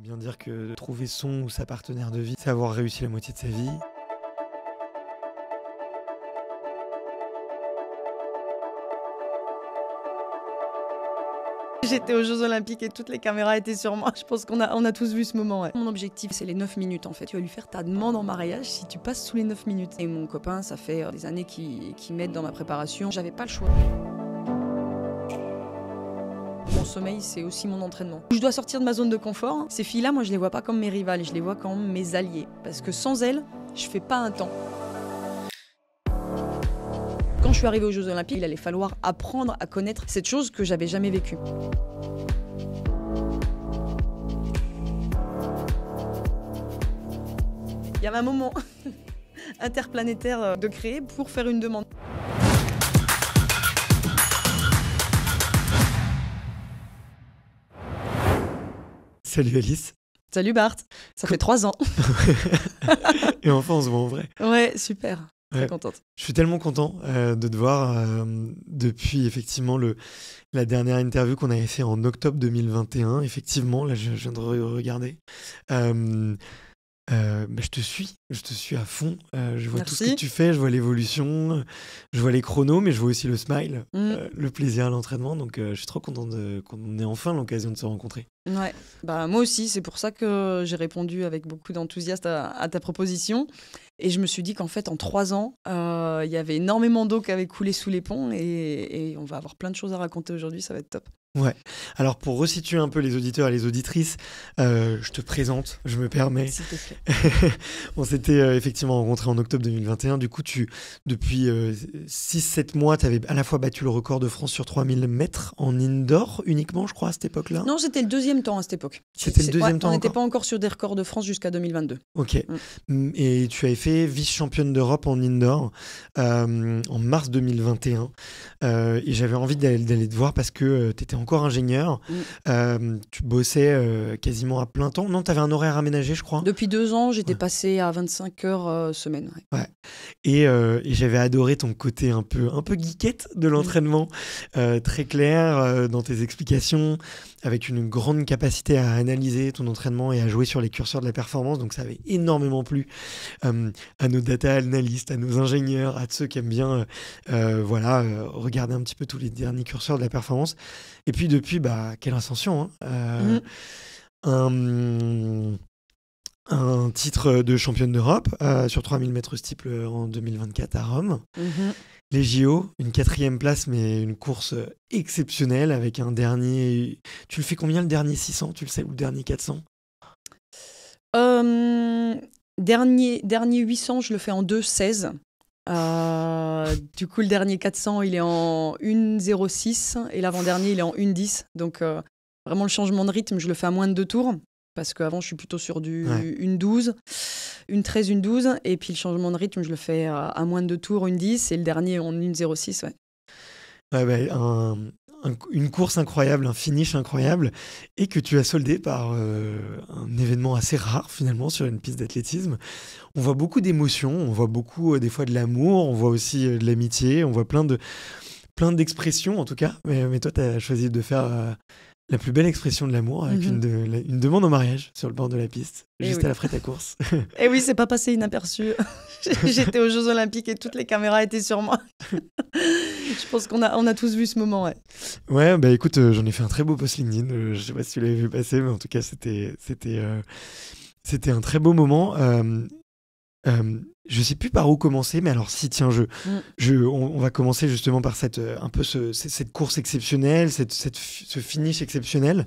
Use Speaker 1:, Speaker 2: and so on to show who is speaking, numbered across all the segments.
Speaker 1: bien dire que trouver son ou sa partenaire de vie, c'est avoir réussi la moitié de sa vie.
Speaker 2: J'étais aux Jeux Olympiques et toutes les caméras étaient sur moi. Je pense qu'on a tous vu ce moment. Ouais. Mon objectif, c'est les 9 minutes en fait. Tu vas lui faire ta demande en mariage si tu passes sous les 9 minutes. Et mon copain, ça fait des années qu'il m'aide dans ma préparation. J'avais pas le choix. Mon sommeil, c'est aussi mon entraînement. Je dois sortir de ma zone de confort. Ces filles-là, moi, je les vois pas comme mes rivales, je les vois comme mes alliés. Parce que sans elles, je fais pas un temps. Quand je suis arrivée aux Jeux Olympiques, il allait falloir apprendre à connaître cette chose que j'avais jamais vécue. Il y avait un moment interplanétaire de créer pour faire une demande.
Speaker 1: Salut Alice.
Speaker 2: Salut Bart, ça fait 3 ans.
Speaker 1: Et enfin on se voit en vrai.
Speaker 2: Ouais, super. Très contente.
Speaker 1: Je suis tellement content de te voir depuis effectivement la dernière interview qu'on avait fait en octobre 2021. Effectivement, là je viens de regarder. Je te suis à fond. Je vois tout ce que tu fais, je vois l'évolution, je vois les chronos, mais je vois aussi le smile, le plaisir à l'entraînement. Donc je suis trop content qu'on ait enfin l'occasion de se rencontrer.
Speaker 2: Ouais, bah moi aussi, c'est pour ça que j'ai répondu avec beaucoup d'enthousiasme à ta proposition. Et je me suis dit qu'en fait, en 3 ans, il y avait énormément d'eau qui avait coulé sous les ponts et on va avoir plein de choses à raconter aujourd'hui, ça va être top.
Speaker 1: Ouais. Alors pour resituer un peu les auditeurs et les auditrices, je te présente, je me permets.
Speaker 2: S'il te plaît.
Speaker 1: On s'était effectivement rencontrés en octobre 2021. Du coup, depuis 6-7 mois, tu avais à la fois battu le record de France sur 3000 mètres en indoor uniquement, je crois, à cette époque-là.
Speaker 2: Non, c'était le 2e temps à cette époque.
Speaker 1: C'était le deuxième temps.
Speaker 2: On n'était pas encore sur des records de France jusqu'à 2022.
Speaker 1: Ok. Et tu avais fait vice-championne d'Europe en indoor en mars 2021. Et j'avais envie d'aller te voir parce que tu étais encore ingénieur. Tu bossais quasiment à plein temps. Non, tu avais un horaire aménagé, je crois.
Speaker 2: Depuis 2 ans, j'étais passée à 25 heures semaine.
Speaker 1: Ouais. Et j'avais adoré ton côté un peu geekette de l'entraînement, très clair dans tes explications, avec une grande capacité à analyser ton entraînement et à jouer sur les curseurs de la performance. Donc ça avait énormément plu à nos data analystes, à nos ingénieurs, à ceux qui aiment bien regarder un petit peu tous les derniers curseurs de la performance. Et puis depuis, quelle ascension, hein. Un titre de championne d'Europe sur 3000 mètres steeple en 2024 à Rome. Les JO, une 4e place, mais une course exceptionnelle avec un dernier... Tu le fais combien le dernier 600, tu le sais, ou le dernier 400
Speaker 2: Dernier 800, je le fais en 2,16. Du coup, le dernier 400, il est en 1,06 et l'avant-dernier, il est en 1,10. Donc, vraiment, le changement de rythme, je le fais à moins de 2 tours. Parce qu'avant, je suis plutôt sur du 1,12, 1,13, 1,12. Et puis, le changement de rythme, je le fais à moins de 2 tours, 1,10. Et le dernier en 1,06,
Speaker 1: une course incroyable, un finish incroyable, et que tu as soldé par un événement assez rare, finalement, sur une piste d'athlétisme. On voit beaucoup d'émotions, on voit beaucoup, des fois, de l'amour, on voit aussi de l'amitié, on voit plein d'expressions, en tout cas. Mais toi, tu as choisi de faire... la plus belle expression de l'amour avec une demande en mariage sur le bord de la piste, juste après ta course.
Speaker 2: Et oui, c'est pas passé inaperçu. J'étais aux Jeux Olympiques et toutes les caméras étaient sur moi. Je pense qu'on a tous vu ce moment,
Speaker 1: Ouais, écoute, j'en ai fait un très beau post LinkedIn. Je sais pas si tu l'avais vu passer, mais en tout cas, c'était un très beau moment. Je sais plus par où commencer, mais alors si, tiens, on va commencer justement par cette course exceptionnelle, ce finish exceptionnel.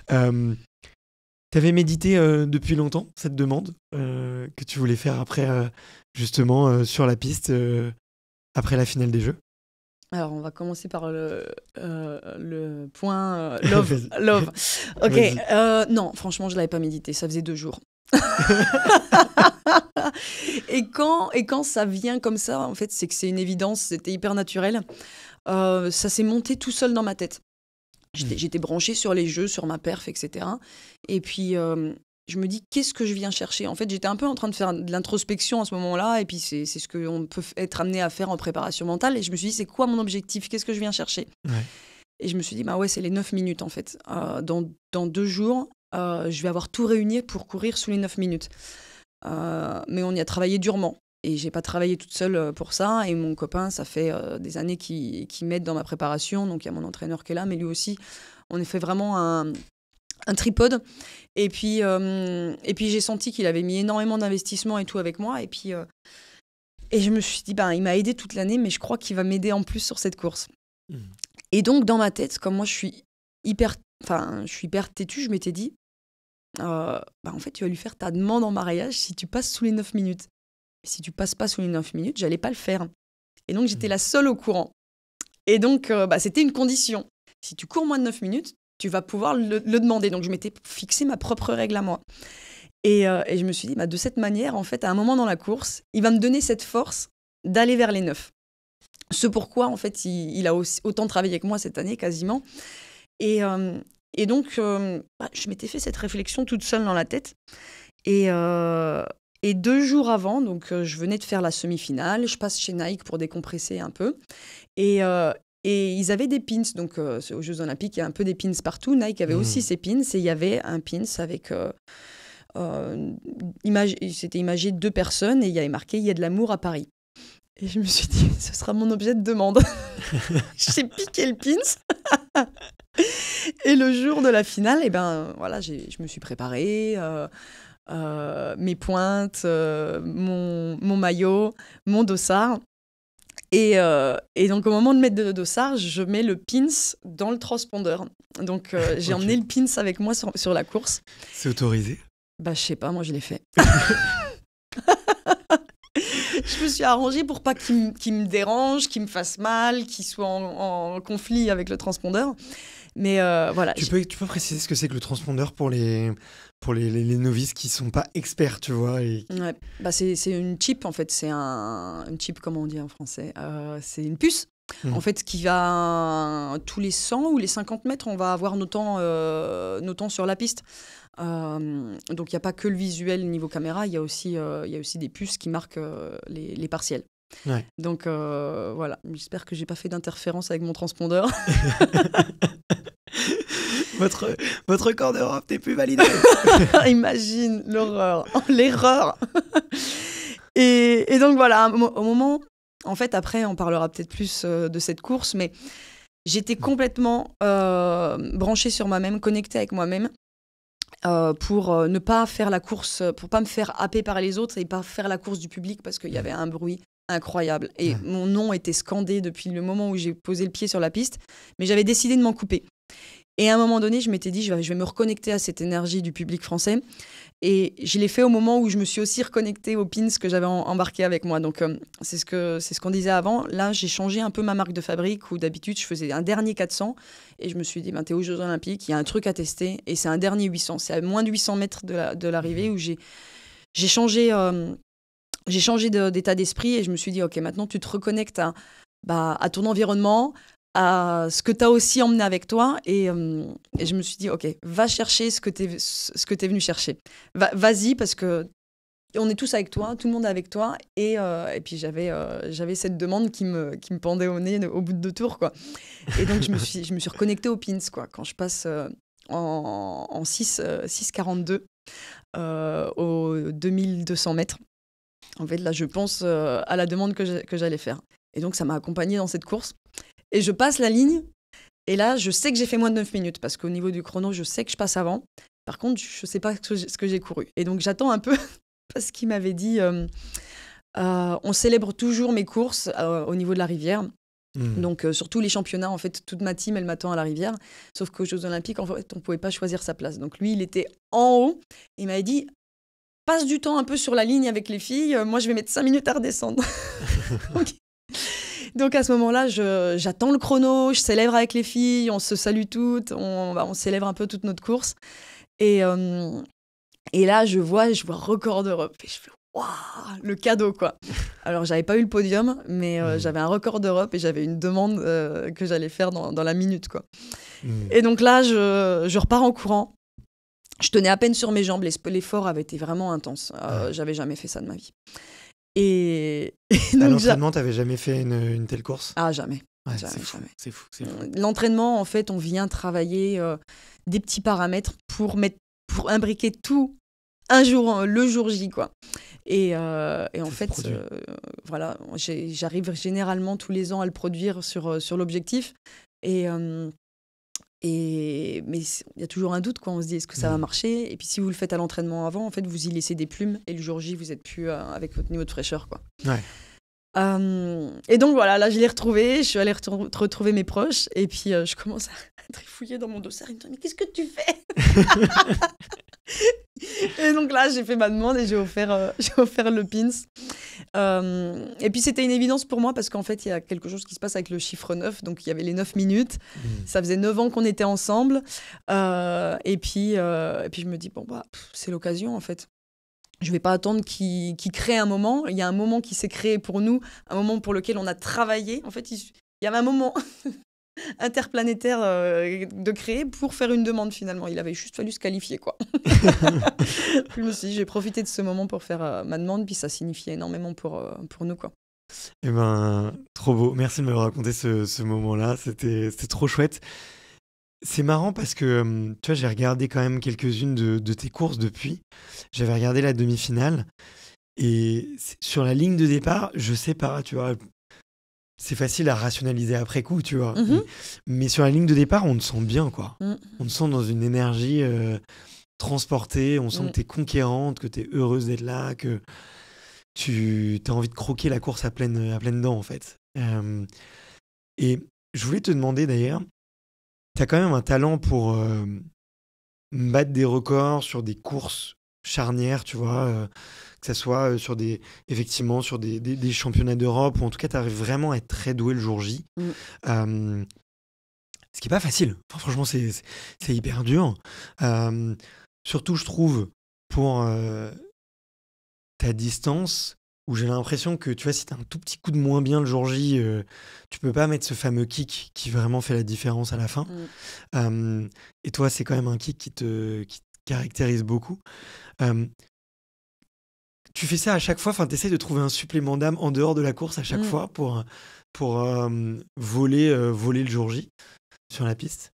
Speaker 1: T'avais médité depuis longtemps cette demande que tu voulais faire après, justement, sur la piste, après la finale des Jeux?
Speaker 2: Alors, on va commencer par le point love. Ok, non, franchement, je l'avais pas médité, ça faisait 2 jours. et quand ça vient comme ça, en fait, c'est que c'est une évidence, c'était hyper naturel. Ça s'est monté tout seul dans ma tête. J'étais branchée sur les jeux, sur ma perf, etc. Et puis, je me dis, qu'est-ce que je viens chercher ? En fait, j'étais un peu en train de faire de l'introspection à ce moment-là, et puis c'est ce qu'on peut être amené à faire en préparation mentale. Et je me suis dit, c'est quoi mon objectif ? Qu'est-ce que je viens chercher ? Et je me suis dit, c'est les 9 minutes, en fait. Dans 2 jours, je vais avoir tout réuni pour courir sous les 9 minutes. Mais on y a travaillé durement. Et j'ai pas travaillé toute seule pour ça. Et mon copain, ça fait des années qu'il m'aide dans ma préparation. Donc il y a mon entraîneur qui est là, mais lui aussi, on a fait vraiment un tripode. Et puis j'ai senti qu'il avait mis énormément d'investissement et tout avec moi. Et je me suis dit, il m'a aidé toute l'année, mais je crois qu'il va m'aider en plus sur cette course. Et donc, dans ma tête, comme moi, je suis hyper têtue, je m'étais dit, en fait, tu vas lui faire ta demande en mariage si tu passes sous les 9 minutes. Et si tu passes pas sous les 9 minutes, j'allais pas le faire. Et donc, j'étais la seule au courant. Et donc, c'était une condition. Si tu cours moins de 9 minutes, tu vas pouvoir le demander. Donc, je m'étais fixé ma propre règle à moi. Et je me suis dit, de cette manière, en fait, à un moment dans la course, il va me donner cette force d'aller vers les 9. Ce pourquoi, en fait, il a autant travaillé que moi cette année, quasiment. Et donc, je m'étais fait cette réflexion toute seule dans la tête. Et 2 jours avant, donc, je venais de faire la semi-finale. Je passe chez Nike pour décompresser un peu. Et ils avaient des pins. Donc, aux Jeux Olympiques, il y a un peu des pins partout. Nike avait aussi ses pins. Et il y avait un pins avec... c'était imagé 2 personnes et il y avait marqué « Il y a de l'amour à Paris ». Et je me suis dit, ce sera mon objet de demande. J'ai piqué le pins. Et le jour de la finale, je me suis préparée, mes pointes, mon maillot, mon dossard. Et donc, au moment de mettre le dossard, je mets le pins dans le transpondeur. Donc, j'ai emmené le pins avec moi sur la course.
Speaker 1: C'est autorisé ?
Speaker 2: Je sais pas, moi je l'ai fait. Je me suis arrangée pour pas qu'il me dérange, qu'il me fasse mal, qu'il soit en conflit avec le transpondeur. Mais voilà.
Speaker 1: Tu peux préciser ce que c'est que le transpondeur pour les novices qui sont pas experts, tu vois
Speaker 2: Ouais, c'est une chip en fait. C'est une chip, comment on dit en français, c'est une puce. En fait, qui va tous les 100 ou les 50 mètres, on va avoir nos temps sur la piste. Donc, il n'y a pas que le visuel niveau caméra, il y a aussi des puces qui marquent les partiels.
Speaker 1: Ouais.
Speaker 2: Donc, voilà. J'espère que je n'ai pas fait d'interférence avec mon transpondeur.
Speaker 1: Votre record d'Europe n'est plus validé.
Speaker 2: Imagine l'horreur, l'erreur. Et donc, voilà, au moment... En fait, après, on parlera peut-être plus de cette course, mais j'étais complètement branchée sur moi-même, connectée avec moi-même, pour ne pas faire la course, pour pas me faire happer par les autres et pas faire la course du public parce qu'il y avait un bruit incroyable. Et mon nom était scandé depuis le moment où j'ai posé le pied sur la piste, mais j'avais décidé de m'en couper. Et à un moment donné, je m'étais dit, je vais me reconnecter à cette énergie du public français. Et je l'ai fait au moment où je me suis aussi reconnectée aux pins que j'avais embarqués avec moi. Donc, c'est ce qu'on disait avant. Là, j'ai changé un peu ma marque de fabrique où d'habitude, je faisais un dernier 400. Et je me suis dit, t'es aux Jeux Olympiques, il y a un truc à tester. Et c'est un dernier 800. C'est à moins de 800 mètres de l'arrivée où j'ai changé d'état d'esprit. Et je me suis dit, OK, maintenant, tu te reconnectes à ton environnement, à ce que tu as aussi emmené avec toi et je me suis dit ok, va chercher ce que t'es venu chercher, vas-y parce que on est tous avec toi, tout le monde est avec toi et puis j'avais cette demande qui me pendait au nez au bout de 2 tours quoi. Et donc je me suis reconnectée aux pins quoi quand je passe en 6,42 aux 2200 mètres. En fait là je pense à la demande que j'allais faire et donc ça m'a accompagnée dans cette course. Et je passe la ligne, et là, je sais que j'ai fait moins de 9 minutes, parce qu'au niveau du chrono, je sais que je passe avant. Par contre, je ne sais pas ce que j'ai couru. Et donc, j'attends un peu, parce qu'il m'avait dit, on célèbre toujours mes courses au niveau de la rivière. Donc, sur tous les championnats, en fait, toute ma team, elle m'attend à la rivière. Sauf qu'aux Jeux Olympiques, en fait, on ne pouvait pas choisir sa place. Donc, lui, il était en haut. Il m'avait dit, passe du temps un peu sur la ligne avec les filles. Moi, je vais mettre 5 minutes à redescendre. Okay. Donc à ce moment-là, j'attends le chrono, je célèbre avec les filles, on se salue toutes, on célèbre un peu toute notre course. Et là, je vois record d'Europe. Et je fais waouh, le cadeau quoi. Alors j'avais pas eu le podium, mais j'avais un record d'Europe et j'avais une demande que j'allais faire dans la minute quoi. Et donc là, je repars en courant. Je tenais à peine sur mes jambes, l'effort avait été vraiment intense. J'avais jamais fait ça de ma vie. Et donc,
Speaker 1: à l'entraînement, t'avais jamais fait une telle course ?
Speaker 2: Ah, jamais.
Speaker 1: Ouais,
Speaker 2: jamais,
Speaker 1: jamais. C'est fou.
Speaker 2: L'entraînement, en fait, on vient travailler des petits paramètres pour pour imbriquer tout le jour J, quoi. Et en fait, voilà, j'arrive généralement tous les ans à le produire sur l'objectif. Mais il y a toujours un doute, quoi. On se dit, est-ce que ça va marcher? Et puis si vous le faites à l'entraînement avant, en fait, vous y laissez des plumes et le jour J, vous n'êtes plus avec votre niveau de fraîcheur, quoi.
Speaker 1: Ouais.
Speaker 2: Et donc voilà, là je l'ai retrouvé, je suis allée retrouver mes proches et puis je commence à trifouiller dans mon dossard. Ils me disent, mais qu'est-ce que tu fais? Et donc là j'ai fait ma demande et j'ai offert le pins. Et puis c'était une évidence pour moi parce qu'en fait il y a quelque chose qui se passe avec le chiffre 9, donc il y avait les 9 minutes. Ça faisait 9 ans qu'on était ensemble. Et puis je me dis, bon bah c'est l'occasion en fait. Je ne vais pas attendre qu'il crée un moment. Il y a un moment qui s'est créé pour nous, un moment pour lequel on a travaillé. En fait, il y avait un moment interplanétaire de créer pour faire une demande, finalement. Il avait juste fallu se qualifier, quoi. Je me suis dit, j'ai profité de ce moment pour faire ma demande, puis ça signifiait énormément pour nous, quoi.
Speaker 1: Eh ben, trop beau. Merci de me raconter ce moment-là. C'était trop chouette. C'est marrant parce que, tu vois, j'ai regardé quand même quelques-unes de tes courses depuis. J'avais regardé la demi-finale. Et sur la ligne de départ, je sais pas, tu vois, c'est facile à rationaliser après coup, tu vois. Mais sur la ligne de départ, on te sent bien, quoi. On te sent dans une énergie transportée. On sent que t'es conquérante, que t'es heureuse d'être là, que tu as envie de croquer la course à pleines dents, en fait. Et je voulais te demander, d'ailleurs, t'as quand même un talent pour battre des records sur des courses charnières, tu vois, que ça soit effectivement sur des championnats d'Europe, ou en tout cas, t'arrives vraiment à être très doué le jour J. Ce qui n'est pas facile. Enfin, franchement, c'est hyper dur. Surtout, je trouve, pour ta distance, où j'ai l'impression que, tu vois, si t'as un tout petit coup de moins bien le jour J, tu peux pas mettre ce fameux kick qui vraiment fait la différence à la fin. Et toi, c'est quand même un kick qui te caractérise beaucoup. Tu fais ça à chaque fois, enfin, t'essaies de trouver un supplément d'âme en dehors de la course à chaque fois pour voler le jour J sur la piste.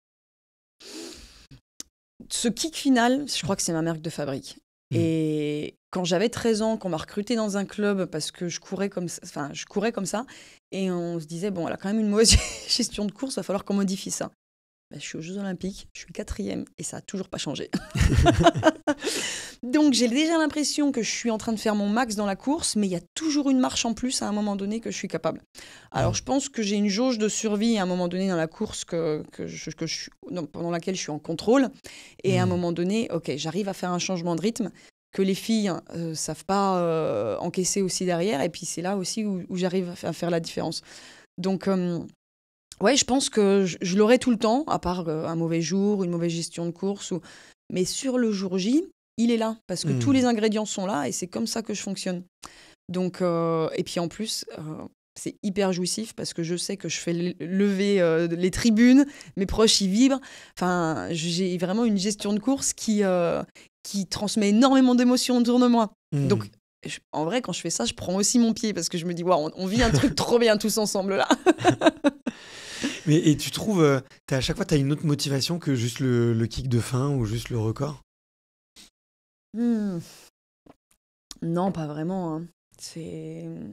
Speaker 2: Ce kick final, je crois que c'est ma marque de fabrique. Et quand j'avais 13 ans, qu'on m'a recrutée dans un club parce que je courais comme ça, et on se disait, bon, elle a quand même une mauvaise gestion de course, il va falloir qu'on modifie ça. Je suis aux Jeux Olympiques, je suis 4e et ça n'a toujours pas changé. Donc j'ai déjà l'impression que je suis en train de faire mon max dans la course, mais il y a toujours une marche en plus à un moment donné que je suis capable. Alors je pense que j'ai une jauge de survie à un moment donné dans la course pendant laquelle je suis en contrôle. Et à un moment donné, ok, j'arrive à faire un changement de rythme que les filles savent pas encaisser aussi derrière. Et puis c'est là aussi où j'arrive à faire la différence. Donc... ouais, je pense que je l'aurai tout le temps, à part un mauvais jour, une mauvaise gestion de course. Mais sur le jour J, il est là, parce que tous les ingrédients sont là, et c'est comme ça que je fonctionne. Donc, et puis en plus, c'est hyper jouissif, parce que je sais que je fais lever les tribunes, mes proches y vibrent. Enfin, j'ai vraiment une gestion de course qui transmet énormément d'émotions autour de moi. Donc, en vrai, quand je fais ça, je prends aussi mon pied, parce que je me dis, wow, on vit un truc trop bien tous ensemble, là.
Speaker 1: Et tu trouves, à chaque fois, tu as une autre motivation que juste le kick de fin ou juste le record?
Speaker 2: Non, pas vraiment. Hein.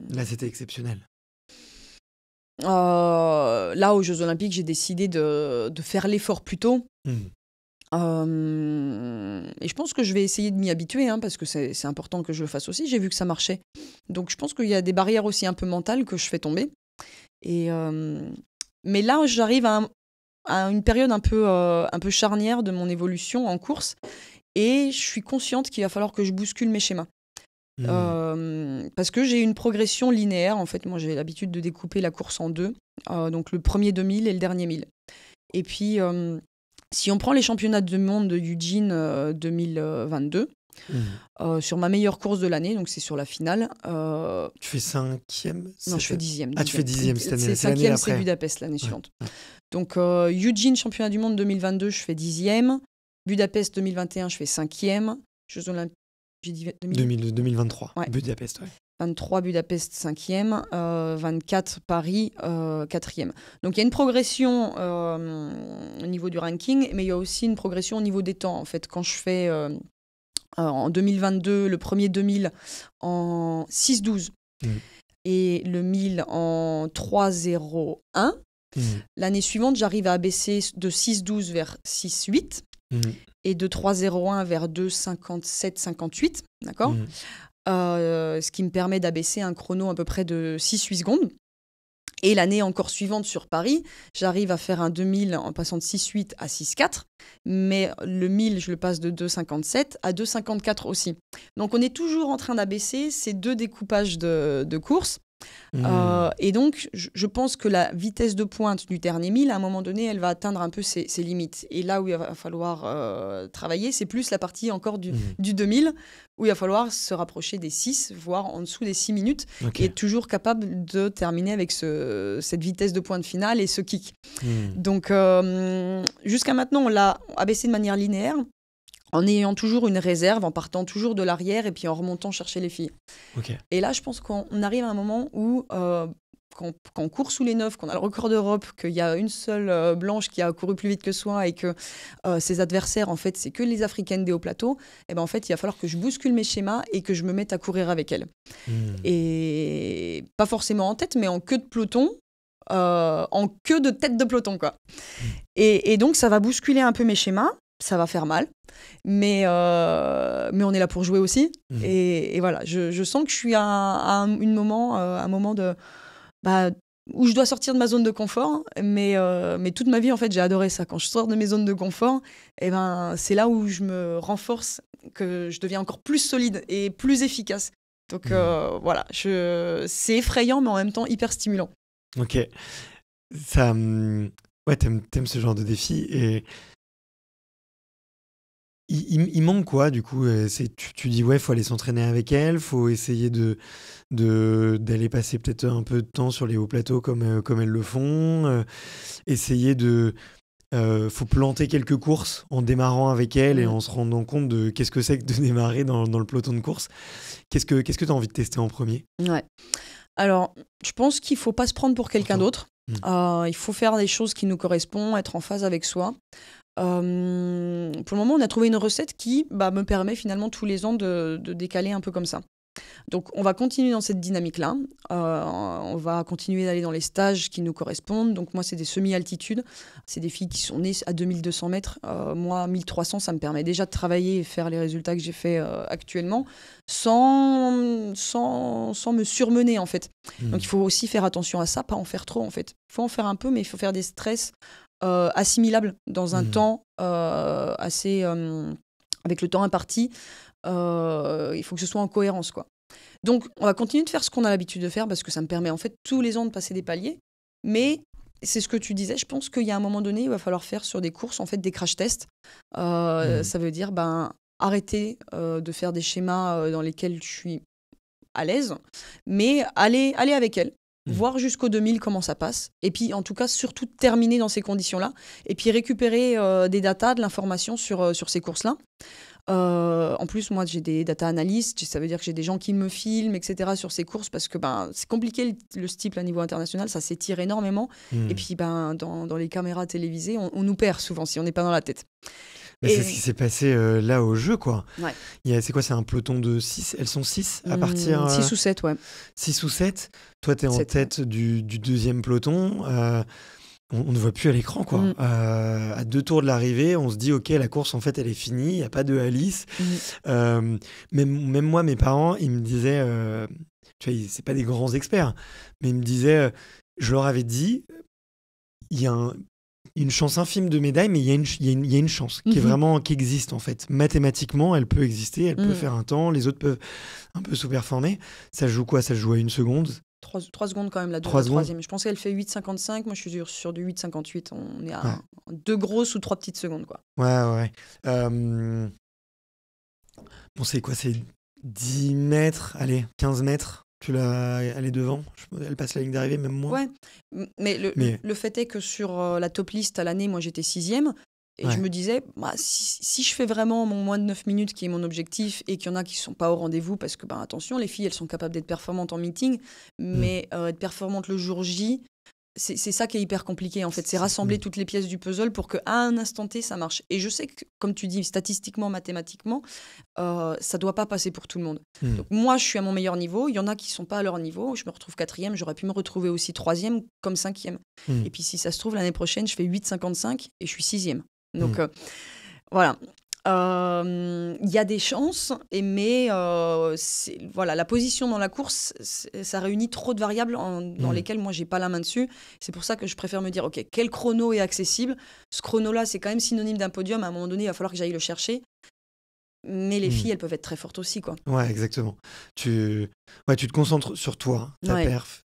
Speaker 1: Là, c'était exceptionnel.
Speaker 2: Là, aux Jeux Olympiques, j'ai décidé de faire l'effort plus tôt. Et je pense que je vais essayer de m'y habituer, hein, parce que c'est important que je le fasse aussi. J'ai vu que ça marchait. Donc, je pense qu'il y a des barrières aussi un peu mentales que je fais tomber. Mais là, j'arrive à une période un peu charnière de mon évolution en course, et je suis consciente qu'il va falloir que je bouscule mes schémas. Parce que j'ai une progression linéaire. En fait, moi, j'ai l'habitude de découper la course en deux, donc le premier 2000 et le dernier 1000. Et puis, si on prend les championnats du monde de Eugene 2022, sur ma meilleure course de l'année, donc c'est sur la finale.
Speaker 1: Tu fais 5e?
Speaker 2: Non, je fais 10e.
Speaker 1: Ah, tu fais 10e cette année.
Speaker 2: C'est 5e, c'est Budapest l'année suivante. Donc, Eugene, championnat du monde 2022, je fais 10e. Budapest 2021, je fais 5e. Jeux Olympiques, j'ai dit
Speaker 1: 2023.
Speaker 2: Ouais.
Speaker 1: Budapest, ouais.
Speaker 2: 23 Budapest 5e, 24 Paris 4e. Donc il y a une progression au niveau du ranking, mais il y a aussi une progression au niveau des temps. En fait, quand je fais en 2022 le premier 2000 en 6-12 et le 1000 en 3-0-1, l'année suivante, j'arrive à baisser de 6-12 vers 6-8 et de 3-0-1 vers 2-57-58, d'accord ce qui me permet d'abaisser un chrono à peu près de 6-8 secondes. Et l'année encore suivante sur Paris, j'arrive à faire un 2000 en passant de 6,8 à 6,4. Mais le 1000, je le passe de 2,57 à 2,54 aussi. Donc on est toujours en train d'abaisser ces deux découpages de course. Et donc, je pense que la vitesse de pointe du dernier 1000, à un moment donné, elle va atteindre un peu ses limites. Et là où il va falloir travailler, c'est plus la partie encore du 2000, où il va falloir se rapprocher des 6, voire en dessous des 6 minutes, et être toujours capable de terminer avec cette vitesse de pointe finale et ce kick. Donc, jusqu'à maintenant, on l'a abaissé de manière linéaire, en ayant toujours une réserve, en partant toujours de l'arrière et puis en remontant chercher les filles. Et là, je pense qu'on arrive à un moment où, quand on court sous les 9, qu'on a le record d'Europe, qu'il y a une seule blanche qui a couru plus vite que soi et que ses adversaires, en fait, c'est que les Africaines des hauts plateaux, et ben en fait, il va falloir que je bouscule mes schémas et que je me mette à courir avec elles. Et pas forcément en tête, mais en queue de peloton. En queue de tête de peloton, quoi. Et donc, ça va bousculer un peu mes schémas. Ça va faire mal, mais on est là pour jouer aussi. Et voilà, je sens que je suis à un moment où je dois sortir de ma zone de confort, mais toute ma vie, en fait, j'ai adoré ça. Quand je sors de mes zones de confort, c'est là où je me renforce, que je deviens encore plus solide et plus efficace. Donc voilà, c'est effrayant, mais en même temps hyper stimulant.
Speaker 1: Ok. Ça, ouais, t'aimes ce genre de défi et... Il manque quoi, du coup tu dis, ouais, il faut aller s'entraîner avec elle, il faut essayer d'aller passer peut-être un peu de temps sur les hauts plateaux comme elles le font, essayer faut planter quelques courses en démarrant avec elle et en se rendant compte de qu'est-ce que c'est que de démarrer dans le peloton de course. Qu'est-ce que tu as envie de tester en premier ?
Speaker 2: Ouais. Alors, je pense qu'il ne faut pas se prendre pour quelqu'un d'autre. Il faut faire des choses qui nous correspondent, être en phase avec soi. Pour le moment, on a trouvé une recette qui me permet finalement tous les ans de décaler un peu comme ça. Donc, on va continuer dans cette dynamique-là. On va continuer d'aller dans les stages qui nous correspondent. Donc, moi, c'est des semi-altitudes. C'est des filles qui sont nées à 2200 mètres. Moi, 1300, ça me permet déjà de travailler et faire les résultats que j'ai fait actuellement sans me surmener, en fait. Donc, il faut aussi faire attention à ça, pas en faire trop, en fait. Il faut en faire un peu, mais il faut faire des stress assimilable dans un temps assez avec le temps imparti. Il faut que ce soit en cohérence, quoi. Donc on va continuer de faire ce qu'on a l'habitude de faire parce que ça me permet en fait tous les ans de passer des paliers, mais c'est ce que tu disais, je pense qu'il y a un moment donné il va falloir faire sur des courses en fait des crash tests. Ça veut dire arrêter de faire des schémas dans lesquels je suis à l'aise, mais aller avec elle, voir jusqu'au 2000 comment ça passe, et puis en tout cas surtout terminer dans ces conditions-là, et puis récupérer des datas, de l'information sur ces courses-là. En plus, moi, j'ai des data analystes, ça veut dire que j'ai des gens qui me filment, etc. sur ces courses, parce que c'est compliqué le steeple à niveau international, ça s'étire énormément, et puis dans les caméras télévisées, on nous perd souvent si on n'est pas dans la tête.
Speaker 1: C'est ce qui s'est passé là au jeu, quoi.
Speaker 2: Ouais.
Speaker 1: C'est quoi, c'est un peloton de 6 ? Elles sont 6 à partir...
Speaker 2: 6 ou 7, ouais.
Speaker 1: 6 ou 7 ? Toi, t'es en tête du deuxième peloton. On ne voit plus à l'écran, quoi. À 2 tours de l'arrivée, on se dit, ok, la course, en fait, elle est finie, il n'y a pas de Alice. Même moi, mes parents, ils me disaient... tu vois, c'est pas des grands experts, mais ils me disaient... je leur avais dit, il y a une chance infime de médaille, mais il y a une chance qui existe, en fait. Mathématiquement, elle peut exister, elle peut faire un temps, les autres peuvent un peu sous-performer. Ça joue quoi ? Ça joue à 1 seconde ?
Speaker 2: 3 secondes quand même, la troisième. Je pense qu'elle fait 8,55. Moi, je suis sur du 8,58. On est à 2 grosses ou 3 petites secondes, quoi.
Speaker 1: Ouais. Bon, c'est quoi ? C'est 10 mètres, allez, 15 mètres. Elle est devant. Elle passe la ligne d'arrivée, même moi.
Speaker 2: Ouais, mais le fait est que sur la top list à l'année, moi, j'étais 6e. Et je me disais, si je fais vraiment mon moins de 9 minutes, qui est mon objectif, et qu'il y en a qui ne sont pas au rendez-vous, parce que, attention, les filles, elles sont capables d'être performantes en meeting, mais être performantes le jour J, c'est ça qui est hyper compliqué, en fait. C'est rassembler toutes les pièces du puzzle pour qu'à un instant T, ça marche. Et je sais que, comme tu dis, statistiquement, mathématiquement, ça ne doit pas passer pour tout le monde. Donc, moi, je suis à mon meilleur niveau. Il y en a qui ne sont pas à leur niveau. Je me retrouve 4e. J'aurais pu me retrouver aussi 3e comme 5e. Et puis, si ça se trouve, l'année prochaine, je fais 8,55 et je suis 6e. Donc, voilà. Il y a des chances, mais la position dans la course, ça réunit trop de variables dans lesquelles moi, j'ai pas la main dessus. C'est pour ça que je préfère me dire, OK, quel chrono est accessible ? Ce chrono-là, c'est quand même synonyme d'un podium. À un moment donné, il va falloir que j'aille le chercher. Mais les filles, elles peuvent être très fortes aussi, quoi.
Speaker 1: Ouais, exactement. Tu te concentres sur toi, ta perf,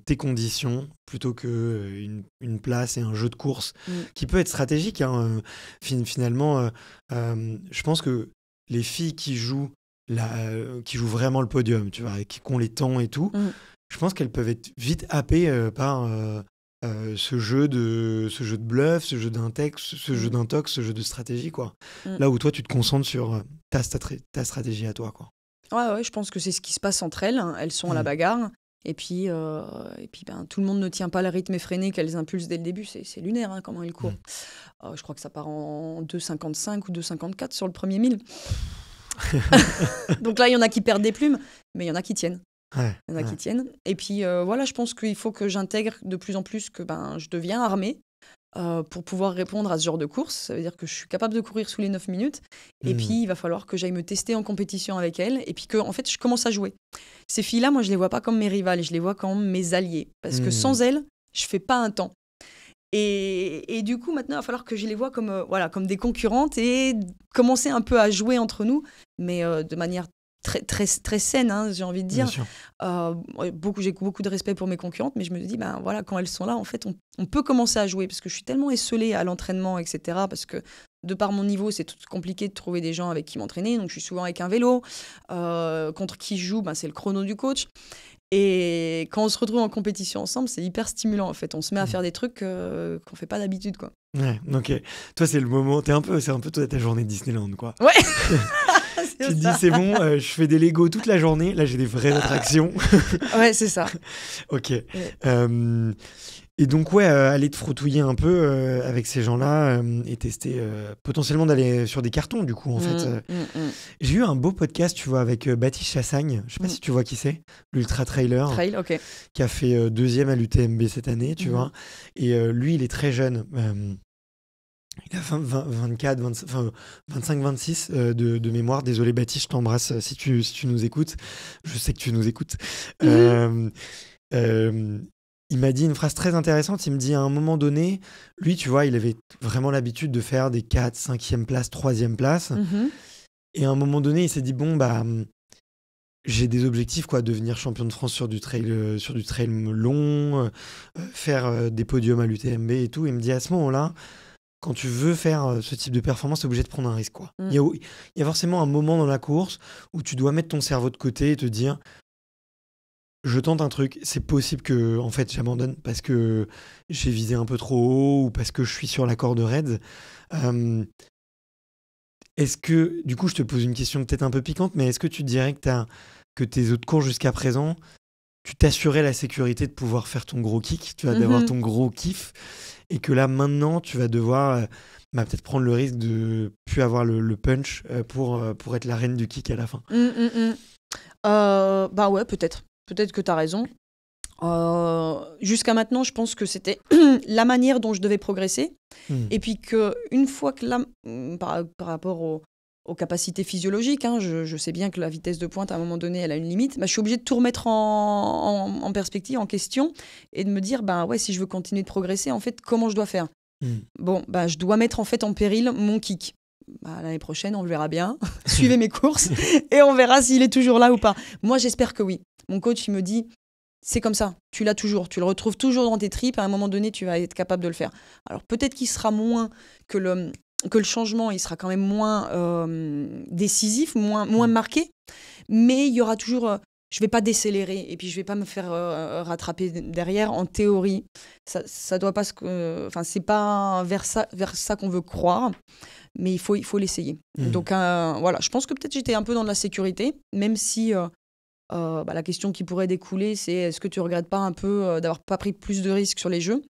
Speaker 1: tes conditions, plutôt qu'une place et un jeu de course qui peut être stratégique. Hein. Finalement, je pense que les filles qui jouent vraiment le podium, tu vois, qui ont les temps et tout, je pense qu'elles peuvent être vite happées par ce jeu de bluff, ce jeu d'intox, ce jeu de stratégie, quoi. Là où toi, tu te concentres sur ta stratégie à toi, quoi.
Speaker 2: Ouais, je pense que c'est ce qui se passe entre elles. Elles sont à la bagarre. Et puis, tout le monde ne tient pas le rythme effréné qu'elles impulsent dès le début. C'est lunaire, hein, comment elles courent. Je crois que ça part en 2,55 ou 2,54 sur le premier 1000. Donc là, il y en a qui perdent des plumes, mais il y en a qui tiennent. Il y en a qui tiennent. Et puis, je pense qu'il faut que j'intègre de plus en plus que je deviens armée pour pouvoir répondre à ce genre de course. Ça veut dire que je suis capable de courir sous les 9 minutes. Et puis, il va falloir que j'aille me tester en compétition avec elles. Et puis, en fait, je commence à jouer. Ces filles-là, moi, je les vois pas comme mes rivales. Je les vois comme mes alliés. Parce que sans elles, je fais pas un temps. Et du coup, maintenant, il va falloir que je les vois comme des concurrentes et commencer un peu à jouer entre nous, mais de manière très, très, très saine, hein, j'ai envie de dire. J'ai beaucoup de respect pour mes concurrentes, mais je me dis, quand elles sont là, en fait, on peut commencer à jouer, parce que je suis tellement esseulée à l'entraînement, etc., parce que de par mon niveau, c'est tout compliqué de trouver des gens avec qui m'entraîner, donc je suis souvent avec un vélo. Contre qui je joue, c'est le chrono du coach. Et quand on se retrouve en compétition ensemble, c'est hyper stimulant, en fait. On se met à faire des trucs qu'on fait pas d'habitude, quoi.
Speaker 1: Ouais, ok. Toi, c'est le moment, c'est un peu toi, ta journée de Disneyland, quoi.
Speaker 2: Ouais.
Speaker 1: Tu te dis, c'est bon, je fais des Lego toute la journée, là, j'ai des vraies attractions.
Speaker 2: Ouais, c'est ça.
Speaker 1: Ok. Ouais. Et donc, aller te froutouiller un peu avec ces gens-là et tester potentiellement d'aller sur des cartons, du coup, en fait. J'ai eu un beau podcast, tu vois, avec Baptiste Chassagne. Je sais pas si tu vois qui c'est, l'ultra trailer.
Speaker 2: Trail, ok.
Speaker 1: Qui a fait 2e à l'UTMB cette année, tu vois. Et lui, il est très jeune. Il a 24, 25, 26 de mémoire. Désolé, Baptiste, je t'embrasse si tu nous écoutes. Je sais que tu nous écoutes. Il m'a dit une phrase très intéressante. Il me dit, à un moment donné, lui, tu vois, il avait vraiment l'habitude de faire des 4, 5e places, 3e places. Et à un moment donné, il s'est dit, bon, j'ai des objectifs, quoi, devenir champion de France sur du trail long, faire des podiums à l'UTMB et tout. Il me dit, à ce moment-là, quand tu veux faire ce type de performance, tu es obligé de prendre un risque, quoi. Il y a forcément un moment dans la course où tu dois mettre ton cerveau de côté et te dire, je tente un truc, c'est possible que en fait j'abandonne parce que j'ai visé un peu trop haut ou parce que je suis sur la corde raide. Est-ce que, du coup, je te pose une question peut-être un peu piquante, mais est-ce que tu dirais que tes autres courses jusqu'à présent, tu t'assurais la sécurité de pouvoir faire ton gros kick, tu vas d'avoir ton gros kiff, et que là maintenant tu vas devoir peut-être prendre le risque de plus avoir le punch pour être la reine du kick à la fin.
Speaker 2: Ouais, peut-être. Peut-être que tu as raison. Jusqu'à maintenant, je pense que c'était la manière dont je devais progresser. Et puis qu'une fois que là, par rapport aux capacités physiologiques, hein, je sais bien que la vitesse de pointe, à un moment donné, elle a une limite. Je suis obligée de tout remettre en perspective, en question, et de me dire, si je veux continuer de progresser, en fait, comment je dois faire ? Je dois mettre en fait en péril mon kick. L'année prochaine, on le verra bien. Suivez mes courses et on verra s'il est toujours là ou pas. Moi, j'espère que oui. Mon coach, il me dit, c'est comme ça, tu l'as toujours, tu le retrouves toujours dans tes tripes, à un moment donné, tu vas être capable de le faire. Alors peut-être qu'il sera moins que le changement, il sera quand même moins décisif, moins marqué, mais il y aura toujours... je vais pas décélérer et puis je vais pas me faire rattraper derrière. En théorie, ça doit pas enfin, c'est pas vers ça qu'on veut croire, mais il faut l'essayer. Donc voilà, je pense que peut-être j'étais un peu dans de la sécurité, même si la question qui pourrait découler, c'est est-ce que tu regrettes pas un peu d'avoir pas pris plus de risques sur les jeux?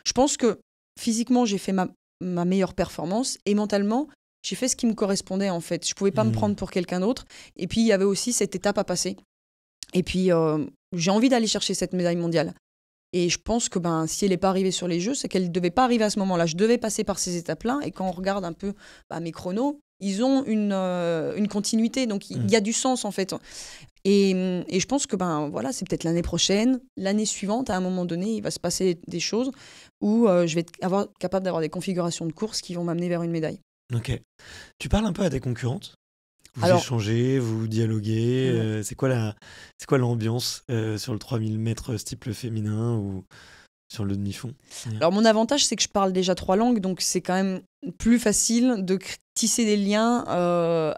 Speaker 2: Je pense que physiquement, j'ai fait ma meilleure performance et mentalement, j'ai fait ce qui me correspondait en fait. Je pouvais pas me prendre pour quelqu'un d'autre. Et puis, il y avait aussi cette étape à passer. Et puis, j'ai envie d'aller chercher cette médaille mondiale. Et je pense que si elle n'est pas arrivée sur les Jeux, c'est qu'elle ne devait pas arriver à ce moment-là. Je devais passer par ces étapes-là. Et quand on regarde un peu mes chronos, ils ont une continuité. Donc, il y a du sens en fait. Et je pense que voilà, c'est peut-être l'année prochaine, l'année suivante, à un moment donné, il va se passer des choses où je vais être capable d'avoir des configurations de course qui vont m'amener vers une médaille.
Speaker 1: Ok. Tu parles un peu à tes concurrentes? Vous échangez, vous dialoguez. C'est quoi l'ambiance sur le 3000 mètres steeple féminin ou sur le demi-fond?
Speaker 2: Alors, mon avantage, c'est que je parle déjà 3 langues, donc c'est quand même plus facile de tisser des liens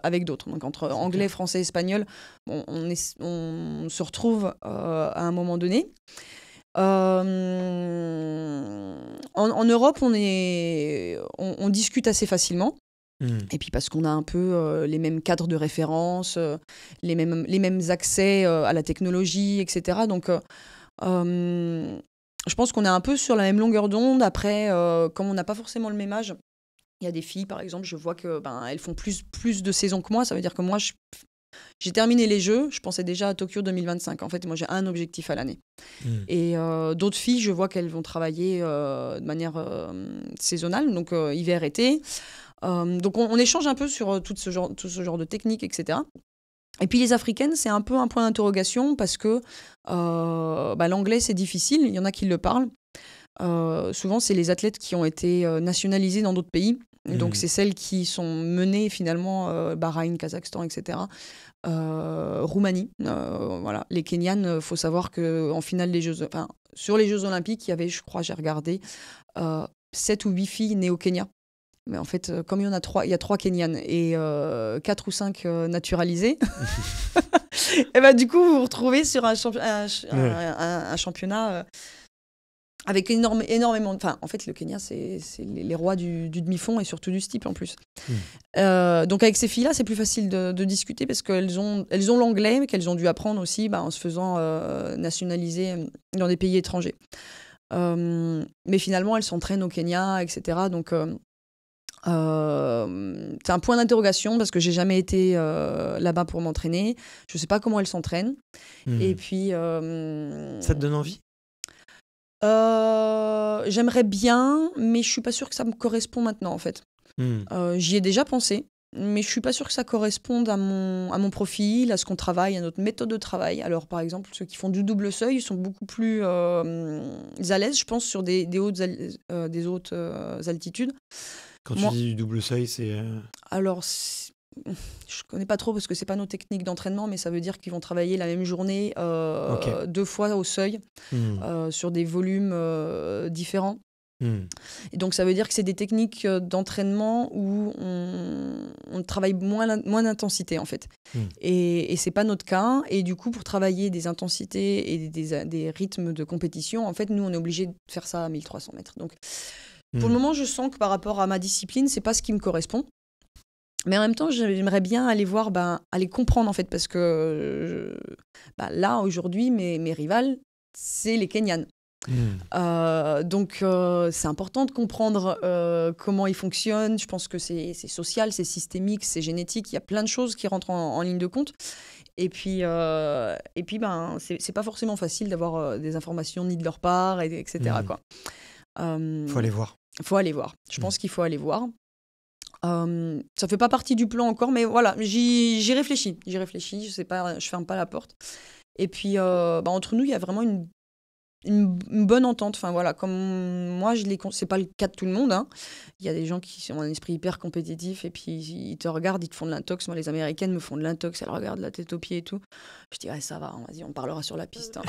Speaker 2: avec d'autres. Donc, entre anglais, français, espagnol, on se retrouve à un moment donné. En Europe, on discute assez facilement. Et puis parce qu'on a un peu les mêmes cadres de référence, les mêmes accès à la technologie, etc. Donc, je pense qu'on est un peu sur la même longueur d'onde. Après, comme on n'a pas forcément le même âge, il y a des filles, par exemple, je vois que elles font plus de saisons que moi. Ça veut dire que moi, j'ai terminé les Jeux. Je pensais déjà à Tokyo 2025. En fait, moi, j'ai un objectif à l'année. Et d'autres filles, je vois qu'elles vont travailler de manière saisonnale, donc hiver-été. Donc on échange un peu sur tout ce genre de techniques, etc. Et puis les Africaines, c'est un peu un point d'interrogation parce que l'anglais, c'est difficile. Il y en a qui le parlent. Souvent, c'est les athlètes qui ont été nationalisés dans d'autres pays. Donc, c'est celles qui sont menées finalement, Bahreïn, Kazakhstan, etc. Roumanie. Voilà. Les Kenyanes, il faut savoir qu'en finale sur les Jeux Olympiques, il y avait, je crois, j'ai regardé, 7 ou 8 filles nées au Kenya. Mais en fait, comme il y en a 3, il y a 3 Kenyanes et 4 ou 5 naturalisés. Et du coup, vous vous retrouvez sur un championnat avec énormément de... Enfin, en fait, le Kenya, c'est les rois du demi-fond et surtout du steeple en plus. Donc avec ces filles-là, c'est plus facile de discuter parce qu'elles ont l'anglais, mais qu'elles ont dû apprendre aussi en se faisant nationaliser dans des pays étrangers. Mais finalement, elles s'entraînent au Kenya, etc. Donc... c'est un point d'interrogation parce que j'ai jamais été là-bas pour m'entraîner. Je sais pas comment elles s'entraînent. Et puis
Speaker 1: ça te donne envie?
Speaker 2: J'aimerais bien, mais je suis pas sûre que ça me correspond maintenant en fait. J'y ai déjà pensé, mais je suis pas sûre que ça corresponde à mon profil, à ce qu'on travaille, à notre méthode de travail. Alors par exemple, ceux qui font du double seuil sont beaucoup plus à l'aise, je pense, sur des hautes altitudes.
Speaker 1: Quand tu dis du double seuil, c'est...
Speaker 2: Alors, je connais pas trop parce que c'est pas nos techniques d'entraînement, mais ça veut dire qu'ils vont travailler la même journée 2 fois au seuil sur des volumes différents. Et donc, ça veut dire que c'est des techniques d'entraînement où on travaille moins d'intensité, en fait. Et c'est pas notre cas. Et du coup, pour travailler des intensités et des rythmes de compétition, en fait, nous, on est obligé de faire ça à 1300 mètres. Donc, pour le moment, je sens que par rapport à ma discipline, c'est pas ce qui me correspond. Mais en même temps, j'aimerais bien aller voir, aller comprendre en fait, parce que là, aujourd'hui, mes rivales, c'est les Kenyanes. Donc, c'est important de comprendre comment ils fonctionnent. Je pense que c'est social, c'est systémique, c'est génétique. Il y a plein de choses qui rentrent en ligne de compte. Et puis c'est pas forcément facile d'avoir des informations ni de leur part, etc. Quoi.
Speaker 1: Faut aller voir.
Speaker 2: Faut aller voir. Je pense qu'il faut aller voir. Ça fait pas partie du plan encore, mais voilà, j'y réfléchis. Je sais pas, je ferme pas la porte. Et puis, entre nous, il y a vraiment une bonne entente. Enfin voilà, comme moi, c'est pas le cas de tout le monde. Hein. Il y a des gens qui ont un esprit hyper compétitif et puis ils te regardent, ils te font de l'intox. Moi, les Américaines me font de l'intox, elles regardent la tête aux pieds et tout. Je dis, ouais, ça va, vas-y, on parlera sur la piste. Hein.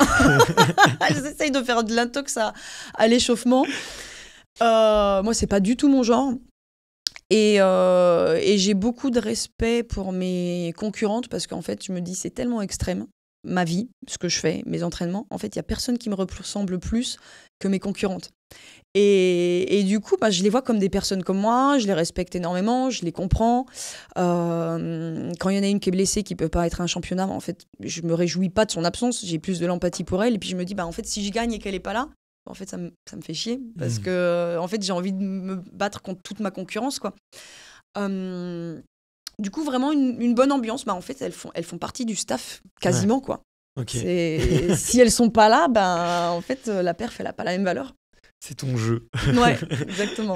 Speaker 2: J'essaye de faire de l'intox à l'échauffement. Moi, c'est pas du tout mon genre. Et j'ai beaucoup de respect pour mes concurrentes parce qu'en fait, je me dis, c'est tellement extrême. ma vie, ce que je fais, mes entraînements, en fait, il n'y a personne qui me ressemble plus que mes concurrentes. Et du coup, je les vois comme des personnes comme moi, je les respecte énormément, je les comprends. Quand il y en a une qui est blessée, qui ne peut pas être à un championnat, en fait, je ne me réjouis pas de son absence, j'ai plus de l'empathie pour elle. Et puis je me dis, en fait, si je gagne et qu'elle n'est pas là, en fait, ça me fait chier. Parce que, en fait, j'ai envie de me battre contre toute ma concurrence, quoi. Du coup, vraiment une bonne ambiance. En fait, elles font partie du staff quasiment, quoi.
Speaker 1: Okay.
Speaker 2: Si elles sont pas là, en fait, la perf, elle a pas la même valeur.
Speaker 1: C'est ton jeu.
Speaker 2: Ouais, exactement.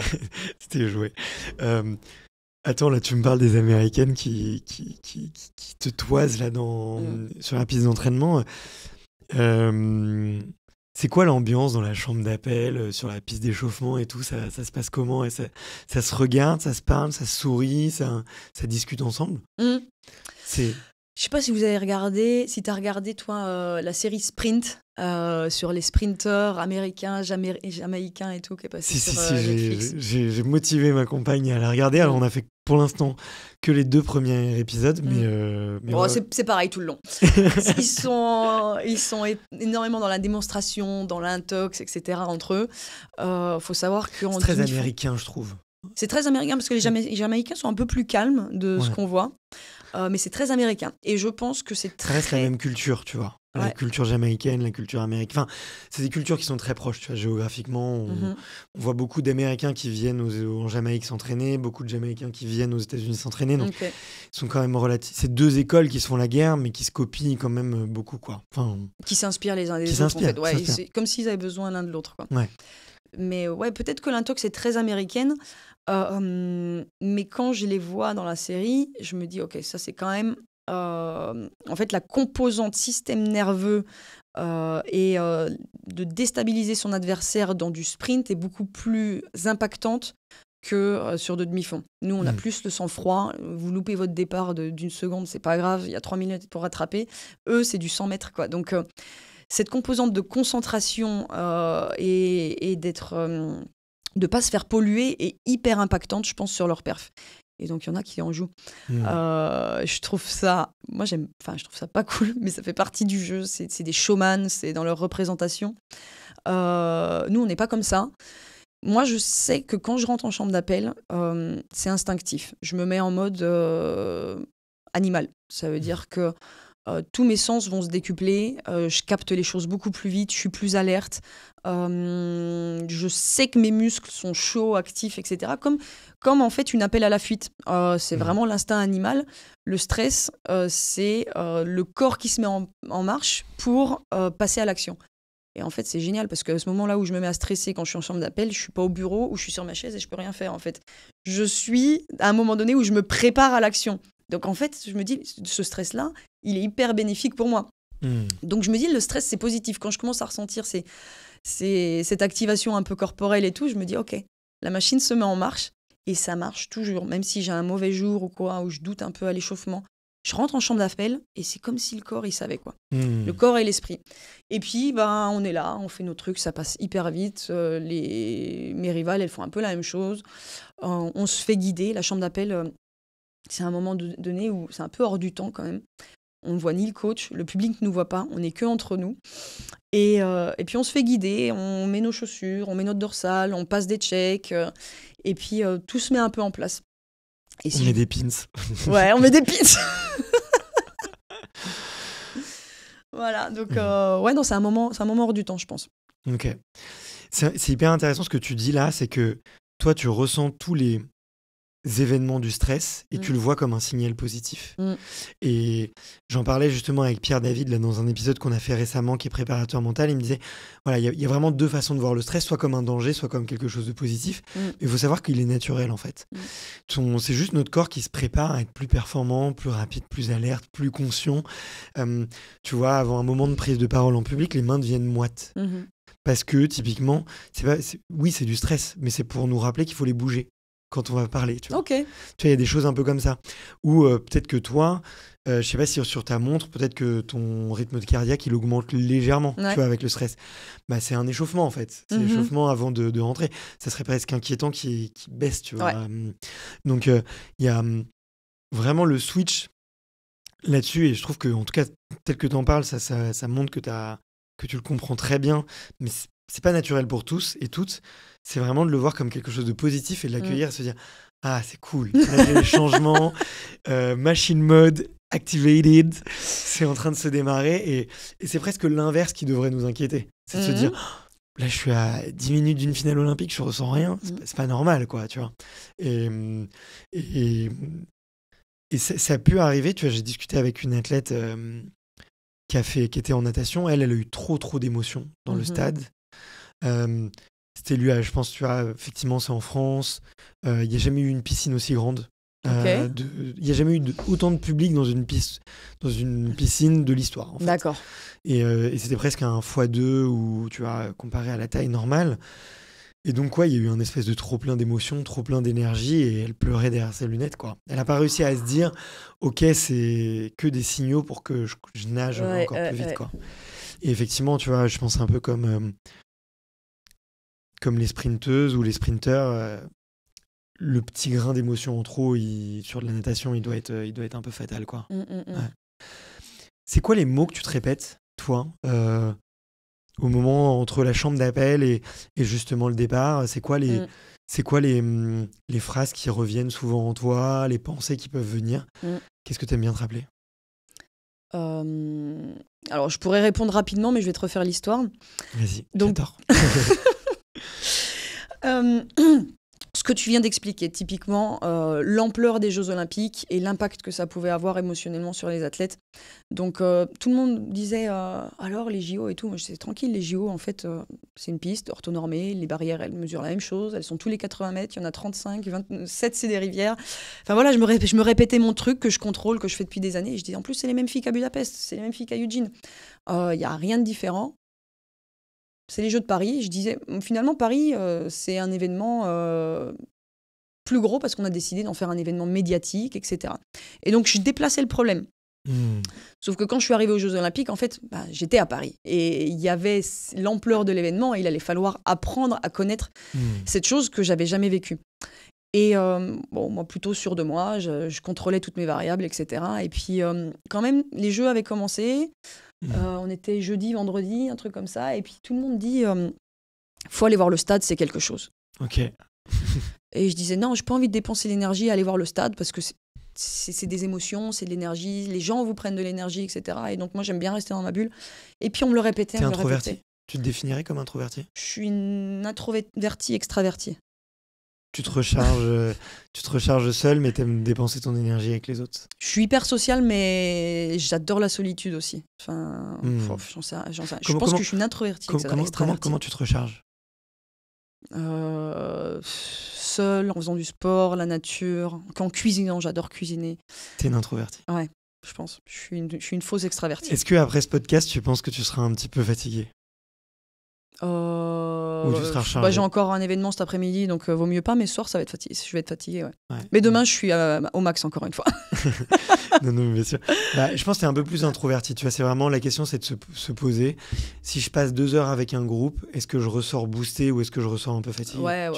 Speaker 1: C'était joué. Attends, là, tu me parles des Américaines qui te toisent là sur la piste d'entraînement. C'est quoi l'ambiance dans la chambre d'appel, sur la piste d'échauffement et tout, ça se passe comment? Et ça se regarde, ça se parle, ça se sourit, ça discute ensemble?
Speaker 2: Je sais pas si vous avez regardé, si tu as regardé, toi, la série Sprint sur les sprinteurs américains, jamaïcains et tout, qui est passée sur Netflix.
Speaker 1: J'ai motivé ma compagne à la regarder. Alors, on a fait pour l'instant que les 2 premiers épisodes, mais
Speaker 2: ouais. C'est pareil tout le long. Ils sont énormément dans la démonstration, dans l'intox, etc. entre eux. Faut savoir que
Speaker 1: c'est très américain, je trouve.
Speaker 2: C'est très américain parce que les Jamaïcains sont un peu plus calmes de ce qu'on voit. Mais c'est très américain. Et je pense que c'est très...
Speaker 1: Ça reste la même culture, tu vois. La culture jamaïcaine, la culture américaine. Enfin, c'est des cultures qui sont très proches, tu vois, géographiquement. On voit beaucoup d'Américains qui viennent en Jamaïque s'entraîner, beaucoup de Jamaïcains qui viennent aux États-Unis s'entraîner. Donc, ils sont quand même relatifs. C'est 2 écoles qui se font la guerre, mais qui se copient quand même beaucoup, quoi. Enfin,
Speaker 2: qui s'inspirent les uns des autres, en fait. C'est comme s'ils avaient besoin l'un de l'autre, quoi. Ouais. Mais peut-être que l'intox est très américaine. Mais quand je les vois dans la série, je me dis, ok, ça c'est quand même en fait la composante système nerveux et de déstabiliser son adversaire dans du sprint est beaucoup plus impactante que sur de demi-fond. Nous, on a plus le sang-froid. Vous loupez votre départ d'une seconde, c'est pas grave, il y a 3 minutes pour rattraper. Eux, c'est du 100 mètres, quoi. Donc, cette composante de concentration et d'être... de pas se faire polluer est hyper impactante, je pense, sur leur perf. Et donc, il y en a qui en jouent. Je trouve ça... je trouve ça pas cool, mais ça fait partie du jeu. C'est des showman, c'est dans leur représentation. Nous, on n'est pas comme ça. Moi, je sais que quand je rentre en chambre d'appel, c'est instinctif. Je me mets en mode animal. Ça veut dire que tous mes sens vont se décupler, je capte les choses beaucoup plus vite, je suis plus alerte, je sais que mes muscles sont chauds, actifs, etc. Comme en fait une appel à la fuite. C'est vraiment l'instinct animal. Le stress, c'est le corps qui se met en marche pour passer à l'action. Et en fait, c'est génial parce qu'à ce moment-là où je me mets à stresser quand je suis en chambre d'appel, je suis pas au bureau ou je suis sur ma chaise et je peux rien faire, en fait. Je suis à un moment donné où je me prépare à l'action. Donc, en fait, je me dis, ce stress-là, il est hyper bénéfique pour moi. Donc, je me dis, le stress, c'est positif. Quand je commence à ressentir cette activation un peu corporelle et tout, je me dis, OK, la machine se met en marche et ça marche toujours. Même si j'ai un mauvais jour ou quoi, où je doute un peu à l'échauffement, je rentre en chambre d'appel et c'est comme si le corps, il savait, quoi. Le corps et l'esprit. Et puis, on est là, on fait nos trucs, ça passe hyper vite. Mes rivales, elles font un peu la même chose. On se fait guider. La chambre d'appel... c'est un moment donné où c'est un peu hors du temps quand même. On ne voit ni le coach, le public ne nous voit pas, on n'est que entre nous. Et puis on se fait guider, on met nos chaussures, on met notre dorsale, on passe des checks, et puis tout se met un peu en place.
Speaker 1: Et on met des pins.
Speaker 2: Ouais, on met des pins. Voilà, donc c'est un moment hors du temps, je pense.
Speaker 1: Ok. C'est hyper intéressant ce que tu dis là, c'est que toi tu ressens tous les événements du stress et tu le vois comme un signal positif. Et j'en parlais justement avec Pierre David là, dans un épisode qu'on a fait récemment qui est préparateur mental. Il me disait, voilà, il y a vraiment 2 façons de voir le stress, soit comme un danger, soit comme quelque chose de positif. Mais il faut savoir qu'il est naturel en fait. C'est juste notre corps qui se prépare à être plus performant, plus rapide, plus alerte, plus conscient. Tu vois, avant un moment de prise de parole en public, les mains deviennent moites. Parce que typiquement, oui, c'est du stress, mais c'est pour nous rappeler qu'il faut les bouger quand on va parler, tu vois.
Speaker 2: Ok.
Speaker 1: Tu vois, il y a des choses un peu comme ça. Ou peut-être que toi, je sais pas si sur ta montre, peut-être que ton rythme cardiaque, il augmente légèrement, tu vois, avec le stress. C'est un échauffement, en fait. C'est l'échauffement avant de rentrer. Ça serait presque inquiétant qui baisse, tu vois. Donc, il y a vraiment le switch là-dessus, et je trouve que, en tout cas, tel que tu en parles, ça montre que tu le comprends très bien, mais c'est pas naturel pour tous et toutes. C'est vraiment de le voir comme quelque chose de positif et de l'accueillir et se dire ah, c'est cool, là j'ai les changements, machine mode activated, c'est en train de se démarrer, et c'est presque l'inverse qui devrait nous inquiéter. C'est de se dire là, je suis à 10 minutes d'une finale olympique, je ressens rien, c'est pas normal, quoi, tu vois. Et ça a pu arriver, tu vois, j'ai discuté avec une athlète qui était en natation, elle a eu trop d'émotions dans le stade. C'était lui, je pense, tu vois, effectivement, c'est en France, il n'y a jamais eu une piscine aussi grande. Il n'y a jamais eu autant de public dans une piscine de l'histoire, en fait.
Speaker 2: D'accord.
Speaker 1: Et c'était presque un x2 où, tu vois, comparé à la taille normale. Et donc, il y a eu un espèce de trop plein d'émotions, trop plein d'énergie, et elle pleurait derrière ses lunettes, quoi. Elle n'a pas réussi à se dire, ok, c'est que des signaux pour que je nage encore plus vite, quoi. Et effectivement, tu vois, je pense un peu comme les sprinteuses ou les sprinteurs, le petit grain d'émotion en trop, sur de la natation, il doit être un peu fatal, quoi. Ouais. C'est quoi les mots que tu te répètes, toi, au moment entre la chambre d'appel et justement le départ? C'est quoi les phrases qui reviennent souvent en toi, les pensées qui peuvent venir? Qu'est-ce que tu aimes bien te rappeler?
Speaker 2: Alors, je pourrais répondre rapidement, mais je vais te refaire l'histoire.
Speaker 1: Vas-y,
Speaker 2: donc
Speaker 1: j'adore.
Speaker 2: Ce que tu viens d'expliquer, typiquement, l'ampleur des Jeux Olympiques et l'impact que ça pouvait avoir émotionnellement sur les athlètes. Donc, tout le monde disait alors les JO et tout. Moi, je disais tranquille, les JO, en fait, c'est une piste orthonormée. Les barrières, elles mesurent la même chose. Elles sont tous les 80 mètres. Il y en a 35, 27, c'est des rivières. Enfin voilà, je me répétais mon truc que je contrôle, que je fais depuis des années. Et je disais en plus, c'est les mêmes filles qu'à Budapest, c'est les mêmes filles qu'à Eugene. Il n'y a rien de différent. C'est les Jeux de Paris. Je disais, finalement, Paris, c'est un événement plus gros parce qu'on a décidé d'en faire un événement médiatique, etc. Et donc, je déplaçais le problème. Sauf que quand je suis arrivée aux Jeux Olympiques, en fait, j'étais à Paris. Et il y avait l'ampleur de l'événement et il allait falloir apprendre à connaître cette chose que j'avais jamais vécue. Et moi, plutôt sûre de moi, je contrôlais toutes mes variables, etc. Et puis, quand même, les Jeux avaient commencé. On était jeudi, vendredi, un truc comme ça. Et puis tout le monde dit faut aller voir le stade, c'est quelque chose.
Speaker 1: Ok.
Speaker 2: Et je disais non, j'ai pas envie de dépenser l'énergie à aller voir le stade parce que c'est des émotions, c'est de l'énergie. Les gens vous prennent de l'énergie, etc. Et donc moi, j'aime bien rester dans ma bulle. Et puis on me le répétait.
Speaker 1: T'es introverti? Tu te définirais comme introverti?
Speaker 2: Je suis une introvertie extravertie.
Speaker 1: Tu te recharges seul, mais t'aimes dépenser ton énergie avec les autres.
Speaker 2: Je suis hyper sociale, mais j'adore la solitude aussi. Enfin, j'en sais. Je pense que je suis une introvertie.
Speaker 1: Comment tu te recharges?
Speaker 2: Seule, en faisant du sport, la nature, en cuisinant, j'adore cuisiner.
Speaker 1: T'es une introvertie?
Speaker 2: Ouais, je pense. Je suis une fausse extravertie.
Speaker 1: Est-ce qu'après ce podcast, tu penses que tu seras un petit peu fatiguée? Ou tu seras rechargée?
Speaker 2: J'ai encore un événement cet après-midi, donc vaut mieux pas, mais ce soir, je vais être fatiguée. Ouais. Mais demain, je suis au max, encore une fois.
Speaker 1: non, bien sûr. Je pense que tu es un peu plus introverti. Tu vois, c'est vraiment la question, c'est de se poser. Si je passe 2 heures avec un groupe, est-ce que je ressors boosté ou est-ce que je ressors un peu fatigué?
Speaker 2: Ouais.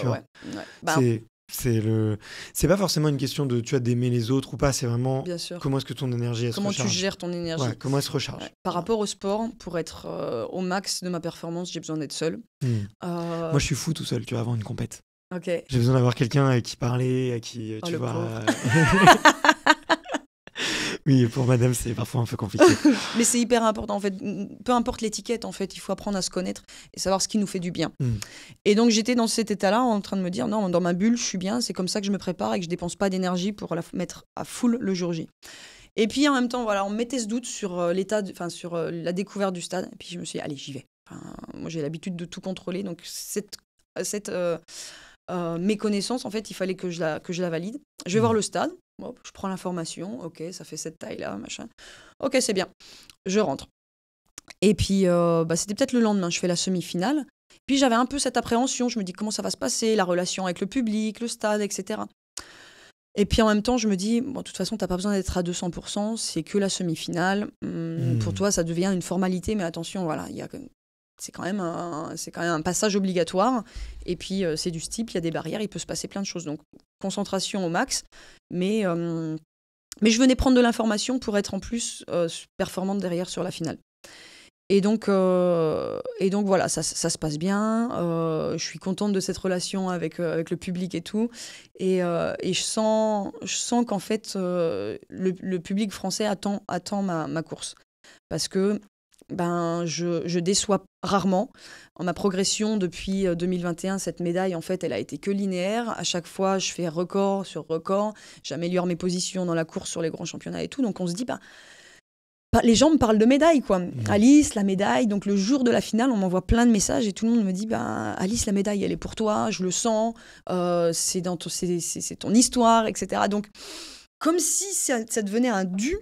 Speaker 1: C'est pas forcément une question de d'aimer les autres ou pas. C'est vraiment comment est-ce que ton énergie se recharge.
Speaker 2: Comment tu gères ton énergie.
Speaker 1: Comment elle se recharge.
Speaker 2: Par rapport au sport, pour être au max de ma performance, j'ai besoin d'être seule.
Speaker 1: Moi, je suis fou tout seul, tu vois, avant une compète.
Speaker 2: Ok.
Speaker 1: J'ai besoin d'avoir quelqu'un avec qui parler, à qui, tu vois... Oui, pour madame, c'est parfois un peu compliqué.
Speaker 2: Mais c'est hyper important, en fait. Peu importe l'étiquette, en fait, il faut apprendre à se connaître et savoir ce qui nous fait du bien. Et donc, j'étais dans cet état-là, en train de me dire, non, dans ma bulle, je suis bien, c'est comme ça que je me prépare et que je dépense pas d'énergie pour la mettre à full le jour J. Et puis, en même temps, voilà, on mettait ce doute sur sur la découverte du stade. Et puis, je me suis dit, allez, j'y vais. Moi, j'ai l'habitude de tout contrôler. Donc, cette méconnaissance, en fait, il fallait que je la valide. Je vais voir le stade. Hop, je prends l'information. Ok, ça fait cette taille-là, machin. Ok, c'est bien. Je rentre. Et puis, c'était peut-être le lendemain. Je fais la semi-finale. Puis, j'avais un peu cette appréhension. Je me dis, comment ça va se passer? La relation avec le public, le stade, etc. Et puis en même temps, je me dis, de toute façon, tu n'as pas besoin d'être à 200%, c'est que la semi-finale. Pour toi, ça devient une formalité, mais attention, voilà, c'est quand même un passage obligatoire. Et puis, c'est du steeple, il y a des barrières, il peut se passer plein de choses. Donc, concentration au max, mais Mais je venais prendre de l'information pour être en plus performante derrière sur la finale. Et donc voilà, ça se passe bien. Je suis contente de cette relation avec le public et tout. Et je sens qu'en fait, le public français attend ma course. Parce que je déçois rarement. En ma progression depuis 2021, cette médaille, en fait, elle a été que linéaire. À chaque fois, je fais record sur record. J'améliore mes positions dans la course sur les grands championnats et tout. Donc on se dit, les gens me parlent de médaille, quoi. Alice, la médaille. Donc le jour de la finale, on m'envoie plein de messages et tout le monde me dit, Alice, la médaille, elle est pour toi. Je le sens. C'est ton histoire, etc. Donc comme si ça devenait un dû.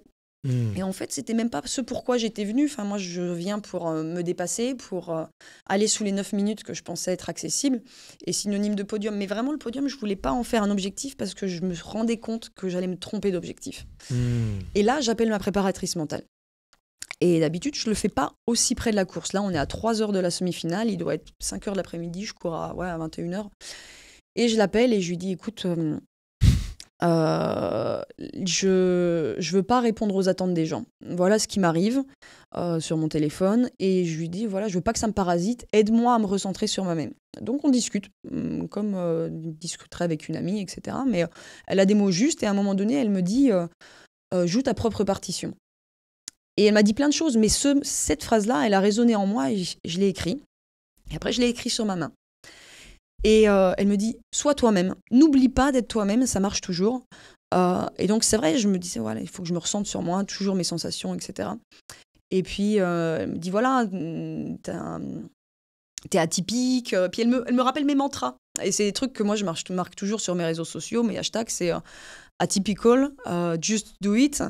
Speaker 2: Et en fait, c'était même pas ce pourquoi j'étais venue. Enfin, moi, je viens pour me dépasser, pour aller sous les 9 minutes que je pensais être accessible et synonyme de podium. Mais vraiment, le podium, je voulais pas en faire un objectif parce que je me rendais compte que j'allais me tromper d'objectif. Et là, j'appelle ma préparatrice mentale. Et d'habitude, je le fais pas aussi près de la course. Là, on est à 3 heures de la semi-finale. Il doit être 5 heures de l'après-midi. Je cours à 21h. Et je l'appelle et je lui dis, écoute... je veux pas répondre aux attentes des gens. Voilà ce qui m'arrive sur mon téléphone et je lui dis voilà, je veux pas que ça me parasite, aide-moi à me recentrer sur moi-même. Donc on discute comme on discuterait avec une amie, etc. Mais elle a des mots justes et à un moment donné elle me dit joue ta propre partition. Et elle m'a dit plein de choses, mais cette phrase-là, elle a résonné en moi et je l'ai écrit. Et après je l'ai écrit sur ma main. Et elle me dit, sois toi-même. N'oublie pas d'être toi-même, ça marche toujours. Et donc, c'est vrai, je me disais, voilà, il faut que je me ressente sur moi, toujours mes sensations, etc. Et puis, elle me dit, voilà, t'es atypique. Puis, elle me rappelle mes mantras. Et c'est des trucs que moi, je marque toujours sur mes réseaux sociaux. Mes hashtags, c'est atypical, just do it.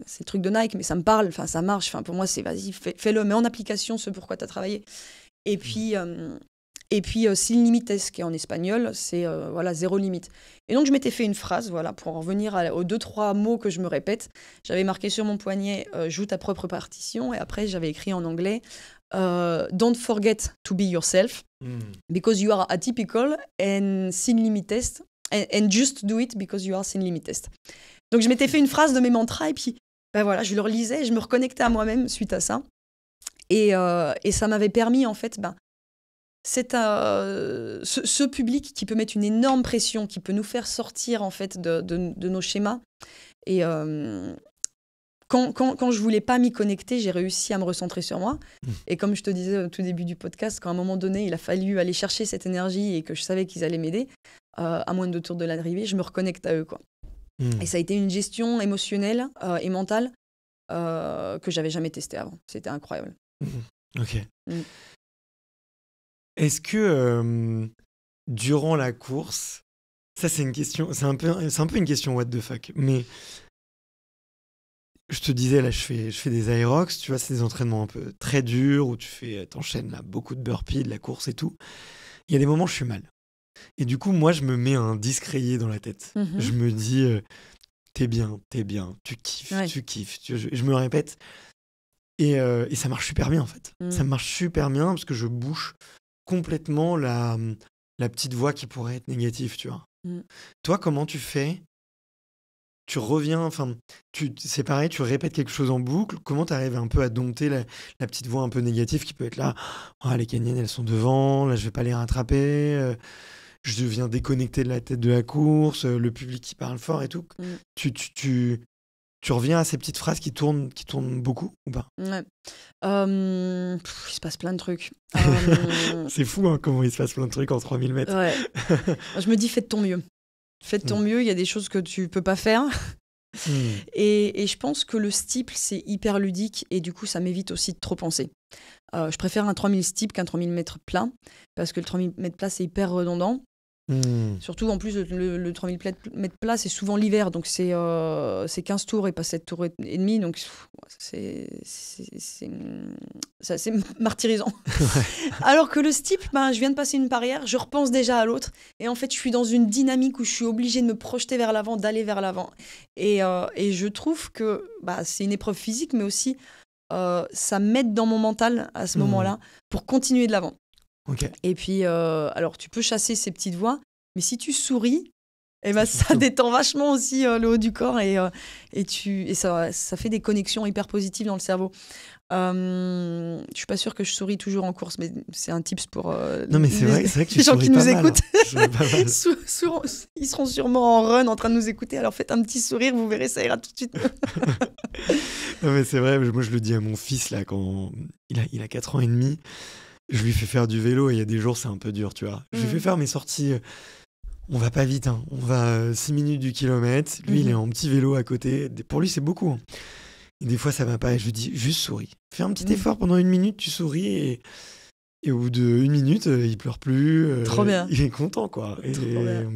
Speaker 2: C'est le truc de Nike, mais ça me parle, ça marche. Pour moi, c'est vas-y, fais-le, mets en application ce pourquoi t'as travaillé. Et puis... sin limites, qui est en espagnol, c'est zéro limite. Et donc, je m'étais fait une phrase, pour en revenir aux 2-3 mots que je me répète. J'avais marqué sur mon poignet « Joue ta propre partition » et après, j'avais écrit en anglais « Don't forget to be yourself, because you are atypical and sin limites, and just do it because you are sin limites. » Donc, je m'étais fait une phrase de mes mantras et puis, je le relisais et je me reconnectais à moi-même suite à ça. Et ça m'avait permis, en fait... c'est ce public qui peut mettre une énorme pression, qui peut nous faire sortir en fait de nos schémas. Et quand je voulais pas m'y connecter, j'ai réussi à me recentrer sur moi. Et comme je te disais au tout début du podcast, quand à un moment donné, il a fallu aller chercher cette énergie et que je savais qu'ils allaient m'aider, à moins de 2 tours de l'arrivée, je me reconnecte à eux, quoi. Et ça a été une gestion émotionnelle et mentale que j'avais jamais testée avant. C'était incroyable.
Speaker 1: Ok. Est-ce que durant la course, ça c'est une question, c'est un peu une question what the fuck, mais je te disais là, je fais des aerox, tu vois, c'est des entraînements un peu très durs où t'enchaînes là beaucoup de burpees, de la course et tout. Il y a des moments où je suis mal. Et du coup, moi, je me mets un disque rayé dans la tête. Je me dis, t'es bien, tu kiffes, ouais. Tu kiffes. Je me répète. Et ça marche super bien en fait. Ça marche super bien parce que je bouche complètement la petite voix qui pourrait être négative, tu vois. Toi, comment tu fais ? Tu reviens, c'est pareil, tu répètes quelque chose en boucle. Comment tu arrives un peu à dompter la petite voix un peu négative qui peut être là ? Oh, les Kenyanes, elles sont devant, là, je vais pas les rattraper. Je viens déconnecter de la tête de la course, le public qui parle fort et tout. Tu reviens à ces petites phrases qui tournent beaucoup ou pas ?
Speaker 2: Ouais. Il se passe plein de trucs.
Speaker 1: C'est fou hein, comment il se passe plein de trucs en 3000 mètres.
Speaker 2: Ouais. Je me dis, fais de ton mieux. Fais de ton mieux, il y a des choses que tu peux pas faire. Et je pense que le steeple, c'est hyper ludique et du coup, ça m'évite aussi de trop penser. Je préfère un 3000 steeple qu'un 3000 mètres plat parce que le 3000 mètres plat, c'est hyper redondant. Surtout, en plus, le 3000 mètres plat, c'est souvent l'hiver, donc c'est 15 tours et pas 7 tours et demi, donc c'est martyrisant. Ouais. Alors que le steeple, je viens de passer une barrière, je repense déjà à l'autre, et en fait, je suis dans une dynamique où je suis obligée de me projeter vers l'avant, d'aller vers l'avant. Et je trouve que c'est une épreuve physique, mais aussi ça m'aide dans mon mental à ce moment-là pour continuer de l'avant.
Speaker 1: Okay.
Speaker 2: Et puis, alors tu peux chasser ces petites voix, mais si tu souris, Et ça détend vachement aussi le haut du corps et ça fait des connexions hyper positives dans le cerveau. Je suis pas sûre que je souris toujours en course, mais c'est un tips pour
Speaker 1: non, mais c'est vrai que tu
Speaker 2: les gens qui nous
Speaker 1: mal,
Speaker 2: écoutent.
Speaker 1: Hein.
Speaker 2: Ils seront sûrement en run en train de nous écouter. Alors faites un petit sourire, vous verrez, ça ira tout de suite.
Speaker 1: Non, mais c'est vrai, moi je le dis à mon fils là, quand il a 4 ans et demi, je lui fais faire du vélo et il y a des jours c'est un peu dur, tu vois. Je lui fais faire mes sorties. On va pas vite, hein. On va 6 minutes du kilomètre. Lui, il est en petit vélo à côté. Pour lui, c'est beaucoup, hein. Et des fois, ça va pas. Et je lui dis, juste souris. Fais un petit effort pendant 1 minute, tu souris. Et au bout de 1 minute, il pleure plus.
Speaker 2: Trop bien.
Speaker 1: Il est content, quoi.
Speaker 2: Trop bien.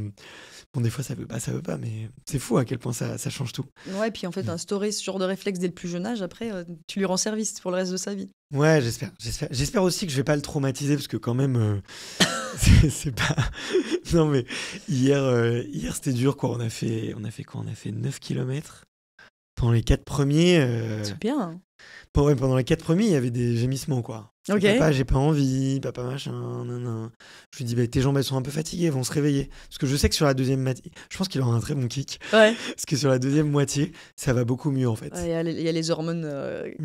Speaker 1: Bon, des fois, ça veut pas. Mais c'est fou à quel point ça change tout.
Speaker 2: Ouais, puis en fait, instaurer ce genre de réflexe dès le plus jeune âge, après, tu lui rends service pour le reste de sa vie.
Speaker 1: Ouais, j'espère. J'espère aussi que je vais pas le traumatiser parce que quand même, c'est pas. Non, mais hier c'était dur, quoi. On a fait quoi? On a fait 9 kilomètres. Pendant les 4 premiers.
Speaker 2: C'est bien.
Speaker 1: Pendant les 4 premiers, il y avait des gémissements, quoi.
Speaker 2: Ok.
Speaker 1: Papa, j'ai pas envie, papa machin, nan. Je lui dis, tes jambes, elles sont un peu fatiguées, elles vont se réveiller. Parce que je sais que sur la deuxième moitié, je pense qu'il aura un très bon kick.
Speaker 2: Ouais.
Speaker 1: Parce que sur la deuxième moitié, ça va beaucoup mieux, en fait.
Speaker 2: Il y a les hormones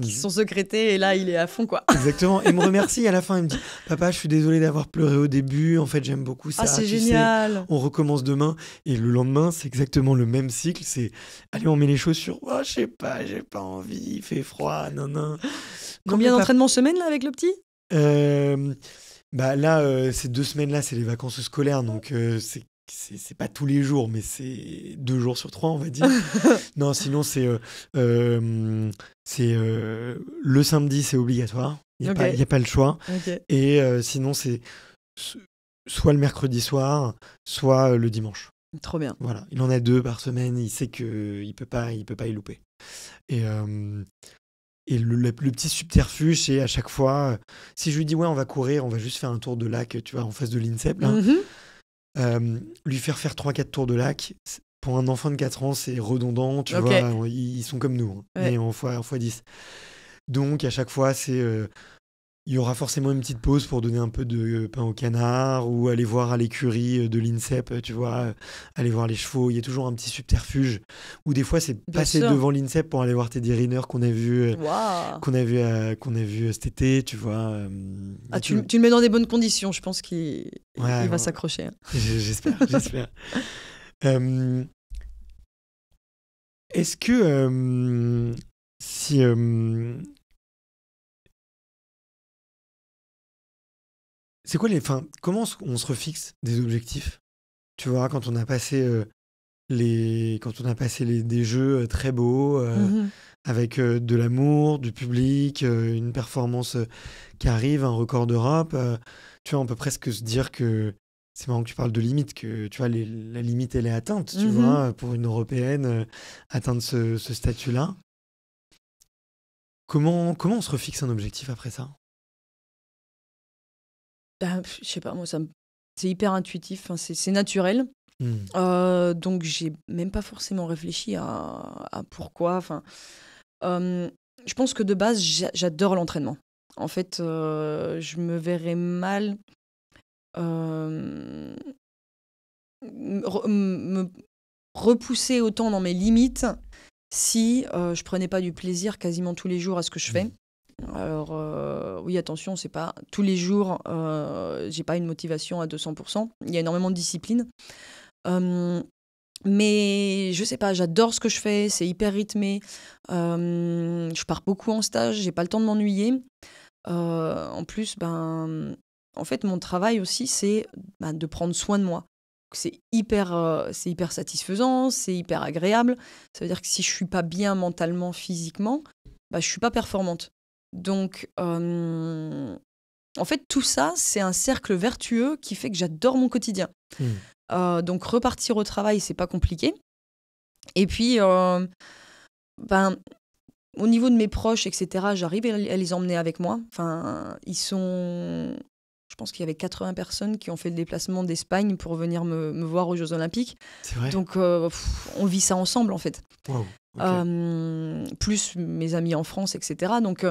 Speaker 2: qui sont sécrétées et là, il est à fond, quoi.
Speaker 1: Exactement. Et il me remercie à la fin. Il me dit, papa, je suis désolé d'avoir pleuré au début. En fait, j'aime beaucoup ça.
Speaker 2: Ah, c'est génial.
Speaker 1: On recommence demain. Et le lendemain, c'est exactement le même cycle. C'est, allez, on met les chaussures. Oh, je sais pas, j'ai pas envie. Il fait froid, nan.
Speaker 2: Combien d'entraînements semaine, là, avec le petit?
Speaker 1: Là, ces 2 semaines-là, c'est les vacances scolaires. Donc, c'est pas tous les jours, mais c'est 2 jours sur 3, on va dire. Non, sinon, c'est le samedi, c'est obligatoire. Il n'y a pas le choix.
Speaker 2: Okay.
Speaker 1: Et sinon, c'est soit le mercredi soir, soit le dimanche.
Speaker 2: Trop bien.
Speaker 1: Voilà, il en a 2 par semaine. Il sait qu'il peut pas y louper. Et le petit subterfuge, c'est à chaque fois, si je lui dis, ouais, on va courir, on va juste faire un tour de lac, tu vois, en face de l'INSEP, là. Lui faire 3-4 tours de lac, pour un enfant de 4 ans, c'est redondant, tu vois, ils sont comme nous, hein, mais en fois 10. Donc, à chaque fois, il y aura forcément une petite pause pour donner un peu de pain au canard ou aller voir à l'écurie de l'INSEP, tu vois, aller voir les chevaux. Il y a toujours un petit subterfuge. Ou des fois, c'est passer devant l'INSEP pour aller voir Teddy Riner qu'on a vu cet été, tu vois.
Speaker 2: Tu le mets dans des bonnes conditions. Je pense qu'il va s'accrocher. Hein.
Speaker 1: J'espère. Est-ce que c'est quoi comment on se refixe des objectifs? Tu vois, quand on a passé des jeux très beaux, avec de l'amour, du public, une performance qui arrive, un record d'Europe, tu vois, on peut presque se dire que c'est marrant que tu parles de limite, que tu vois, la limite elle est atteinte, tu vois, pour une Européenne, atteindre ce statut-là. Comment on se refixe un objectif après ça?
Speaker 2: Je sais pas, moi, c'est hyper intuitif, hein, c'est naturel. Donc, j'ai même pas forcément réfléchi à pourquoi. Je pense que de base, j'adore l'entraînement. En fait, je me verrais mal me repousser autant dans mes limites si je prenais pas du plaisir quasiment tous les jours à ce que je fais. Alors, oui, attention, c'est pas tous les jours, j'ai pas une motivation à 200%. Il y a énormément de discipline. Mais je sais pas, j'adore ce que je fais, c'est hyper rythmé. Je pars beaucoup en stage, j'ai pas le temps de m'ennuyer. En plus, en fait, mon travail aussi, c'est de prendre soin de moi. C'est hyper satisfaisant, c'est hyper agréable. Ça veut dire que si je suis pas bien mentalement, physiquement, je suis pas performante. Donc, en fait, tout ça, c'est un cercle vertueux qui fait que j'adore mon quotidien. Donc, repartir au travail, c'est pas compliqué. Et puis, au niveau de mes proches, etc., j'arrive à les emmener avec moi. Enfin, je pense qu'il y avait 80 personnes qui ont fait le déplacement d'Espagne pour venir me voir aux Jeux Olympiques.
Speaker 1: C'est vrai.
Speaker 2: Donc, on vit ça ensemble, en fait.
Speaker 1: Wow. Okay.
Speaker 2: Plus mes amis en France, etc. Donc,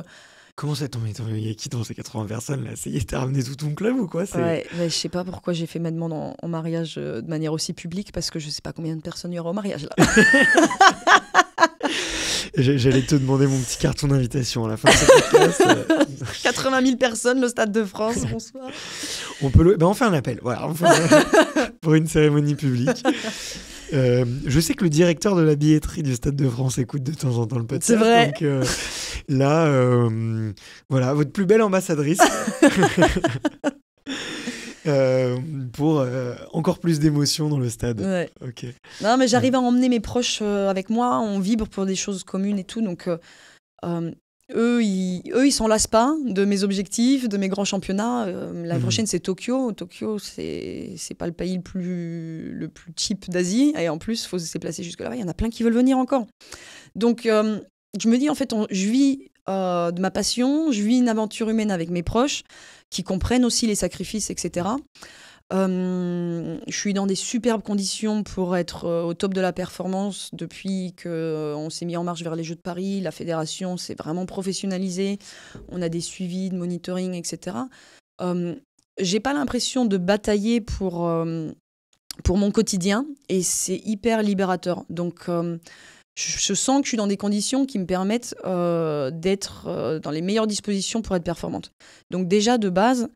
Speaker 1: Comment ça, il y a qui dans ces 80 personnes là? Ça y est, t'as ramené tout ton club ou quoi?
Speaker 2: Ouais, mais je sais pas pourquoi j'ai fait ma demande en mariage de manière aussi publique, parce que je sais pas combien de personnes il y aura au mariage là.
Speaker 1: J'allais te demander mon petit carton d'invitation à la fin de ce podcast.
Speaker 2: 80 000 personnes, le Stade de France, bonsoir.
Speaker 1: On peut on fait un appel, voilà, pour une cérémonie publique. Je sais que le directeur de la billetterie du Stade de France écoute de temps en temps le podcast.
Speaker 2: C'est vrai.
Speaker 1: Donc là, voilà, votre plus belle ambassadrice. Pour encore plus d'émotion dans le stade.
Speaker 2: Ouais.
Speaker 1: Ok.
Speaker 2: Non, mais j'arrive à emmener mes proches avec moi, on vibre pour des choses communes et tout, donc eux, ils s'en lassent pas de mes objectifs, de mes grands championnats. La prochaine, c'est Tokyo. Tokyo, c'est pas le pays le plus cheap d'Asie, et en plus, il faut se déplacer jusque là-bas. Il y en a plein qui veulent venir encore. Donc, je me dis, en fait, je vis de ma passion, je vis une aventure humaine avec mes proches, qui comprennent aussi les sacrifices, etc. Je suis dans des superbes conditions pour être au top de la performance depuis qu'on s'est mis en marche vers les Jeux de Paris. La fédération s'est vraiment professionnalisée. On a des suivis de monitoring, etc. J'ai pas l'impression de batailler pour mon quotidien, et c'est hyper libérateur. Donc, je sens que je suis dans des conditions qui me permettent d'être dans les meilleures dispositions pour être performante. Donc déjà, de base,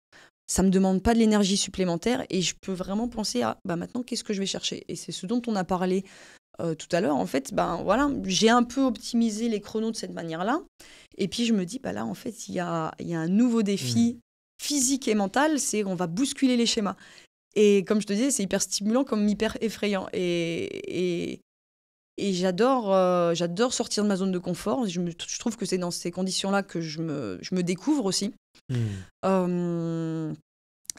Speaker 2: ça ne me demande pas de l'énergie supplémentaire, et je peux vraiment penser à maintenant, qu'est-ce que je vais chercher ? Et c'est ce dont on a parlé tout à l'heure. En fait, voilà, j'ai un peu optimisé les chronos de cette manière-là. Et puis, je me dis, là, en fait, il y a un nouveau défi physique et mental, c'est qu'on va bousculer les schémas. Et comme je te disais, c'est hyper stimulant comme hyper effrayant. Et j'adore sortir de ma zone de confort. Je trouve que c'est dans ces conditions-là que je me découvre aussi.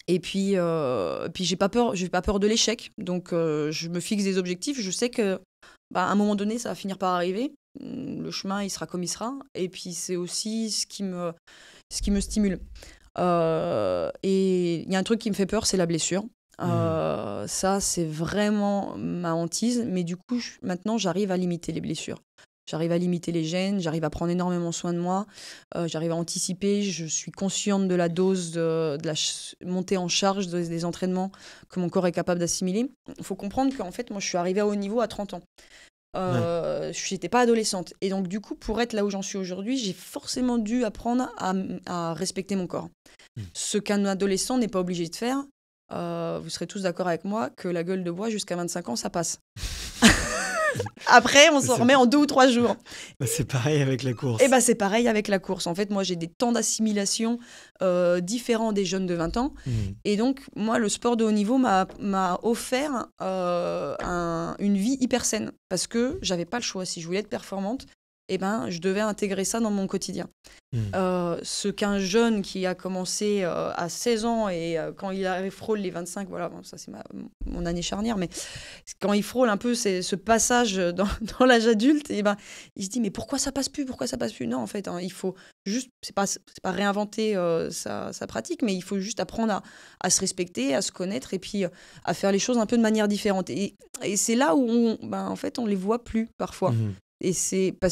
Speaker 2: Et puis j'ai pas peur de l'échec. Donc je me fixe des objectifs. Je sais que à un moment donné, ça va finir par arriver. Le chemin, il sera comme il sera. Et puis c'est aussi ce qui me stimule. Et il y a un truc qui me fait peur, c'est la blessure. Ça, c'est vraiment ma hantise. Mais du coup, maintenant, j'arrive à limiter les blessures. J'arrive à limiter les gènes, j'arrive à prendre énormément soin de moi, j'arrive à anticiper, je suis consciente de la dose, de la montée en charge des entraînements que mon corps est capable d'assimiler. Il faut comprendre qu'en fait, moi, je suis arrivée à haut niveau à 30 ans. Je n'étais pas adolescente. Et donc, du coup, pour être là où j'en suis aujourd'hui, j'ai forcément dû apprendre à respecter mon corps. Ce qu'un adolescent n'est pas obligé de faire. Vous serez tous d'accord avec moi que la gueule de bois, jusqu'à 25 ans, ça passe. Après, on s'en remet en 2 ou 3 jours.
Speaker 1: C'est pareil avec la course.
Speaker 2: Et c'est pareil avec la course. En fait, moi, j'ai des temps d'assimilation différents des jeunes de 20 ans. Et donc, moi, le sport de haut niveau m'a offert une vie hyper saine. Parce que j'avais pas le choix. Si je voulais être performante, je devais intégrer ça dans mon quotidien. Ce qu'un jeune qui a commencé à 16 ans et quand il frôle les 25, voilà, ça c'est mon année charnière, mais quand il frôle un peu ce passage dans l'âge adulte, il se dit mais pourquoi ça passe plus ? Non, en fait, il faut juste, c'est pas réinventer sa pratique, mais il faut juste apprendre à se respecter, à se connaître et puis à faire les choses un peu de manière différente. Et c'est là où en fait, on les voit plus parfois. Et c'est pas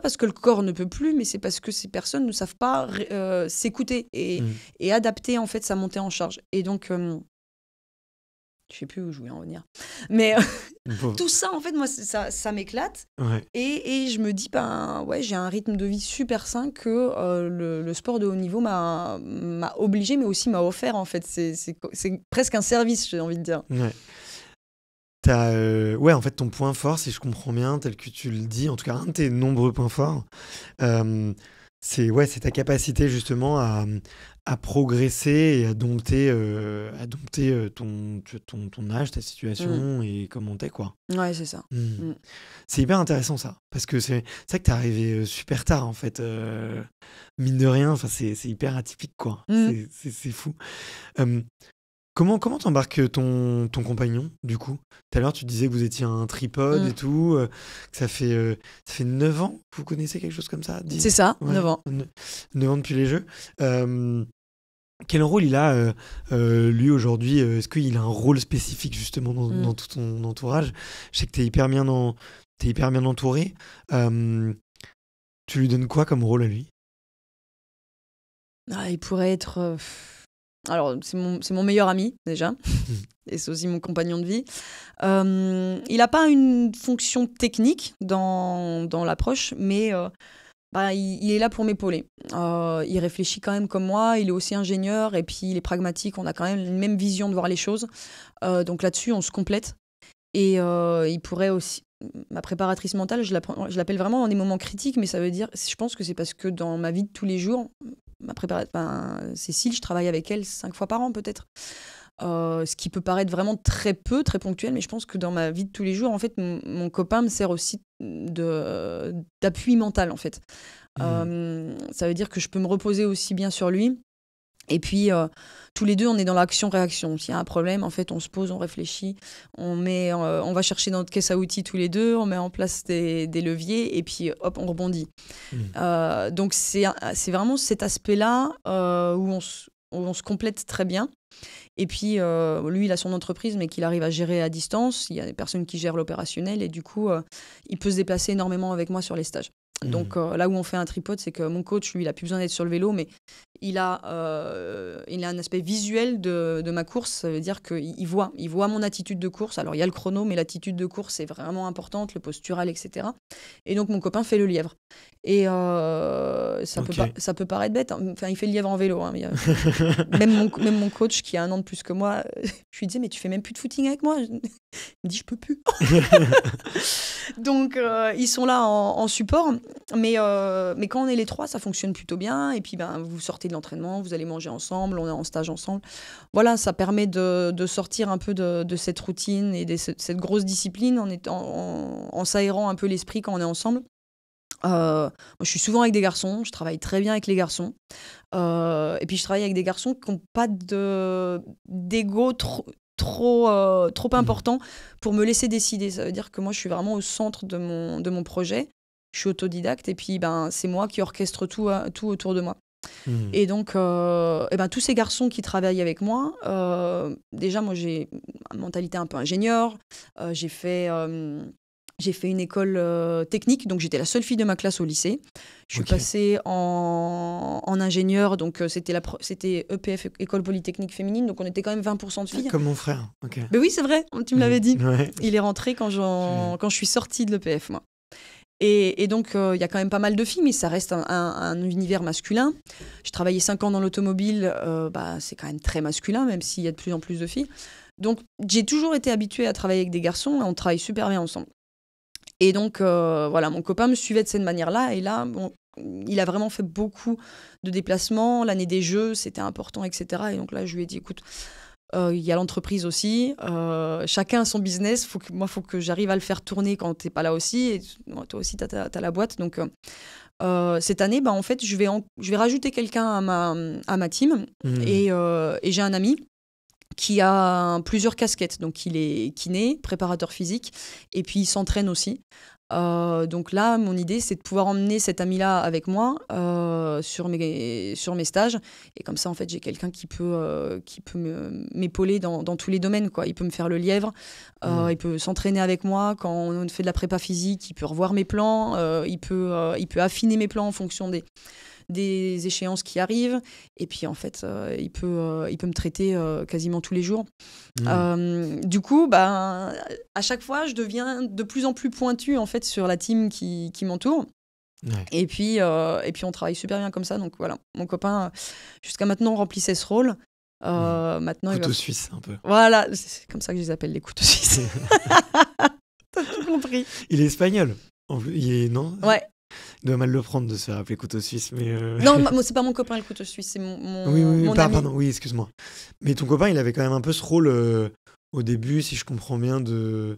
Speaker 2: parce que le corps ne peut plus, mais c'est parce que ces personnes ne savent pas s'écouter et adapter en fait sa montée en charge. Et donc, je sais plus où je voulais en venir, mais tout ça en fait, moi ça m'éclate. Et je me dis j'ai un rythme de vie super sain que le sport de haut niveau m'a obligé, mais aussi m'a offert en fait. C'est presque un service, j'ai envie de dire.
Speaker 1: T'as, en fait, ton point fort, si je comprends bien, tel que tu le dis, en tout cas, un de tes nombreux points forts, c'est ta capacité justement à progresser et à dompter ton âge, ta situation et comment t'es, quoi.
Speaker 2: Ouais, c'est ça.
Speaker 1: C'est hyper intéressant, ça, parce que c'est ça que t'es arrivé super tard, en fait. Mine de rien, c'est hyper atypique, quoi. C'est fou. Comment t'embarques ton compagnon, du coup ? Tout à l'heure, tu disais que vous étiez un tripode et tout, que ça fait 9 ans que vous connaissez, quelque chose comme ça ? 10
Speaker 2: C'est ça, 9 ans.
Speaker 1: 9 ans depuis les Jeux. Quel rôle il a, lui, aujourd'hui ? Est-ce qu'il a un rôle spécifique, justement, dans tout ton entourage ? Je sais que t'es hyper bien entouré. Tu lui donnes quoi comme rôle à lui ?
Speaker 2: Il pourrait être... Alors, c'est mon meilleur ami, déjà. Et c'est aussi mon compagnon de vie. Il n'a pas une fonction technique dans l'approche, mais il est là pour m'épauler. Il réfléchit quand même comme moi, il est aussi ingénieur, et puis il est pragmatique, on a quand même une même vision de voir les choses. Donc là-dessus, on se complète. Et il pourrait aussi... Ma préparatrice mentale, je l'appelle vraiment dans des moments critiques, mais ça veut dire... Je pense que c'est parce que dans ma vie de tous les jours... Cécile, je travaille avec elle 5 fois par an peut-être. Ce qui peut paraître vraiment très peu, très ponctuel, mais je pense que dans ma vie de tous les jours, en fait, mon copain me sert aussi d'appui mental, en fait. Ça veut dire que je peux me reposer aussi bien sur lui. Et puis, tous les deux, on est dans l'action-réaction. S'il y a un problème, en fait, on se pose, on réfléchit, on va chercher dans notre caisse à outils tous les deux, on met en place des leviers, et puis, hop, on rebondit. Donc, c'est vraiment cet aspect-là où on se complète très bien. Et puis, lui, il a son entreprise, mais qu'il arrive à gérer à distance. Il y a des personnes qui gèrent l'opérationnel, et du coup, il peut se déplacer énormément avec moi sur les stages. Donc là où on fait un tripode, c'est que mon coach, lui, il a plus besoin d'être sur le vélo, mais il a un aspect visuel de ma course. Ça veut dire qu'il voit mon attitude de course. Alors il y a le chrono, mais l'attitude de course est vraiment importante, le postural, etc. Et donc mon copain fait le lièvre. Et ça peut paraître bête. Enfin, il fait le lièvre en vélo. Hein. Même mon coach, qui a 1 an de plus que moi, je lui disais, mais tu fais même plus de footing avec moi? Il me dit, je peux plus. Donc ils sont là en support. Mais quand on est les 3, ça fonctionne plutôt bien. Et puis, vous sortez de l'entraînement, vous allez manger ensemble, on est en stage ensemble. Voilà, ça permet de sortir un peu de cette routine et de cette grosse discipline en s'aérant un peu l'esprit quand on est ensemble. Moi, je suis souvent avec des garçons, je travaille très bien avec les garçons. Et puis, je travaille avec des garçons qui n'ont pas d'ego trop important pour me laisser décider. Ça veut dire que moi, je suis vraiment au centre de mon projet. Je suis autodidacte et puis c'est moi qui orchestre tout autour de moi. Et donc, tous ces garçons qui travaillent avec moi, déjà, moi, j'ai une mentalité un peu ingénieur. J'ai fait une école technique, donc j'étais la seule fille de ma classe au lycée. Je suis passée en ingénieur, donc c'était EPF, École Polytechnique Féminine, donc on était quand même 20% de filles.
Speaker 1: Comme mon frère.
Speaker 2: Mais oui, c'est vrai, tu me l'avais dit.
Speaker 1: Ouais.
Speaker 2: Il est rentré quand je suis sortie de l'EPF, moi. Et donc, il y a quand même pas mal de filles, mais ça reste un univers masculin. J'ai travaillé 5 ans dans l'automobile, c'est quand même très masculin, même s'il y a de plus en plus de filles. Donc, j'ai toujours été habituée à travailler avec des garçons, et on travaille super bien ensemble. Et donc, mon copain me suivait de cette manière-là, et là, il a vraiment fait beaucoup de déplacements. L'année des Jeux, c'était important, etc. Et donc là, je lui ai dit, écoute... Il y a l'entreprise aussi. Chacun a son business. Faut que j'arrive à le faire tourner quand tu n'es pas là aussi. Et toi aussi, tu as la boîte. Donc, cette année, en fait, je vais rajouter quelqu'un à ma team. Et j'ai un ami qui a plusieurs casquettes. Donc, il est kiné, préparateur physique. Et puis, il s'entraîne aussi. Donc là, mon idée, c'est de pouvoir emmener cet ami-là avec moi sur mes stages. Et comme ça, en fait, j'ai quelqu'un qui peut m'épauler dans tous les domaines, quoi. Il peut me faire le lièvre, il peut s'entraîner avec moi. Quand on fait de la prépa physique, il peut revoir mes plans, il peut affiner mes plans en fonction des échéances qui arrivent. Et puis, en fait, il peut me traiter quasiment tous les jours. Du coup, à chaque fois, je deviens de plus en plus pointue, en fait, sur la team qui m'entoure. Ouais. Et puis, on travaille super bien comme ça. Donc, voilà, mon copain, jusqu'à maintenant, remplissait ce rôle. Maintenant,
Speaker 1: couteau suisse, un peu.
Speaker 2: Voilà, c'est comme ça que je les appelle, les couteaux suisses. T'as tout compris.
Speaker 1: Il est espagnol. Non ?
Speaker 2: Ouais.
Speaker 1: Il doit mal le prendre de se faire appeler couteau suisse, mais...
Speaker 2: Non, c'est pas mon copain le couteau suisse, c'est mon ami.
Speaker 1: Pardon, oui, excuse-moi. Mais ton copain, il avait quand même un peu ce rôle au début, si je comprends bien, de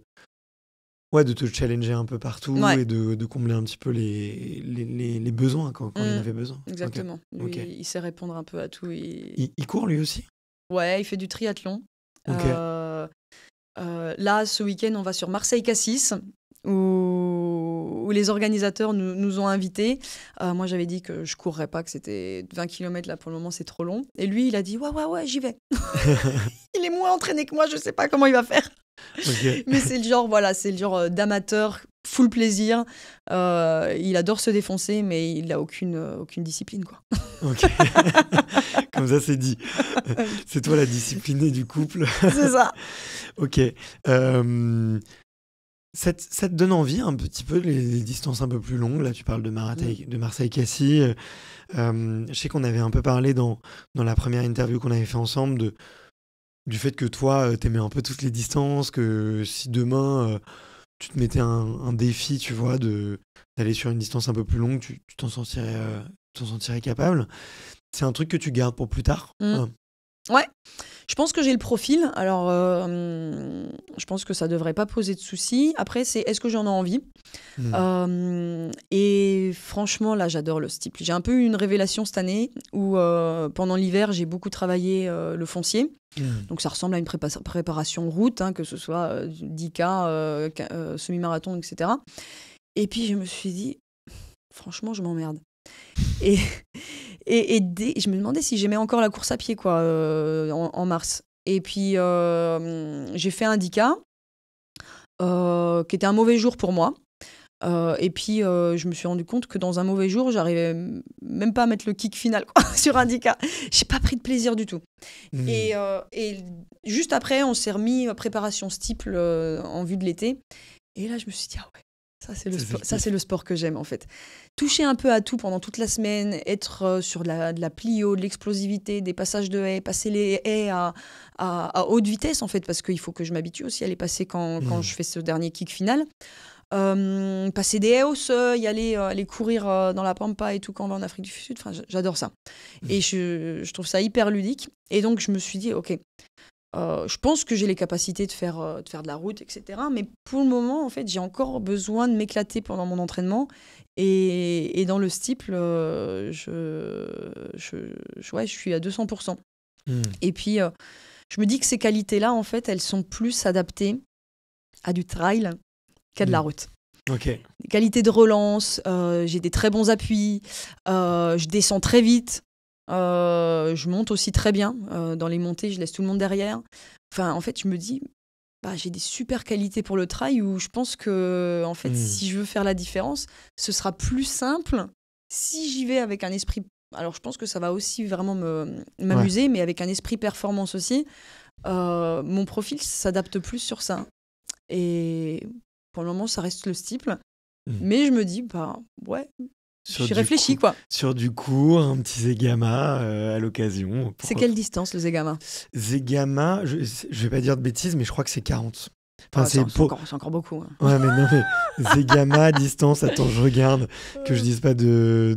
Speaker 1: te challenger un peu partout et de combler un petit peu les besoins quand il en avait besoin.
Speaker 2: Exactement. Lui, il sait répondre un peu à tout.
Speaker 1: Il court lui aussi ?
Speaker 2: Ouais, il fait du triathlon. Là, ce week-end, on va sur Marseille-Cassis, où les organisateurs nous ont invités. Moi, j'avais dit que je courrais pas, que c'était 20 km là pour le moment, c'est trop long. Et lui, il a dit ouais, j'y vais. Il est moins entraîné que moi, je sais pas comment il va faire.
Speaker 1: Ok.
Speaker 2: Mais c'est le genre, voilà, c'est le genre d'amateur, full plaisir. Il adore se défoncer, mais il n'a aucune discipline, quoi.
Speaker 1: Ok. Comme ça, c'est dit. C'est toi la disciplinée du couple.
Speaker 2: C'est ça.
Speaker 1: Ok. Ça te donne envie un petit peu les distances un peu plus longues. Là, tu parles de Marseille-Cassis. Je sais qu'on avait un peu parlé dans la première interview qu'on avait fait ensemble du fait que toi, t'aimais un peu toutes les distances, que si demain, tu te mettais un défi, tu vois, d'aller sur une distance un peu plus longue, tu t'en sentirais capable. C'est un truc que tu gardes pour plus tard.
Speaker 2: Ouais, je pense que j'ai le profil. Alors, je pense que ça devrait pas poser de soucis. Après, c'est est-ce que j'en ai envie Et franchement, là, j'adore le steeple. J'ai un peu eu une révélation cette année où, pendant l'hiver, j'ai beaucoup travaillé le foncier. Donc, ça ressemble à une préparation route, hein, que ce soit 10K, semi-marathon, etc. Et puis, je me suis dit, franchement, je m'emmerde. Et je me demandais si j'aimais encore la course à pied, quoi, en mars. Et puis, j'ai fait un 10K, qui était un mauvais jour pour moi. Et puis, je me suis rendu compte que dans un mauvais jour, j'arrivais même pas à mettre le kick final, quoi, sur un 10K. J'ai pas pris de plaisir du tout. Et juste après, on s'est remis préparation steeple en vue de l'été. Et là, je me suis dit, ah ouais. Ça, c'est le sport que j'aime, en fait. Toucher un peu à tout pendant toute la semaine, être sur de la plio, de l'explosivité, des passages de haies, passer les haies à haute vitesse, en fait, parce qu'il faut que je m'habitue aussi à les passer quand je fais ce dernier kick final. Passer des haies au seuil, aller courir dans la pampa et tout quand on va en Afrique du Sud. Enfin, j'adore ça. Et je trouve ça hyper ludique. Et donc, je me suis dit, OK, je pense que j'ai les capacités de faire de la route, etc. Mais pour le moment, en fait, j'ai encore besoin de m'éclater pendant mon entraînement. Et dans le steeple, je suis à 200%. Et puis, je me dis que ces qualités-là, en fait, elles sont plus adaptées à du trail qu'à de la route.
Speaker 1: Ok.
Speaker 2: Des qualités de relance, j'ai des très bons appuis, je descends très vite. Je monte aussi très bien. Dans les montées, je laisse tout le monde derrière. Enfin, en fait, je me dis, j'ai des super qualités pour le trail où je pense que, en fait, si je veux faire la différence, ce sera plus simple si j'y vais avec un esprit. Alors, je pense que ça va aussi vraiment m'amuser, mais avec un esprit performance aussi. Mon profil s'adapte plus sur ça. Et pour le moment, ça reste le steeple. Mais je me dis, ouais. Je suis réfléchi, quoi.
Speaker 1: Sur du court, un petit Zegama à l'occasion.
Speaker 2: C'est quelle distance, le Zegama ?
Speaker 1: Zegama, je vais pas dire de bêtises, mais je crois que c'est 40.
Speaker 2: Enfin, c'est encore beaucoup. Hein.
Speaker 1: Ouais, mais non, mais Zegama, distance, attends, je regarde, que je dise pas de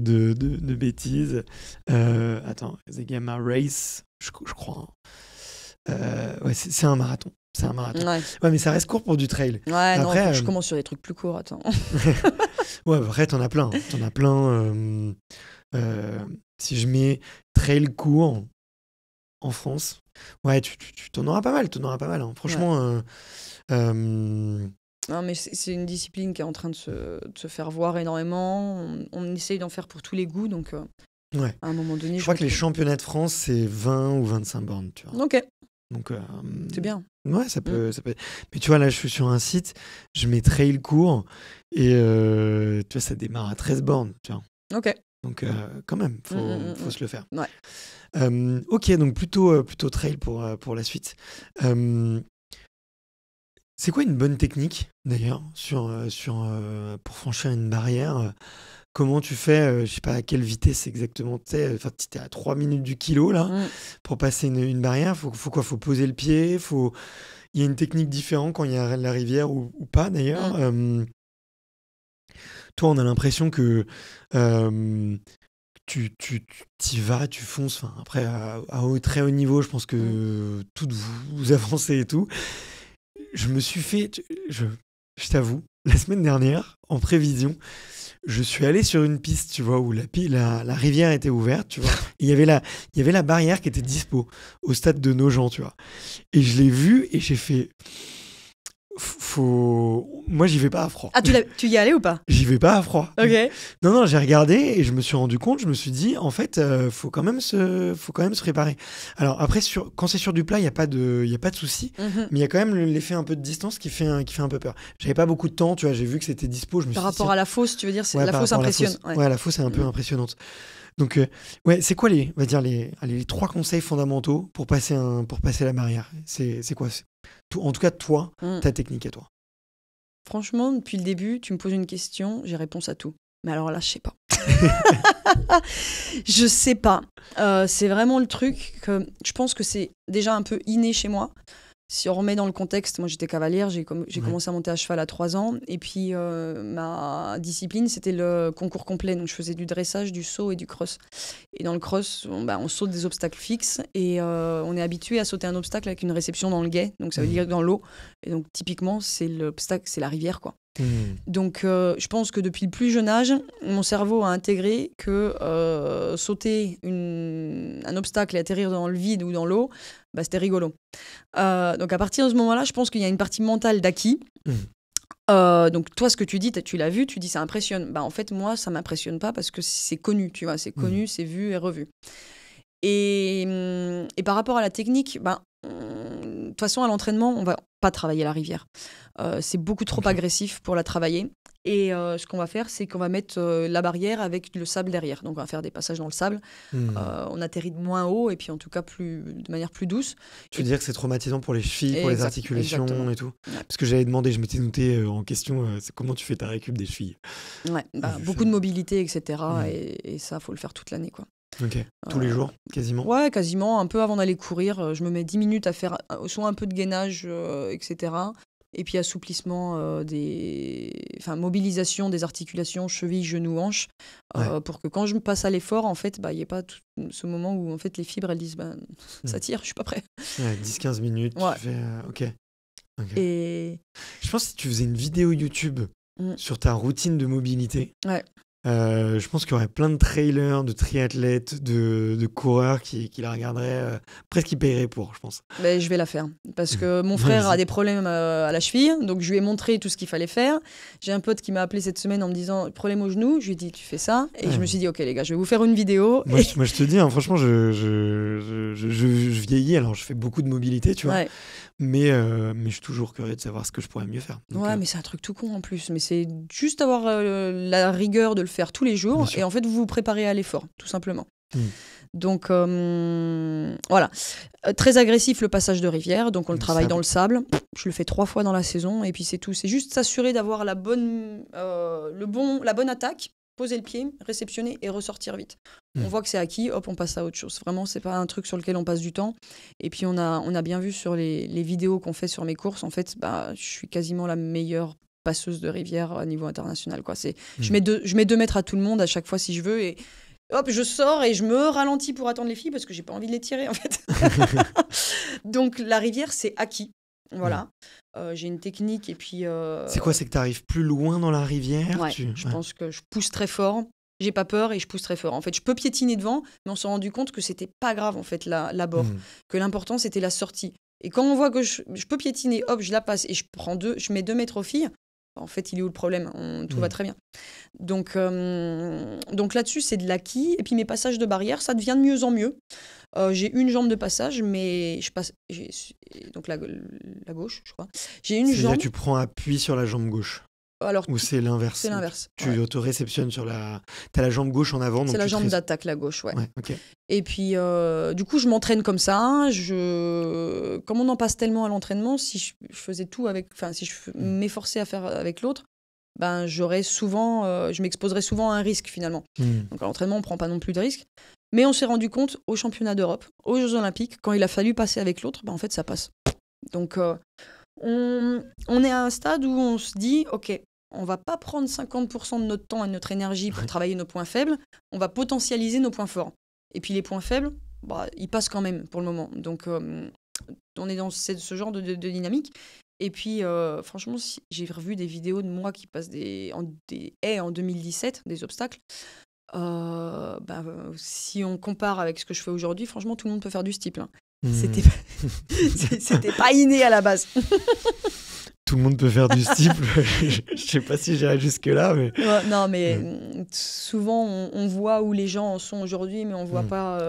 Speaker 1: bêtises. Attends, Zegama Race, je crois. Ouais, c'est un marathon. C'est un marathon. Ouais, mais ça reste court pour du trail.
Speaker 2: Ouais, après, non, je commence sur des trucs plus courts, attends.
Speaker 1: Ouais, après, t'en as plein. Si je mets trail court en France, ouais, tu t'en auras pas mal. Hein. Franchement...
Speaker 2: Non, mais c'est une discipline qui est en train de se faire voir énormément. On essaye d'en faire pour tous les goûts, donc à un moment donné...
Speaker 1: Je crois que les championnats de France, c'est 20 ou 25 bornes, tu vois.
Speaker 2: Ok.
Speaker 1: Donc,
Speaker 2: c'est bien.
Speaker 1: Ouais, ça peut. Mais tu vois, là, je suis sur un site, je mets trail court et tu vois, ça démarre à 13 bornes. Tu vois.
Speaker 2: Ok.
Speaker 1: Donc, quand même, faut se le faire.
Speaker 2: Ouais.
Speaker 1: Ok, donc plutôt trail pour la suite. C'est quoi une bonne technique, d'ailleurs, pour franchir une barrière Comment tu fais, je sais pas à quelle vitesse exactement tu es à 3 minutes du kilo là, pour passer une barrière, faut quoi? Faut poser le pied, il y a une technique différente quand il y a la rivière ou pas d'ailleurs. Toi, on a l'impression que tu y vas, tu fonces. Enfin, après, à très haut niveau, je pense que toutes vous avancez et tout. Je me suis fait, je t'avoue, la semaine dernière, en prévision, je suis allé sur une piste, tu vois, où la rivière était ouverte, tu vois. Il y avait la barrière qui était dispo au stade de Nogent, tu vois. Et je l'ai vue et j'ai fait, Moi, j'y vais pas à froid.
Speaker 2: Ah, tu y es allé ou pas?
Speaker 1: J'y vais pas à froid.
Speaker 2: Ok.
Speaker 1: Non, j'ai regardé et je me suis rendu compte, je me suis dit, en fait, faut quand même se préparer. Alors après, quand c'est sur du plat, il y a pas de souci, mais il y a quand même l'effet un peu de distance qui fait un peu peur. J'avais pas beaucoup de temps, tu vois, j'ai vu que c'était dispo, je me
Speaker 2: Par
Speaker 1: suis
Speaker 2: rapport
Speaker 1: dit,
Speaker 2: à la fosse, tu veux dire, la
Speaker 1: par
Speaker 2: fosse
Speaker 1: rapport à la
Speaker 2: impressionne.
Speaker 1: fosse. Ouais, la fosse est un peu impressionnante. Donc, c'est quoi on va dire les 3 conseils fondamentaux pour passer la barrière? C'est quoi? En tout cas, toi, ta technique à toi.
Speaker 2: Franchement, depuis le début, tu me poses une question, j'ai réponse à tout. Mais alors là, je sais pas. Je sais pas. C'est vraiment le truc que je pense que c'est déjà un peu inné chez moi. Si on remet dans le contexte, moi j'étais cavalière, j'ai commencé à monter à cheval à 3 ans. Et puis ma discipline, c'était le concours complet. Donc je faisais du dressage, du saut et du cross. Et dans le cross, on saute des obstacles fixes. Et on est habitué à sauter un obstacle avec une réception dans le gué. Donc ça veut dire dans l'eau. Et donc typiquement, c'est l'obstacle, c'est la rivière, quoi. Donc je pense que depuis le plus jeune âge, mon cerveau a intégré que sauter un obstacle et atterrir dans le vide ou dans l'eau, c'était rigolo. Donc à partir de ce moment-là, je pense qu'il y a une partie mentale d'acquis. Donc toi, ce que tu dis, tu l'as vu, tu dis ça impressionne. En fait, moi, ça m'impressionne pas parce que c'est connu, tu vois, c'est connu, c'est vu et revu. Et par rapport à la technique, de toute façon, à l'entraînement, on va pas travailler la rivière. C'est beaucoup trop agressif pour la travailler. Et ce qu'on va faire, c'est qu'on va mettre la barrière avec le sable derrière. Donc, on va faire des passages dans le sable. On atterrit de moins haut et puis en tout cas de manière plus douce.
Speaker 1: Tu veux dire que c'est traumatisant pour les chevilles, pour les articulations et tout? Ouais. Parce que j'avais demandé, je m'étais noté en question, c'est comment tu fais ta récup des chevilles?
Speaker 2: Ouais, beaucoup de mobilité, etc. Et ça, il faut le faire toute l'année, quoi.
Speaker 1: Ok, tous les jours, quasiment? Ouais,
Speaker 2: quasiment. Un peu avant d'aller courir, je me mets 10 minutes à faire soit un peu de gainage, etc. Et puis assouplissement, mobilisation des articulations, chevilles, genoux, hanches, pour que quand je me passe à l'effort, en fait, il n'y ait pas tout ce moment où en fait, les fibres, elles disent ça tire, je suis pas prêt.
Speaker 1: 10-15 minutes, tu fais... Ok.
Speaker 2: Et...
Speaker 1: Je pense que si tu faisais une vidéo YouTube sur ta routine de mobilité... je pense qu'il y aurait plein de trailers, de triathlètes, de coureurs qui la regarderaient, presque ils paieraient pour, je pense.
Speaker 2: Je vais la faire, parce que mon frère a des problèmes à la cheville, donc je lui ai montré tout ce qu'il fallait faire. J'ai un pote qui m'a appelé cette semaine en me disant problème au genou, je lui ai dit tu fais ça, et je me suis dit ok les gars, je vais vous faire une vidéo.
Speaker 1: Moi je te dis, franchement, je vieillis, alors je fais beaucoup de mobilité, tu vois. Mais je suis toujours curieux de savoir ce que je pourrais mieux faire. Donc,
Speaker 2: mais c'est un truc tout con en plus. Mais c'est juste avoir la rigueur de le faire tous les jours. Et en fait, vous vous préparez à l'effort, tout simplement. Donc, voilà. Très agressif, le passage de rivière. Donc, on le travaille dans le sable. Je le fais 3 fois dans la saison. Et puis, c'est tout. C'est juste s'assurer d'avoir la bonne attaque. Poser le pied, réceptionner et ressortir vite. On voit que c'est acquis, hop, on passe à autre chose. Vraiment, c'est pas un truc sur lequel on passe du temps. Et puis, on a bien vu sur les vidéos qu'on fait sur mes courses, en fait, je suis quasiment la meilleure passeuse de rivière à niveau international, quoi. Je mets 2 mètres à tout le monde à chaque fois si je veux et hop, je sors et je me ralentis pour attendre les filles parce que j'ai pas envie de les tirer, en fait. Donc, la rivière, c'est acquis. Voilà. J'ai une technique et puis...
Speaker 1: C'est quoi? C'est que tu arrives plus loin dans la rivière?
Speaker 2: Je pense que je pousse très fort. J'ai pas peur et je pousse très fort. En fait, je peux piétiner devant, mais on s'est rendu compte que c'était pas grave, en fait, l'abord. Que l'important, c'était la sortie. Et quand on voit que je peux piétiner, hop, je la passe et je mets 2 mètres aux filles, en fait, il est où le problème? Tout va très bien. Donc là-dessus, c'est de l'acquis. Et puis mes passages de barrière, ça devient de mieux en mieux. J'ai une jambe de passage, mais je passe... Donc la gauche, je crois. J'ai une jambe...
Speaker 1: Là, tu prends appui sur la jambe gauche. Ou c'est l'inverse?
Speaker 2: C'est l'inverse.
Speaker 1: Tu auto-réceptionnes sur la... T'as la jambe gauche en avant.
Speaker 2: C'est la jambe d'attaque, la gauche, ouais.
Speaker 1: Okay.
Speaker 2: Et puis, du coup, je m'entraîne comme ça. Comme on en passe tellement à l'entraînement, si je faisais tout avec... Enfin, si je m'efforçais à faire avec l'autre, je m'exposerais souvent à un risque, finalement. Donc, à l'entraînement, on ne prend pas non plus de risques. Mais on s'est rendu compte, aux championnats d'Europe, aux Jeux Olympiques, quand il a fallu passer avec l'autre, en fait, ça passe. Donc, on est à un stade où on se dit, OK, on va pas prendre 50% de notre temps et de notre énergie pour travailler nos points faibles, on va potentialiser nos points forts. Et puis les points faibles, ils passent quand même pour le moment. Donc, on est dans ce genre de dynamique. Et puis, franchement, j'ai revu des vidéos de moi qui passent des haies en 2017, des obstacles. Si on compare avec ce que je fais aujourd'hui, franchement, tout le monde peut faire du steeple. C'était pas inné à la base.
Speaker 1: tout le monde peut faire du steeple. Je sais pas si j'irai jusque-là, mais...
Speaker 2: Ouais, non, mais souvent, on voit où les gens en sont aujourd'hui, mais on voit pas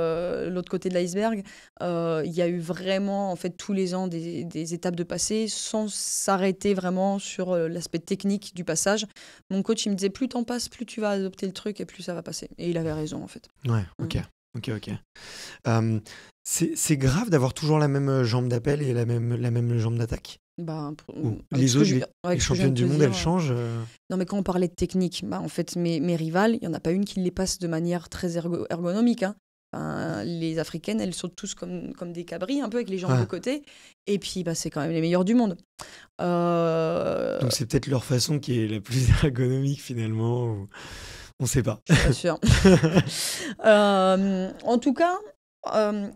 Speaker 2: l'autre côté de l'iceberg. Il y a eu vraiment, en fait, tous les ans, des étapes de passé, sans s'arrêter vraiment sur l'aspect technique du passage. Mon coach, il me disait, plus t'en passes, plus tu vas adopter le truc et plus ça va passer. Et il avait raison, en fait.
Speaker 1: Ouais, ok. C'est grave d'avoir toujours la même jambe d'appel et la même jambe d'attaque.
Speaker 2: Bah,
Speaker 1: les autres, les championnes du monde, elles changent.
Speaker 2: Non, mais quand on parlait de technique, bah, en fait, mes rivales, il n'y en a pas une qui les passe de manière très ergonomique. Hein. Enfin, les Africaines, elles sautent tous comme des cabris, un peu avec les jambes de côté. Et puis, bah, c'est quand même les meilleures du monde.
Speaker 1: Donc, c'est peut-être leur façon qui est la plus ergonomique, finalement. Ou... On ne sait pas.
Speaker 2: Je suis pas sûre. En tout cas,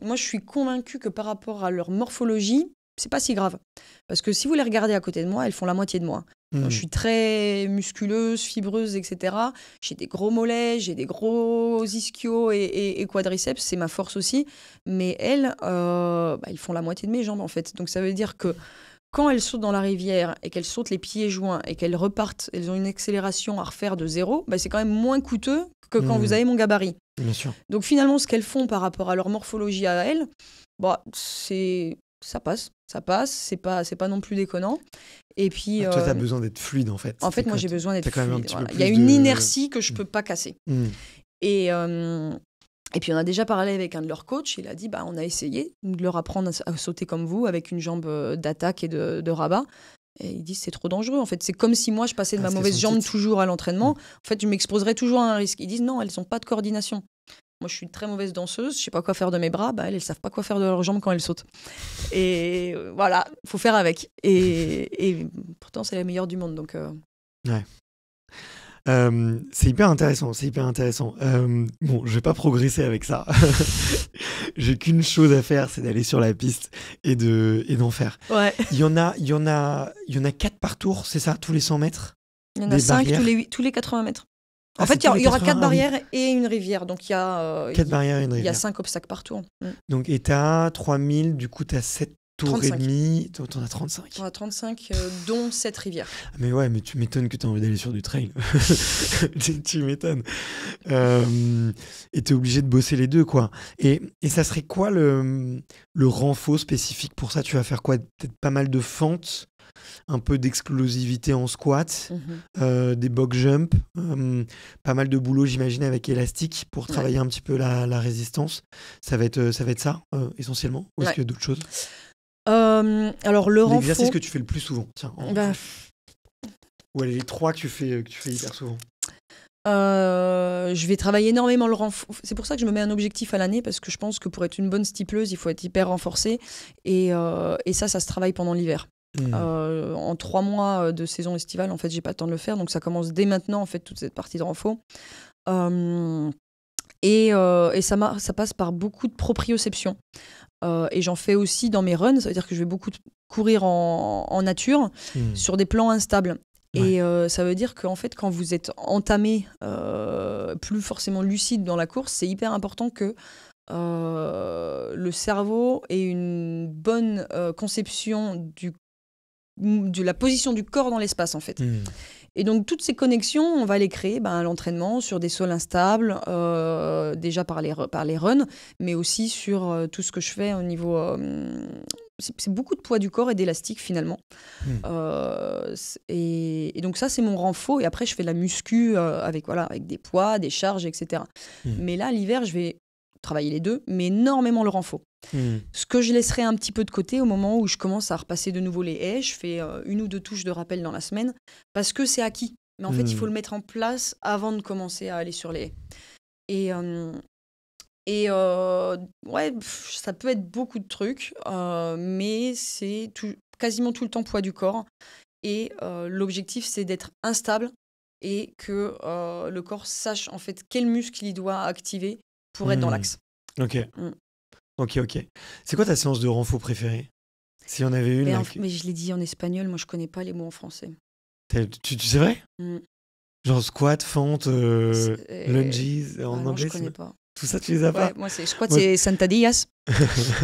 Speaker 2: moi, je suis convaincue que par rapport à leur morphologie, c'est pas si grave. Parce que si vous les regardez à côté de moi, elles font la moitié de moi. Donc, je suis très musculeuse, fibreuse, etc. J'ai des gros mollets, j'ai des gros ischios et quadriceps, c'est ma force aussi. Mais elles, ils font la moitié de mes jambes, en fait. Donc ça veut dire que quand elles sautent dans la rivière et qu'elles sautent les pieds joints et qu'elles repartent, elles ont une accélération à refaire de zéro, c'est quand même moins coûteux que quand vous avez mon gabarit.
Speaker 1: Bien sûr.
Speaker 2: Donc finalement, ce qu'elles font par rapport à leur morphologie à elles, ça passe, c'est pas non plus déconnant. Et puis,
Speaker 1: toi, tu as besoin d'être fluide, en fait.
Speaker 2: En fait, moi, j'ai besoin d'être fluide.
Speaker 1: Voilà.
Speaker 2: Il y a une inertie que je peux pas casser. Et puis, on a déjà parlé avec un de leurs coachs. Il a dit, on a essayé de leur apprendre à sauter comme vous, avec une jambe d'attaque et de rabat. Et il dit, c'est trop dangereux. En fait, c'est comme si moi, je passais de ma mauvaise jambe toujours à l'entraînement. En fait, je m'exposerais toujours à un risque. Ils disent, non, elles n'ont pas de coordination. Moi, je suis une très mauvaise danseuse, je sais pas quoi faire de mes bras, elles savent pas quoi faire de leurs jambes quand elles sautent. Et voilà, faut faire avec. Et pourtant, c'est la meilleure du monde, donc...
Speaker 1: Ouais. C'est hyper intéressant, bon, je vais pas progresser avec ça. J'ai qu'une chose à faire, c'est d'aller sur la piste et d'en faire.
Speaker 2: Ouais.
Speaker 1: Il y en a 4 par tour, c'est ça, tous les 100 mètres?
Speaker 2: Il y en a 5 tous les 80 mètres. En fait, il y aura 4 barrières et une rivière. Donc, il y a
Speaker 1: 4 barrières et une rivière.
Speaker 2: Il y a 5 obstacles par tour.
Speaker 1: Donc, et t'as 3000, du coup, t'as 7 tours
Speaker 2: 35.
Speaker 1: Et demi. T'en as 35.
Speaker 2: On a 35, dont 7 rivières.
Speaker 1: Mais ouais, mais tu m'étonnes que t'as envie d'aller sur du trail. tu m'étonnes. Et t'es obligé de bosser les deux, quoi. Et ça serait quoi le renfort spécifique pour ça? Tu vas faire quoi? Peut-être pas mal de fentes, un peu d'explosivité en squat, des box jump, pas mal de boulot, j'imagine, avec élastique pour travailler un petit peu la résistance. Ça va être ça, essentiellement? Ou est-ce qu'il y a d'autres choses?
Speaker 2: Alors, le renfort...
Speaker 1: L'exercice que tu fais le plus souvent, tiens. Ou les 3 que tu fais hyper souvent?
Speaker 2: Je vais travailler énormément le renfort. C'est pour ça que je me mets un objectif à l'année, parce que je pense que pour être une bonne steepleuse, il faut être hyper renforcé. Et ça se travaille pendant l'hiver. En 3 mois de saison estivale, en fait, j'ai pas le temps de le faire, donc ça commence dès maintenant, en fait, toute cette partie de renfort. Et ça passe par beaucoup de proprioception. Et j'en fais aussi dans mes runs, ça veut dire que je vais beaucoup courir en nature, sur des plans instables. Ouais. Et ça veut dire qu'en fait, quand vous êtes entamé, plus forcément lucide dans la course, c'est hyper important que le cerveau ait une bonne conception de la position du corps dans l'espace, en fait. Et donc, toutes ces connexions, on va les créer à l'entraînement, sur des sols instables, déjà par les runs, mais aussi sur tout ce que je fais au niveau... c'est beaucoup de poids du corps et d'élastique, finalement. Et donc, ça, c'est mon renfort. Et après, je fais de la muscu avec des poids, des charges, etc. Mais là, l'hiver, je vais travailler les deux, mais énormément le renfort. Ce que je laisserai un petit peu de côté au moment où je commence à repasser de nouveau les haies. Je fais 1 ou 2 touches de rappel dans la semaine, parce que c'est acquis. Mais en fait, il faut le mettre en place avant de commencer à aller sur les haies. Ouais, ça peut être beaucoup de trucs, mais c'est quasiment tout le temps poids du corps. Et l'objectif, c'est d'être instable et que le corps sache en fait quel muscle il doit activer pour être dans l'axe.
Speaker 1: Ok. C'est quoi ta séance de renfort préférée? S'il y en avait une.
Speaker 2: Mais je l'ai dit en espagnol, moi je connais pas les mots en français.
Speaker 1: Tu sais vrai? Genre squat, fente, lunges en anglais?
Speaker 2: Je connais pas.
Speaker 1: Tout ça, tu les as pas?
Speaker 2: Moi, squat, c'est sentadillas.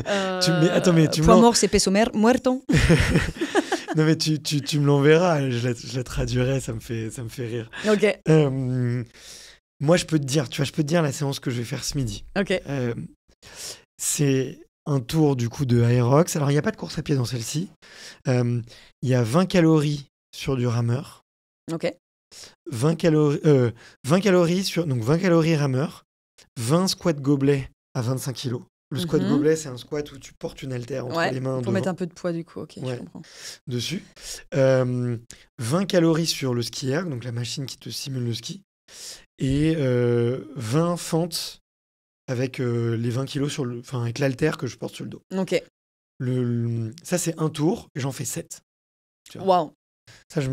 Speaker 1: Attends, mais tu
Speaker 2: poids mort, c'est peso muerto.
Speaker 1: Non, mais tu me l'enverras, je la traduirai, ça me fait rire.
Speaker 2: Ok,
Speaker 1: Moi, je peux te dire la séance que je vais faire ce midi.
Speaker 2: ok.
Speaker 1: C'est un tour du coup de Aerox. Alors, il n'y a pas de course à pied dans celle-ci. Il y a 20 calories sur du rameur.
Speaker 2: Ok.
Speaker 1: 20 calories donc 20 calories rameur, 20 squats gobelets à 25 kilos. Le squat gobelet, c'est un squat où tu portes une haltère entre les mains
Speaker 2: pour mettre un peu de poids du coup, ok, je comprends.
Speaker 1: dessus. 20 calories sur le ski erg, donc la machine qui te simule le ski. Et 20 fentes avec les 20 kilos avec l'haltère que je porte sur le dos.
Speaker 2: Ok.
Speaker 1: Ça, c'est un tour et j'en fais 7.
Speaker 2: Waouh.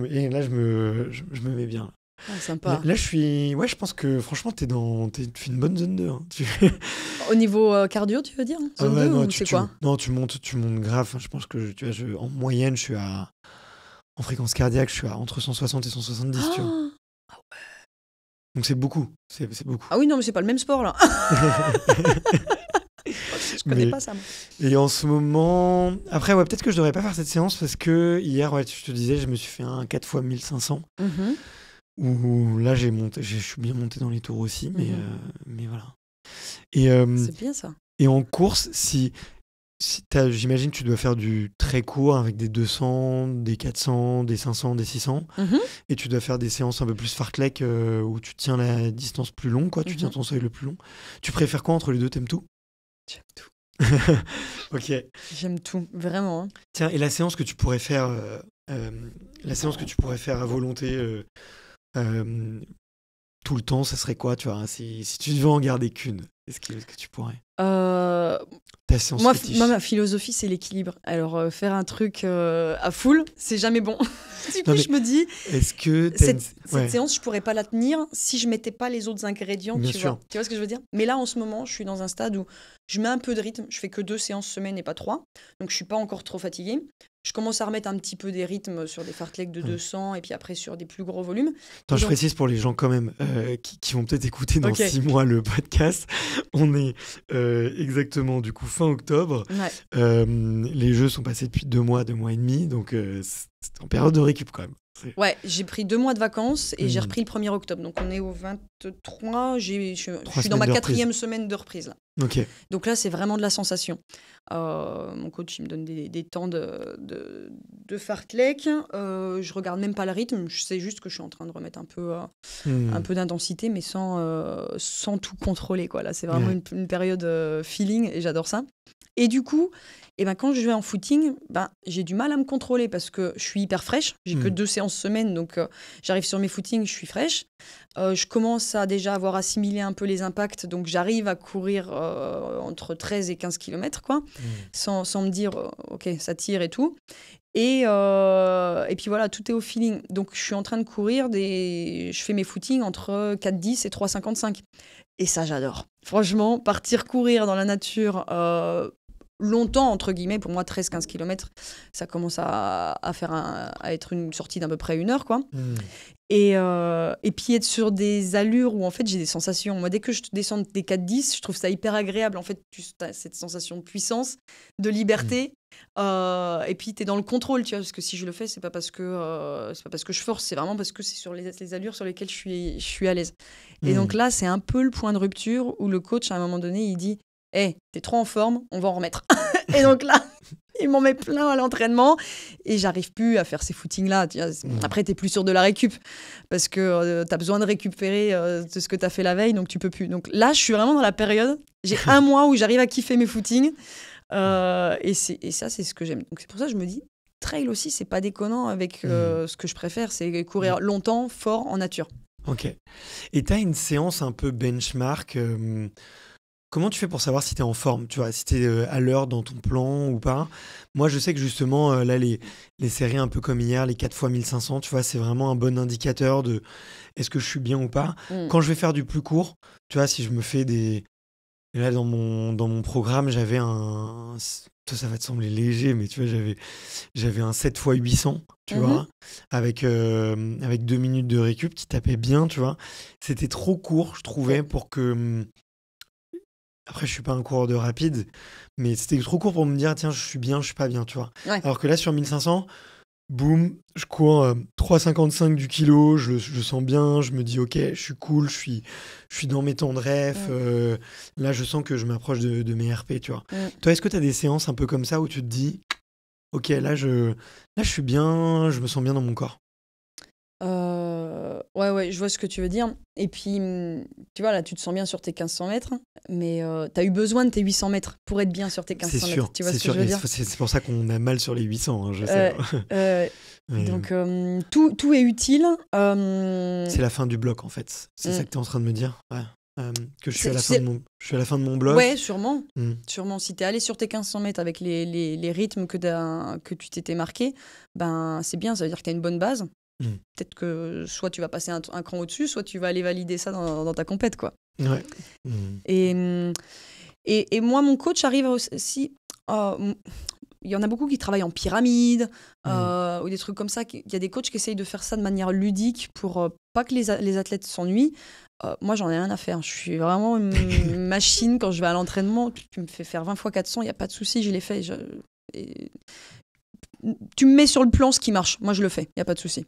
Speaker 1: Et là, je me mets bien.
Speaker 2: Ah, sympa.
Speaker 1: Là, je pense que franchement, tu fais une bonne zone 2. Hein.
Speaker 2: Au niveau cardio, tu veux dire zone 2 ou c'est quoi?
Speaker 1: Non, tu montes grave. Enfin, je pense que en moyenne, en fréquence cardiaque, je suis à entre 160 et 170. Tu vois.
Speaker 2: Ah ouais.
Speaker 1: Donc c'est beaucoup. C'est beaucoup.
Speaker 2: Ah oui, non, mais c'est pas le même sport là. Je connais pas ça. Moi.
Speaker 1: Et en ce moment. Après, peut-être que je devrais pas faire cette séance parce que hier, je te disais, je me suis fait un 4 x 1500. Où là, je suis bien monté dans les tours aussi, mais voilà. Et,
Speaker 2: c'est bien ça.
Speaker 1: Et en course, j'imagine que tu dois faire du très court avec des 200, des 400, des 500, des 600. Et tu dois faire des séances un peu plus fartlek où tu tiens la distance plus longue, quoi. Tu tiens ton seuil le plus long. Tu préfères quoi entre les deux? T'aimes tout?
Speaker 2: J'aime tout.
Speaker 1: Ok.
Speaker 2: J'aime tout, vraiment. Hein.
Speaker 1: Tiens, et la séance que tu pourrais faire, à volonté tout le temps, ça serait quoi, tu vois, si tu devais en garder qu'une, est-ce que tu pourrais? Ta séance fétiche.
Speaker 2: Moi, ma philosophie, c'est l'équilibre. Alors, faire un truc à full, c'est jamais bon. Du coup, je me dis,
Speaker 1: est-ce que
Speaker 2: cette séance, je pourrais pas la tenir si je mettais pas les autres ingrédients, tu vois ce que je veux dire? Mais là, en ce moment, je suis dans un stade où je mets un peu de rythme. Je fais que 2 séances semaine et pas 3. Donc, je suis pas encore trop fatiguée. Je commence à remettre un petit peu des rythmes sur des fartleks de 200 et puis après sur des plus gros volumes.
Speaker 1: Attends, je précise pour les gens quand même qui vont peut-être écouter dans 6 mois le podcast. On est exactement du coup fin octobre. Ouais. Les jeux sont passés depuis 2 mois et demi. Donc c'est en période de récup quand même.
Speaker 2: Ouais, j'ai pris 2 mois de vacances et j'ai repris le 1er octobre. Donc on est au 23. Je suis dans ma 4e semaine de reprise là.
Speaker 1: Okay.
Speaker 2: Donc là, c'est vraiment de la sensation. Mon coach, il me donne des temps de fartlek. Je regarde même pas le rythme. Je sais juste que je suis en train de remettre un peu d'intensité, mais sans tout contrôler, quoi. Là, c'est vraiment une période feeling et j'adore ça. Et du coup, quand je vais en footing, j'ai du mal à me contrôler parce que je suis hyper fraîche. J'ai que 2 séances semaine, donc j'arrive sur mes footings, je suis fraîche. Je commence à déjà avoir assimilé un peu les impacts, donc j'arrive à courir entre 13 et 15 km, quoi, sans me dire ok, ça tire et tout. Et puis voilà, tout est au feeling. Donc je suis en train de courir, je fais mes footings entre 4,10 et 3,55. Et ça, j'adore. Franchement, partir courir dans la nature longtemps, entre guillemets, pour moi, 13-15 km, ça commence à être une sortie d'à peu près 1 heure, quoi. Et puis être sur des allures où en fait j'ai des sensations. Moi, dès que je descends des 4-10, je trouve ça hyper agréable. En fait, tu as cette sensation de puissance, de liberté. Et puis tu es dans le contrôle, tu vois, parce que si je le fais, c'est pas parce que je force, c'est vraiment parce que c'est sur les allures sur lesquelles je suis à l'aise. Et donc là, c'est un peu le point de rupture où le coach, à un moment donné, il dit hey, t'es trop en forme, on va en remettre. Et donc là, il m'en met plein à l'entraînement et j'arrive plus à faire ces footings-là. Après, t'es plus sûr de la récup parce que t'as besoin de récupérer de ce que t'as fait la veille, donc tu peux plus. Donc là, je suis vraiment dans la période. J'ai 1 mois où j'arrive à kiffer mes footings et ça, c'est ce que j'aime. Donc c'est pour ça que je me dis, trail aussi, c'est pas déconnant avec ce que je préfère, c'est courir longtemps, fort, en nature.
Speaker 1: Ok. Et t'as une séance un peu benchmark comment tu fais pour savoir si tu es en forme, tu vois, si tu es à l'heure dans ton plan ou pas? Moi, je sais que justement, là, les séries un peu comme hier, les 4 x 1500, tu vois, c'est vraiment un bon indicateur de est-ce que je suis bien ou pas. Quand je vais faire du plus court, tu vois, si je me fais des... Là, dans mon programme, j'avais un... Ça va te sembler léger, mais tu vois, j'avais un 7 x 800, tu vois, avec 2 minutes de récup qui tapait bien, tu vois. C'était trop court, je trouvais, pour que... Après, je suis pas un coureur de rapide, mais c'était trop court pour me dire, tiens, je suis bien, je suis pas bien, tu vois. Ouais. Alors que là, sur 1500, boum, je cours 3,55 du kilo, je sens bien, je me dis ok, je suis cool, je suis dans mes temps de ref, là je sens que je m'approche de mes RP, tu vois. Toi, est-ce que tu as des séances un peu comme ça où tu te dis ok, là je suis bien, je me sens bien dans mon corps?
Speaker 2: Ouais, je vois ce que tu veux dire. Et puis, tu vois, là, tu te sens bien sur tes 1500 mètres, mais tu as eu besoin de tes 800 mètres pour être bien sur tes 1500 mètres. Tu vois ce que je veux dire?
Speaker 1: C'est pour ça qu'on a mal sur les 800, hein, je sais.
Speaker 2: Donc, tout est utile.
Speaker 1: C'est la fin du bloc, en fait. C'est ça que tu es en train de me dire? Ouais. Que je suis à la fin de mon bloc.
Speaker 2: Ouais, sûrement. Sûrement. Si tu es allé sur tes 1500 mètres avec les rythmes que tu t'étais marqué, ben, c'est bien, ça veut dire que tu as une bonne base. Peut-être que soit tu vas passer un cran au-dessus, soit tu vas aller valider ça dans ta compète, quoi.
Speaker 1: Ouais.
Speaker 2: Et moi, mon coach arrive aussi... il y en a beaucoup qui travaillent en pyramide ou des trucs comme ça. Il y a des coachs qui essayent de faire ça de manière ludique pour pas que les athlètes s'ennuient. Moi, j'en ai rien à faire. Je suis vraiment une machine. Quand je vais à l'entraînement, tu me fais faire 20 fois 400, il n'y a pas de souci, je l'ai fait. Tu me mets sur le plan ce qui marche. Moi, je le fais, il n'y a pas de souci.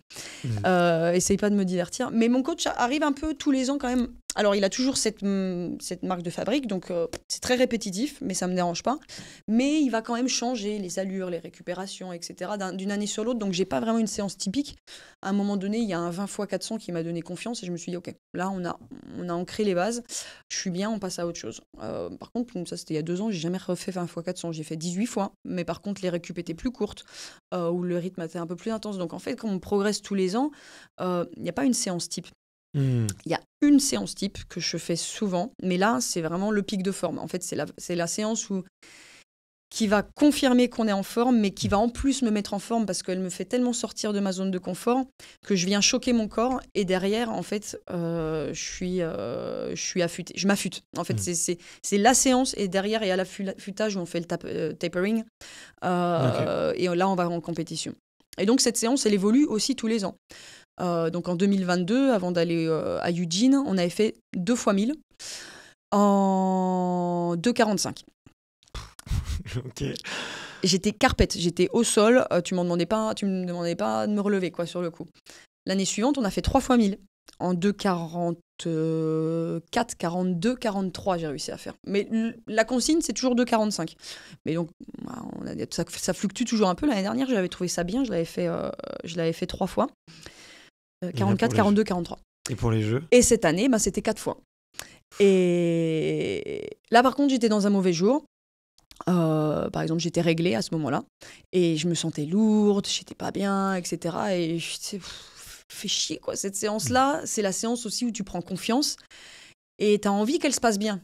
Speaker 2: Essaye pas de me divertir. Mais mon coach arrive un peu tous les ans quand même. Alors, il a toujours cette marque de fabrique, donc c'est très répétitif, mais ça ne me dérange pas. Mais il va quand même changer les allures, les récupérations, etc. d'une année sur l'autre. Donc, je n'ai pas vraiment une séance typique. À un moment donné, il y a un 20 x 400 qui m'a donné confiance et je me suis dit, OK, là, on a ancré les bases. Je suis bien, on passe à autre chose. Par contre, ça, c'était il y a 2 ans, je n'ai jamais refait 20 x 400. J'ai fait 18 fois, mais par contre, les récup étaient plus courtes, où le rythme était un peu plus intense. Donc, en fait, quand on progresse tous les ans, il n'y a pas une séance type. Il y a une séance type que je fais souvent, mais là, c'est vraiment le pic de forme. En fait, c'est la séance qui va confirmer qu'on est en forme, mais qui va en plus me mettre en forme parce qu'elle me fait tellement sortir de ma zone de confort que je viens choquer mon corps. Et derrière, en fait, je suis affûtée. Je m'affûte. En fait, c'est la séance et derrière, il y a l'affûtage où on fait le tapering. Et là, on va en compétition. Et donc, cette séance, elle évolue aussi tous les ans. Donc en 2022, avant d'aller à Eugene, on avait fait 2 x 1000 en 2,45.
Speaker 1: Ok.
Speaker 2: J'étais carpette, j'étais au sol. Tu me demandais pas de me relever quoi sur le coup. L'année suivante, on a fait 3 x 1000 en 2,44, 42, 43. J'ai réussi à faire. Mais la consigne, c'est toujours 2,45. Mais donc, ça fluctue toujours un peu. L'année dernière, j'avais trouvé ça bien. Je l'avais fait 3 fois. 44, 42, 43.
Speaker 1: Et pour les jeux?
Speaker 2: Et cette année, c'était 4 fois. Et là, par contre, j'étais dans un mauvais jour. Par exemple, j'étais réglée à ce moment-là. Et je me sentais lourde, j'étais pas bien, etc. Et je fais chier, quoi. Cette séance-là, c'est la séance aussi où tu prends confiance. Et tu as envie qu'elle se passe bien.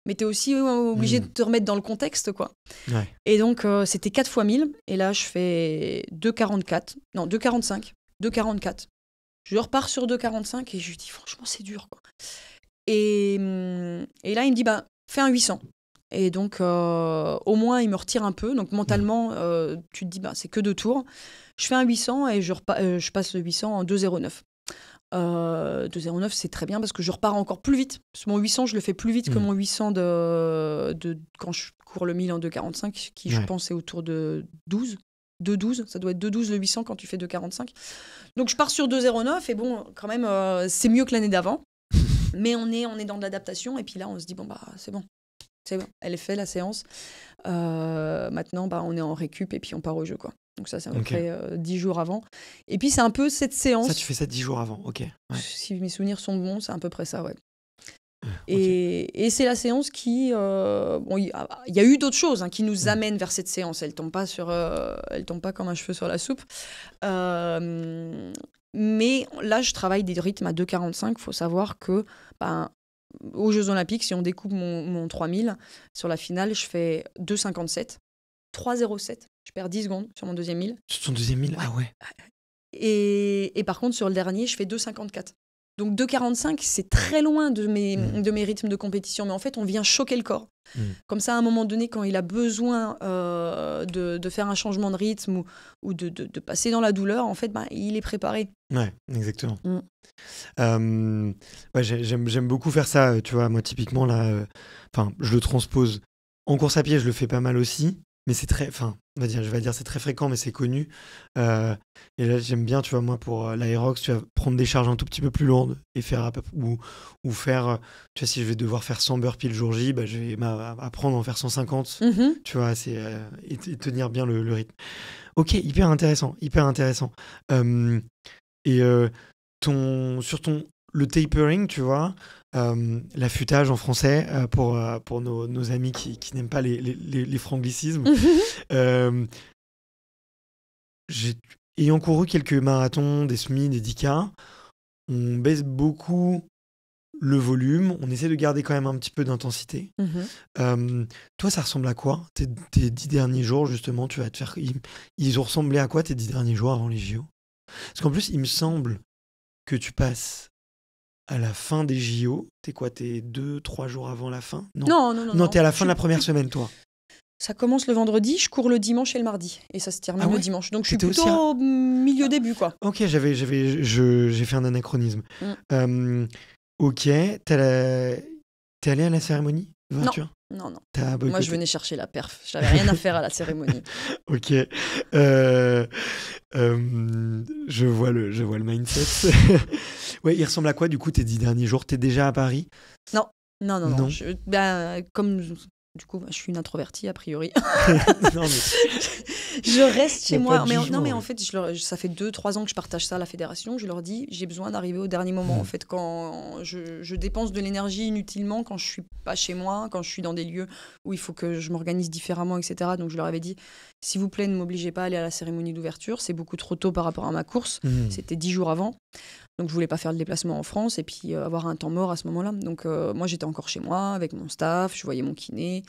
Speaker 2: Mais tu es aussi obligé de te remettre dans le contexte, quoi.
Speaker 1: Ouais.
Speaker 2: Et donc, c'était 4 x 1000. Et là, je fais 2,44. Non, 2,45. 2,44. Je repars sur 2,45 et je lui dis, franchement, c'est dur, quoi. Et là, il me dit, fais un 800. Et donc, au moins, il me retire un peu. Donc, mentalement, tu te dis, c'est que 2 tours. Je fais un 800 et je passe le 800 en 2,09. 2,09, c'est très bien parce que je repars encore plus vite. Parce que mon 800, je le fais plus vite que mon 800 de quand je cours le 1000 en 2,45, qui, je pense, est autour de 12. 2,12, ça doit être 2,12 le 800 quand tu fais 2,45. Donc je pars sur 2,09 et bon, quand même, c'est mieux que l'année d'avant. Mais on est dans de l'adaptation et puis là, on se dit, c'est bon. C'est bon, elle est faite la séance. Maintenant, on est en récup et puis on part au jeu, quoi. Donc ça, c'est à peu près 10 jours avant. Et puis c'est un peu cette séance...
Speaker 1: Ça, tu fais ça 10 jours avant, ok. Ouais.
Speaker 2: Si mes souvenirs sont bons, c'est à peu près ça, ouais. Et c'est la séance qui... il y a eu d'autres choses qui nous amènent vers cette séance. Elle tombe pas comme un cheveu sur la soupe. Mais là, je travaille des rythmes à 2,45. Il faut savoir que aux Jeux Olympiques, si on découpe mon 3000, sur la finale, je fais 2,57. 3,07. Je perds 10 secondes sur mon deuxième 1000.
Speaker 1: Sur ton deuxième 1000 ? Ah ouais.
Speaker 2: Et par contre, sur le dernier, je fais 2,54. Donc 2,45, c'est très loin de mes rythmes de compétition. Mais en fait, on vient choquer le corps. Comme ça, à un moment donné, quand il a besoin de faire un changement de rythme ou de passer dans la douleur, en fait, il est préparé.
Speaker 1: Ouais, exactement. J'aime beaucoup faire ça. Tu vois, moi, typiquement, là, je le transpose. En course à pied, je le fais pas mal aussi. mais c'est très, enfin, je vais dire c'est très fréquent, mais c'est connu. Et là, j'aime bien, tu vois, moi, pour l'aérox, tu vas prendre des charges un tout petit peu plus lourdes et faire ou faire, tu vois, si je vais devoir faire 100 burpees le jour J, je vais apprendre à en faire 150, tu vois, et tenir bien le rythme. Ok, hyper intéressant, hyper intéressant. Et le tapering, tu vois, l'affûtage en français, pour nos amis qui n'aiment pas les franglicismes. Ayant couru quelques marathons, des semi, des 10K, on baisse beaucoup le volume, on essaie de garder quand même un petit peu d'intensité. Toi, ça ressemble à quoi tes 10 derniers jours, justement, tu vas te faire... Ils ont ressemblé à quoi tes 10 derniers jours avant les JO? Parce qu'en plus, il me semble que tu passes à la fin des JO. T'es quoi? T'es 2-3 jours avant la fin? Non, t'es à la fin de la première semaine, toi.
Speaker 2: Ça commence le vendredi, je cours le dimanche et le mardi. Et ça se termine le dimanche. Donc je suis plutôt au milieu-début, quoi.
Speaker 1: Ok, j'ai fait un anachronisme. Ok, t'es allé à la cérémonie d'ouverture?
Speaker 2: Non. Moi, je venais chercher la perf. J'avais rien à faire à la cérémonie.
Speaker 1: Ok. Je vois le mindset. Ouais, il ressemble à quoi, du coup, tes 10 derniers jours? T'es déjà à Paris?
Speaker 2: Non. Comme... Du coup, je suis une introvertie, a priori.
Speaker 1: Non, mais...
Speaker 2: Je reste chez moi. Mais en fait, ça fait 2-3 ans que je partage ça à la fédération. Je leur dis, j'ai besoin d'arriver au dernier moment. En fait, quand je dépense de l'énergie inutilement, quand je suis pas chez moi, quand je suis dans des lieux où il faut que je m'organise différemment, etc. Donc, je leur avais dit, s'il vous plaît, ne m'obligez pas à aller à la cérémonie d'ouverture. C'est beaucoup trop tôt par rapport à ma course. C'était 10 jours avant. Donc, je voulais pas faire le déplacement en France et puis avoir un temps mort à ce moment-là. Donc, moi, j'étais encore chez moi avec mon staff, je voyais mon kiné.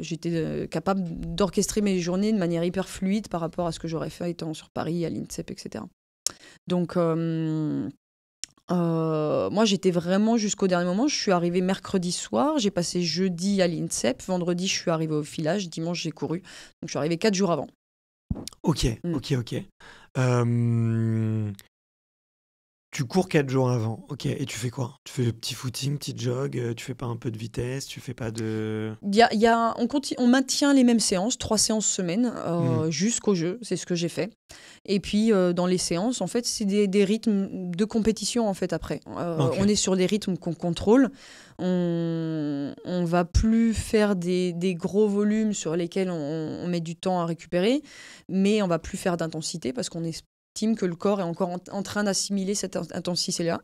Speaker 2: J'étais capable d'orchestrer mes journées de manière hyper fluide par rapport à ce que j'aurais fait étant sur Paris, à l'INSEP, etc. Donc, moi, j'étais vraiment jusqu'au dernier moment. Je suis arrivée mercredi soir, j'ai passé jeudi à l'INSEP. Vendredi, je suis arrivée au village. Dimanche, j'ai couru. Donc, je suis arrivée 4 jours avant.
Speaker 1: Ok. Tu cours 4 jours avant, ok, et tu fais quoi? Tu fais le petit footing, petit jog, tu fais pas un peu de vitesse, tu fais pas de...
Speaker 2: On maintient les mêmes séances, 3 séances semaine, jusqu'au jeu, c'est ce que j'ai fait. Et puis, dans les séances, en fait, c'est des rythmes de compétition, en fait, après. On est sur des rythmes qu'on contrôle. On va plus faire des gros volumes sur lesquels on met du temps à récupérer, mais on va plus faire d'intensité parce qu'on estime que le corps est encore en train d'assimiler cette intensité-là.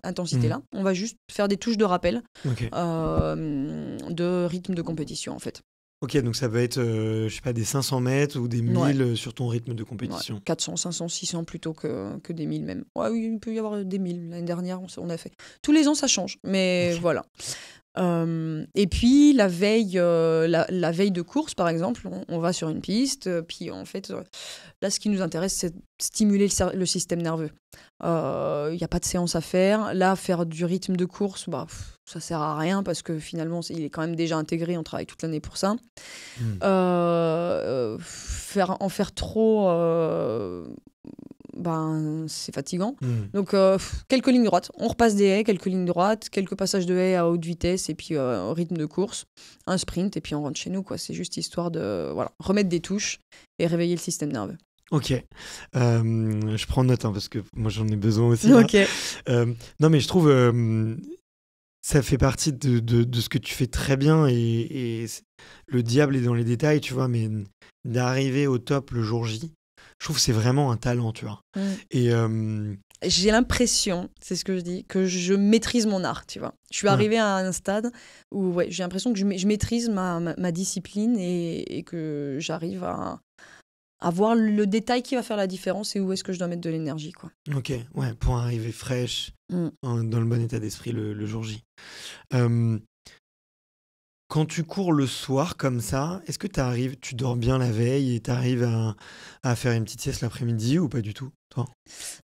Speaker 2: On va juste faire des touches de rappel de rythme de compétition, en fait.
Speaker 1: Ok, donc ça peut être, je sais pas, des 500 mètres ou des 1000 sur ton rythme de compétition.
Speaker 2: 400, 500, 600 plutôt que des 1000 même. Ouais, oui, il peut y avoir des 1000. L'année dernière, on a fait. Tous les ans, ça change, mais voilà. Et puis la veille de course, par exemple, on va sur une piste, puis en fait, là, ce qui nous intéresse, c'est de stimuler le système nerveux. Il n'y a pas de séance à faire. Là, faire du rythme de course, ça sert à rien parce que finalement, il est quand même déjà intégré. On travaille toute l'année pour ça. En faire trop... c'est fatigant. Donc, quelques lignes droites. On repasse des haies, quelques lignes droites, quelques passages de haies à haute vitesse et puis au rythme de course, un sprint et puis on rentre chez nous, quoi. C'est juste histoire de remettre des touches et réveiller le système nerveux.
Speaker 1: Ok. Je prends note parce que moi, j'en ai besoin aussi.
Speaker 2: Ok.
Speaker 1: Non, mais je trouve... ça fait partie de ce que tu fais très bien et le diable est dans les détails, tu vois, mais d'arriver au top le jour J, je trouve que c'est vraiment un talent, tu vois. Et
Speaker 2: j'ai l'impression, c'est ce que je dis, que je maîtrise mon art, tu vois. Je suis arrivée à un stade où j'ai l'impression que je maîtrise ma discipline et que j'arrive à voir le détail qui va faire la différence et où est-ce que je dois mettre de l'énergie, quoi. Ok,
Speaker 1: ouais, pour arriver fraîche, dans le bon état d'esprit le jour J. Quand tu cours le soir comme ça, est-ce que tu dors bien la veille et tu arrives à faire une petite sieste l'après-midi ou pas du tout? toi?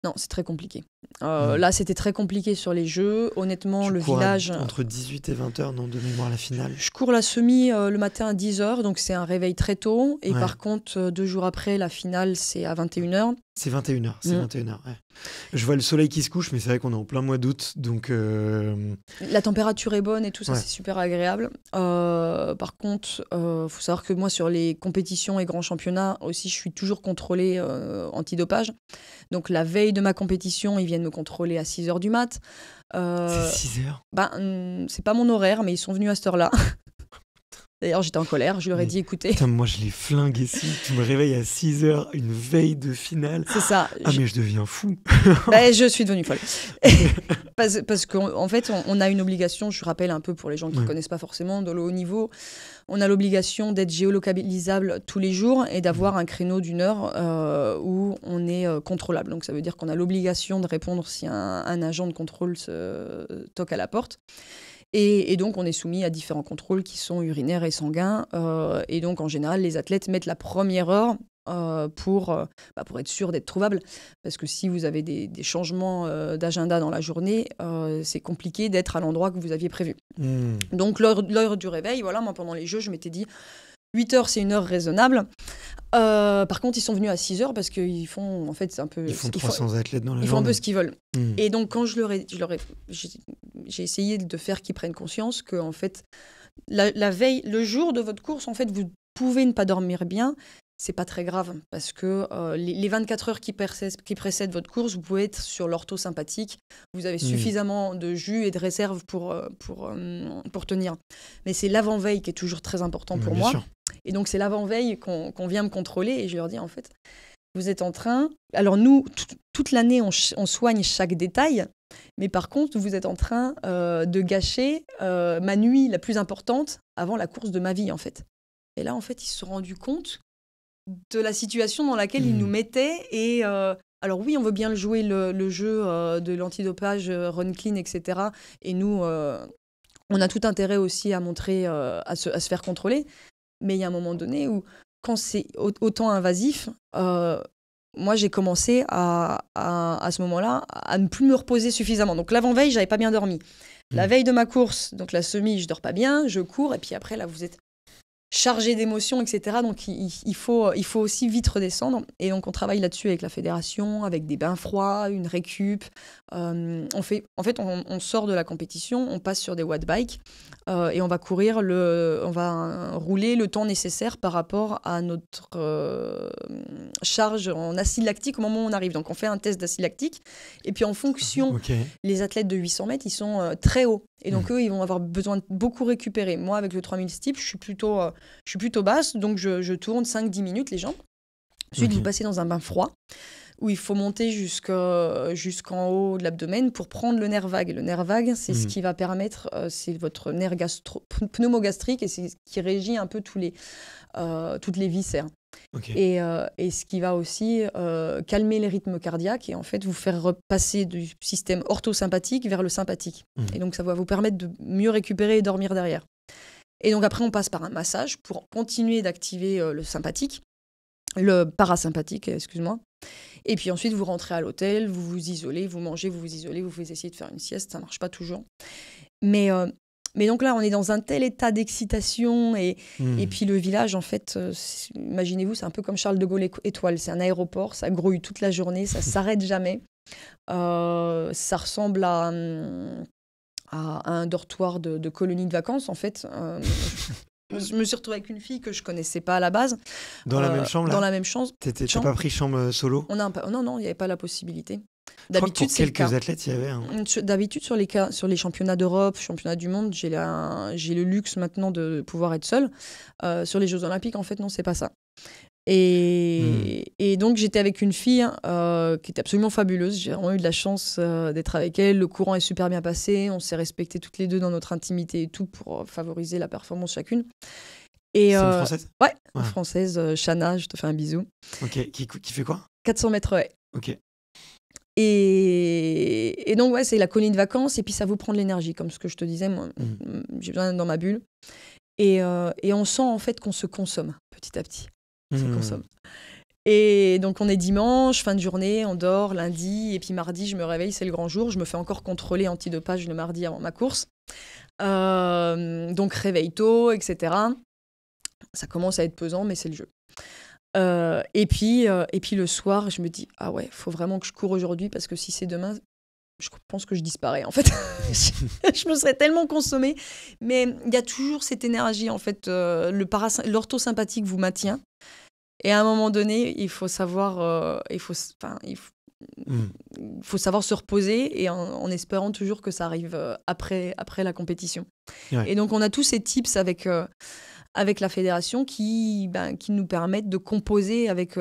Speaker 2: Non, c'est très compliqué. Là, c'était très compliqué sur les jeux. Honnêtement, le
Speaker 1: cours
Speaker 2: village...
Speaker 1: entre 18 et 20h, non, de mémoire, la finale.
Speaker 2: Je cours la semi le matin à 10h, donc c'est un réveil très tôt. Et par contre, 2 jours après, la finale, c'est à 21h.
Speaker 1: C'est 21h, ouais. Je vois le soleil qui se couche, mais c'est vrai qu'on est en plein mois d'août, donc...
Speaker 2: La température est bonne et tout ça, c'est super agréable. Par contre, faut savoir que moi, sur les compétitions et grands championnats, aussi, je suis toujours contrôlée antidopage. Donc la veille de ma compétition, ils viennent me contrôler à 6h du mat.
Speaker 1: C'est 6h?
Speaker 2: C'est pas mon horaire, mais ils sont venus à cette heure-là. D'ailleurs, j'étais en colère, je leur ai dit, écoutez...
Speaker 1: Putain, moi, je les flingue ici. Tu me réveilles à 6h, une veille de finale.
Speaker 2: C'est ça.
Speaker 1: Mais je deviens fou.
Speaker 2: Je suis devenue folle. parce qu'en fait, on a une obligation, je rappelle un peu pour les gens qui ne connaissent pas forcément, dans le haut niveau, on a l'obligation d'être géolocalisable tous les jours et d'avoir un créneau d'1 heure où on est contrôlable. Donc, ça veut dire qu'on a l'obligation de répondre si un agent de contrôle se toque à la porte. Et donc, on est soumis à différents contrôles qui sont urinaires et sanguins. Et donc, en général, les athlètes mettent la première heure pour être sûr d'être trouvable. Parce que si vous avez des changements d'agenda dans la journée, c'est compliqué d'être à l'endroit que vous aviez prévu. Donc, l'heure du réveil, voilà, moi, pendant les Jeux, je m'étais dit 8 heures, c'est une heure raisonnable. Par contre, ils sont venus à 6 heures parce qu'ils font, en fait, c'est un peu...
Speaker 1: Ils font 300 athlètes dans la journée.
Speaker 2: Ils font un peu ce qu'ils veulent. Et donc, quand j'ai essayé de faire qu'ils prennent conscience que, en fait, la veille, le jour de votre course, en fait, vous pouvez ne pas dormir bien. C'est pas très grave parce que les 24 heures qui précèdent votre course, vous pouvez être sur l'orthosympathique. Vous avez suffisamment de jus et de réserve pour tenir. Mais c'est l'avant-veille qui est toujours très important pour moi.
Speaker 1: Sûr.
Speaker 2: Et donc, c'est l'avant-veille qu'on vient me contrôler. Et je leur dis, en fait, vous êtes en train... Alors, nous, toute l'année, on soigne chaque détail. Mais par contre, vous êtes en train de gâcher ma nuit la plus importante avant la course de ma vie, en fait. Et là, en fait, ils se sont rendus compte de la situation dans laquelle ils nous mettaient. Et alors oui, on veut bien le jouer, le jeu de l'antidopage, run clean, etc. Et nous, on a tout intérêt aussi à montrer, à se faire contrôler. Mais il y a un moment donné où, quand c'est autant invasif, moi, j'ai commencé à ce moment-là à ne plus me reposer suffisamment. Donc l'avant-veille, j'avais pas bien dormi. La veille de ma course, donc la semi, je dors pas bien, je cours. Et puis après, là, vous êtes chargé d'émotions, etc. Donc, il faut aussi vite redescendre. Et donc, on travaille là-dessus avec la fédération, avec des bains froids, une récup. On sort de la compétition, on passe sur des watt bikes et on va on va rouler le temps nécessaire par rapport à notre charge en acide lactique au moment où on arrive. Donc, on fait un test d'acide lactique. Et puis, en fonction, les athlètes de 800 mètres, ils sont très hauts. Et donc, eux, ils vont avoir besoin de beaucoup récupérer. Moi, avec le 3000 steep, je suis plutôt basse, donc je tourne 5-10 minutes les jambes. Ensuite, vous passez dans un bain froid où il faut monter jusqu'en haut de l'abdomen pour prendre le nerf vague. Le nerf vague, c'est ce qui va permettre, c'est votre nerf pneumogastrique et c'est ce qui régit un peu toutes les viscères. Et ce qui va aussi calmer les rythmes cardiaques et en fait vous faire repasser du système orthosympathique vers le sympathique. Et donc ça va vous permettre de mieux récupérer et dormir derrière. Et donc après on passe par un massage pour continuer d'activer le parasympathique, excuse-moi. Et puis ensuite vous rentrez à l'hôtel, vous vous isolez, vous mangez, vous vous isolez, vous essayez de faire une sieste, ça marche pas toujours. Mais donc là, on est dans un tel état d'excitation et puis le village, en fait, imaginez-vous, c'est un peu comme Charles de Gaulle Étoile. C'est un aéroport, ça grouille toute la journée, ça s'arrête jamais. Ça ressemble à un dortoir de colonie de vacances, en fait. Je me suis retrouvée avec une fille que je connaissais pas à la base.
Speaker 1: Dans la même chambre, là ?
Speaker 2: Dans la même chambre.
Speaker 1: T'as pas pris chambre solo ?
Speaker 2: Non, il n'y avait pas la possibilité.
Speaker 1: D'habitude, c'est quelques athlètes, il y avait.
Speaker 2: D'habitude, sur les championnats d'Europe, championnats du monde, j'ai le luxe maintenant de pouvoir être seule. Sur les Jeux Olympiques, en fait, non, c'est pas ça. Et donc, j'étais avec une fille qui était absolument fabuleuse. J'ai vraiment eu de la chance d'être avec elle. Le courant est super bien passé. On s'est respectés toutes les deux dans notre intimité et tout pour favoriser la performance chacune.
Speaker 1: C'est une Française ?
Speaker 2: Ouais, une Française, Chana, je te fais un bisou.
Speaker 1: Ok, qui fait quoi ?
Speaker 2: 400 mètres haies.
Speaker 1: Ok.
Speaker 2: Et donc, ouais, c'est la colonie de vacances, et puis ça vous prend de l'énergie, comme ce que je te disais, moi, j'ai besoin d'être dans ma bulle. Et on sent en fait qu'on se consomme petit à petit. On se consomme. Et donc, on est dimanche, fin de journée, on dort lundi. Et puis mardi, je me réveille, c'est le grand jour. Je me fais encore contrôler antidopage le mardi avant ma course. Donc, réveil tôt, etc. Ça commence à être pesant, mais c'est le jeu. Et puis le soir, je me dis, ah ouais, faut vraiment que je cours aujourd'hui parce que si c'est demain, je pense que je disparais en fait. Je me serais tellement consommée. Mais il y a toujours cette énergie en fait. L'orthosympathique vous maintient. Et à un moment donné, il faut savoir, il faut savoir se reposer et en espérant toujours que ça arrive après la compétition.
Speaker 1: Ouais.
Speaker 2: Et donc on a tous ces tips avec la fédération qui nous permettent de composer avec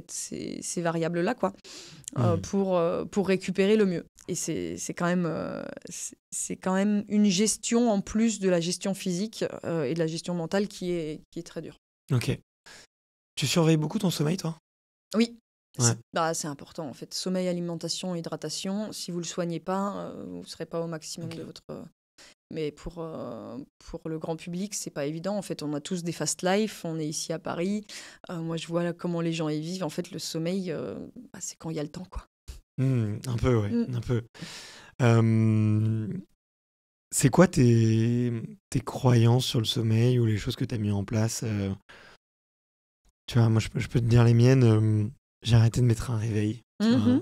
Speaker 2: ces variables-là, quoi, pour récupérer le mieux. Et c'est quand même une gestion en plus de la gestion physique et de la gestion mentale qui est très dure.
Speaker 1: Ok. Tu surveilles beaucoup ton sommeil, toi ?
Speaker 2: Oui.
Speaker 1: Ouais.
Speaker 2: C'est important, en fait. Sommeil, alimentation, hydratation. Si vous ne le soignez pas, vous ne serez pas au maximum de votre... Mais pour le grand public, c'est pas évident. En fait, on a tous des fast life. On est ici à Paris. Moi, je vois là comment les gens y vivent. En fait, le sommeil, c'est quand il y a le temps, quoi.
Speaker 1: Un peu, ouais. Un peu. C'est quoi tes croyances sur le sommeil ou les choses que tu as mis en place Tu vois, moi, je peux te dire les miennes. J'ai arrêté de mettre un réveil. Tu vois.